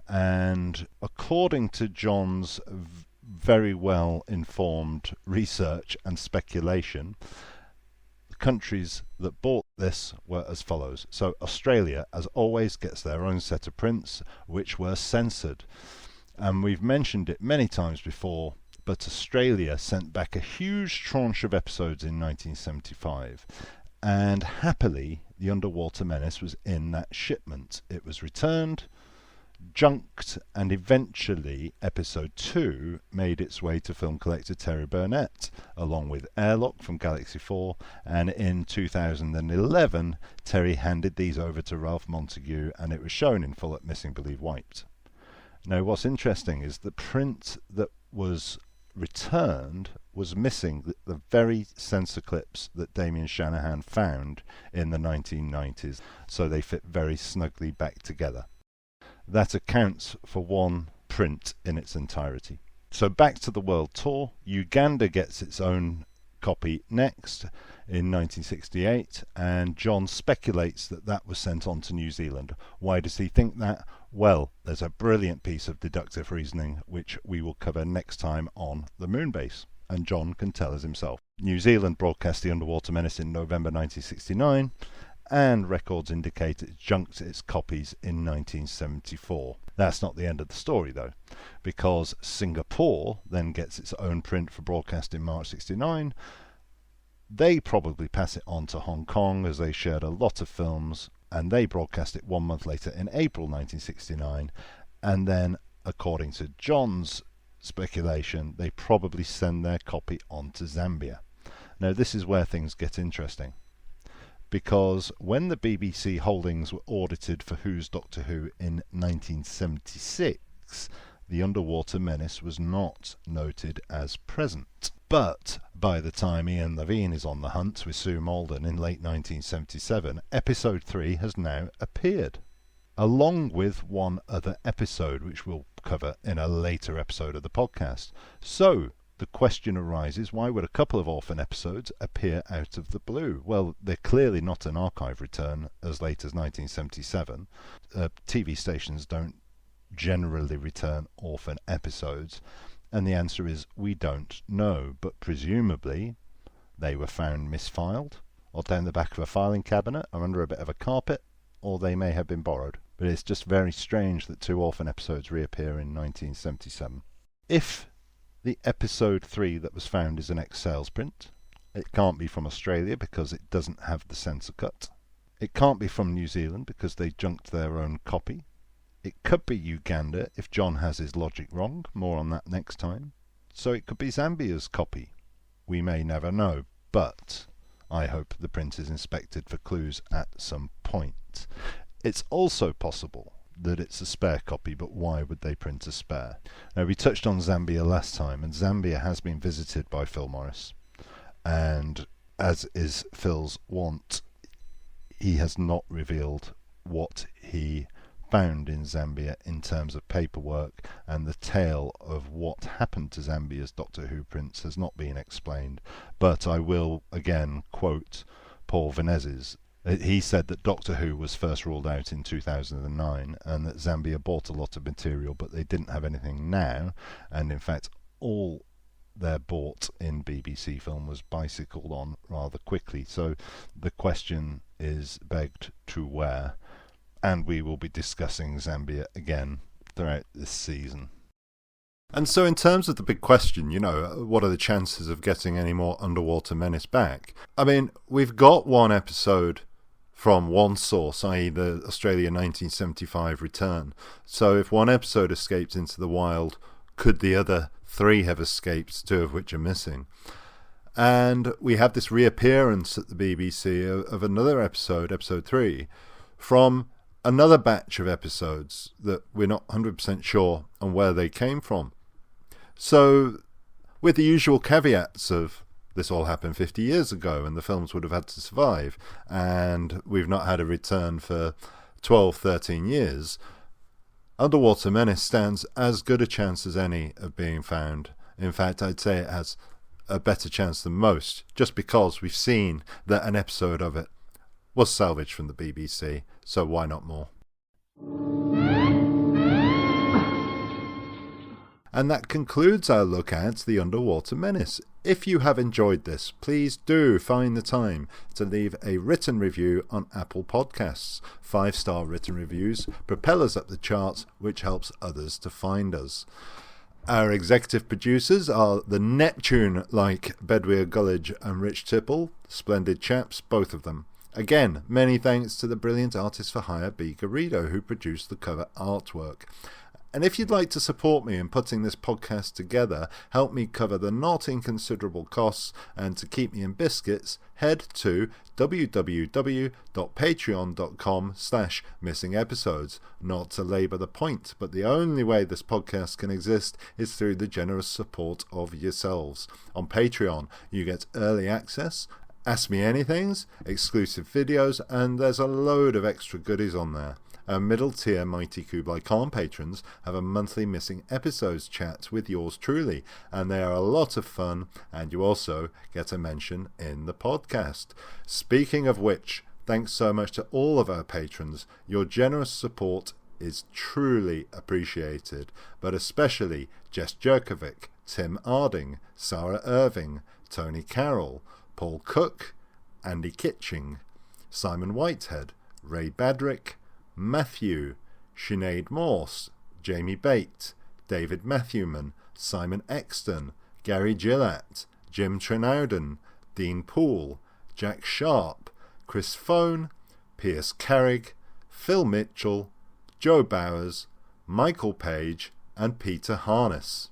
S2: And according to John's very well informed research and speculation, the countries that bought this were as follows. So Australia, as always, gets their own set of prints, which were censored. And we've mentioned it many times before, but Australia sent back a huge tranche of episodes in 1975. And happily, the Underwater Menace was in that shipment. It was returned, junked, and eventually episode 2 made its way to film collector Terry Burnett along with Airlock from Galaxy 4, and in 2011 Terry handed these over to Ralph Montague and it was shown in full at Missing Believe Wiped. Now what's interesting is the print that was returned was missing the very censor clips that Damien Shanahan found in the 1990s, so they fit very snugly back together. That accounts for 1 print in its entirety. So back to the world tour. Uganda gets its own copy next in 1968, and John speculates that that was sent on to New Zealand. Why does he think that? Well, there's a brilliant piece of deductive reasoning which we will cover next time on the Moonbase, and John can tell us himself. New Zealand broadcast the Underwater Menace in November 1969, and records indicate it junked its copies in 1974. That's not the end of the story though, because Singapore then gets its own print for broadcast in March 69. They probably pass it on to Hong Kong as they shared a lot of films, and they broadcast it 1 month later in April 1969, and then according to John's speculation they probably send their copy on to Zambia. Now this is where things get interesting, because when the BBC holdings were audited for Who's Doctor Who in 1976, the Underwater Menace was not noted as present. But by the time Ian Levine is on the hunt with Sue Malden in late 1977, episode 3 has now appeared, along with 1 other episode which we'll cover in a later episode of the podcast. So the question arises, why would a couple of orphan episodes appear out of the blue? Well, they're clearly not an archive return as late as 1977. TV stations don't generally return orphan episodes, and the answer is we don't know, but presumably they were found misfiled, or down the back of a filing cabinet, or under a bit of a carpet, or they may have been borrowed. But it's just very strange that 2 orphan episodes reappear in 1977. If the episode 3 that was found is an ex-sales print, it can't be from Australia because it doesn't have the censor cut. It can't be from New Zealand because they junked their own copy. It could be Uganda if John has his logic wrong. More on that next time. So it could be Zambia's copy. We may never know, but I hope the print is inspected for clues at some point. It's also possible that it's a spare copy, but why would they print a spare? Now, we touched on Zambia last time, and Zambia has been visited by Phil Morris, and as is Phil's wont, he has not revealed what he found in Zambia in terms of paperwork, and the tale of what happened to Zambia's Doctor Who prints has not been explained. But I will again quote Paul Venezes. He said that Doctor Who was first ruled out in 2009 and that Zambia bought a lot of material, but they didn't have anything now, and in fact all their bought in BBC film was bicycled on rather quickly. So the question is begged to where, and we will be discussing Zambia again throughout this season. And so in terms of the big question, what are the chances of getting any more Underwater Menace back? I mean, we've got one episode from one source, i.e. the Australia 1975 return. So if one episode escapes into the wild, could the other 3 have escaped, 2 of which are missing? And we have this reappearance at the BBC of another episode, episode 3, from another batch of episodes that we're not 100% sure on where they came from. So, with the usual caveats of this all happened 50 years ago and the films would have had to survive, and we've not had a return for 12, 13 years, Underwater Menace stands as good a chance as any of being found. In fact, I'd say it has a better chance than most, just because we've seen that an episode of it was salvaged from the BBC, so why not more? And that concludes our look at the Underwater Menace. If you have enjoyed this, please do find the time to leave a written review on Apple Podcasts. 5-star written reviews propel us up the charts, which helps others to find us. Our executive producers are the Neptune-like Bedwyr Gullidge and Rich Tipple, splendid chaps, both of them. Again, many thanks to the brilliant artist for hire B. Garrido, who produced the cover artwork. And if you'd like to support me in putting this podcast together, help me cover the not inconsiderable costs, and to keep me in biscuits, head to www.patreon.com/missingepisodes. Not to labour the point, but the only way this podcast can exist is through the generous support of yourselves. On Patreon, you get early access, Ask Me Anythings, exclusive videos, and there's a load of extra goodies on there. Our middle tier Mighty Kublai Khan patrons have a monthly Missing Episodes chat with yours truly, and they are a lot of fun, and you also get a mention in the podcast. Speaking of which, thanks so much to all of our patrons. Your generous support is truly appreciated, but especially Jess Jurkovic, Tim Arding, Sarah Irving, Tony Carroll, Paul Cook, Andy Kitching, Simon Whitehead, Ray Badrick, Matthew, Sinead Morse, Jamie Bate, David Matthewman, Simon Exton, Gary Gillett, Jim Trenowden, Dean Poole, Jack Sharp, Chris Phone, Piers Carrig, Phil Mitchell, Joe Bowers, Michael Page, and Peter Harness.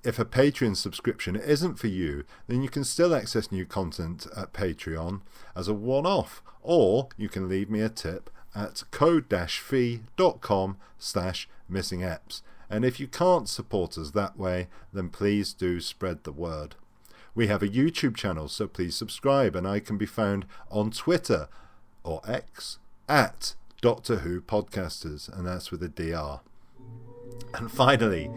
S2: If a Patreon subscription isn't for you, then you can still access new content at Patreon as a one-off, or you can leave me a tip at code-fee.com/missingeps. And if you can't support us that way, then please do spread the word. We have a YouTube channel, so please subscribe, and I can be found on Twitter, or X, at Doctor Who Podcasters, and that's with a DR. And finally,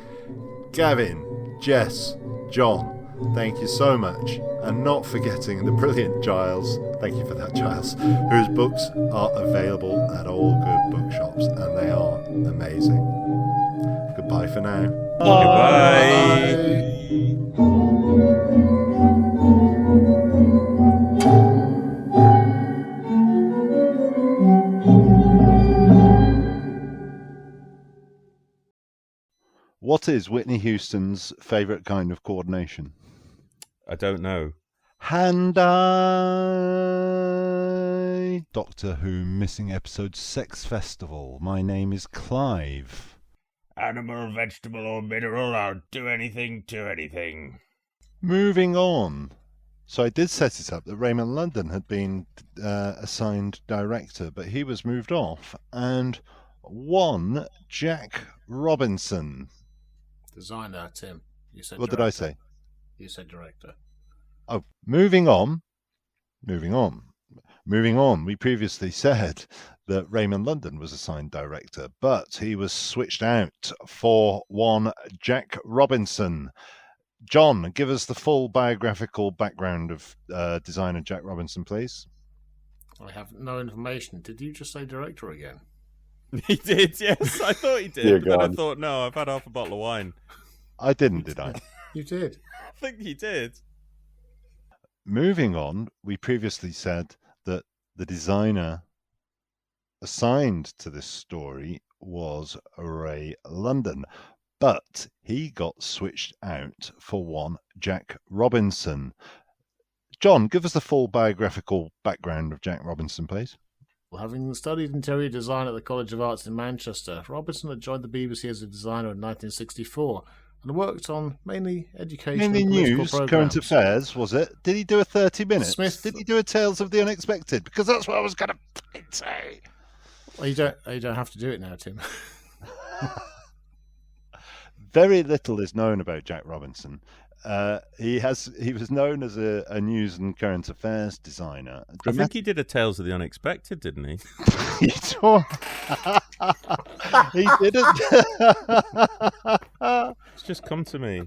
S2: Gavin, Jess, John, thank you so much, and not forgetting the brilliant Giles, thank you for that, Giles, whose books are available at all good bookshops, and they are amazing. Goodbye for now.
S4: Goodbye.
S2: What is Whitney Houston's favourite kind of coordination?
S4: I don't know.
S2: Hand-eye. Doctor Who Missing Episodes Sex Festival. My name is Clive.
S4: Animal, vegetable, or mineral, I'll do anything to anything.
S2: Moving on. So I did set it up that Raymond London had been assigned director, but he was moved off, and one Jack Robinson.
S5: Designer, Tim. You said
S2: What
S5: director.
S2: did I say?
S5: You said director.
S2: Oh, moving on. We previously said that Raymond London was assigned director, but he was switched out for one Jack Robinson. John, give us the full biographical background of designer Jack Robinson, please.
S5: I have no information. Did you just say director again?
S4: He did, yes. I thought he did.
S6: Dear
S4: But then I
S6: God.
S4: thought, no, I've had half a bottle of wine.
S2: I didn't, did I?
S5: You did.
S4: I think he did.
S2: Moving on, we previously said that the designer assigned to this story was Ray London, but he got switched out for one Jack Robinson. John, give us the full biographical background of Jack Robinson, please.
S5: Well, having studied interior design at the College of Arts in Manchester, Robinson had joined the BBC as a designer in 1964 and worked on mainly education
S2: Mainly
S5: and political
S2: news,
S5: programmes.
S2: current affairs, was it? Did he do a 30 minutes?
S5: Smith-
S2: Did he do a Tales of the Unexpected? Because that's what I was going to say.
S5: Well, you don't have to do it now, Tim.
S2: Very little is known about Jack Robinson. He was known as a news and current affairs designer.
S4: I think he did a Tales of the Unexpected, didn't he?
S2: He didn't.
S4: It's just come to me.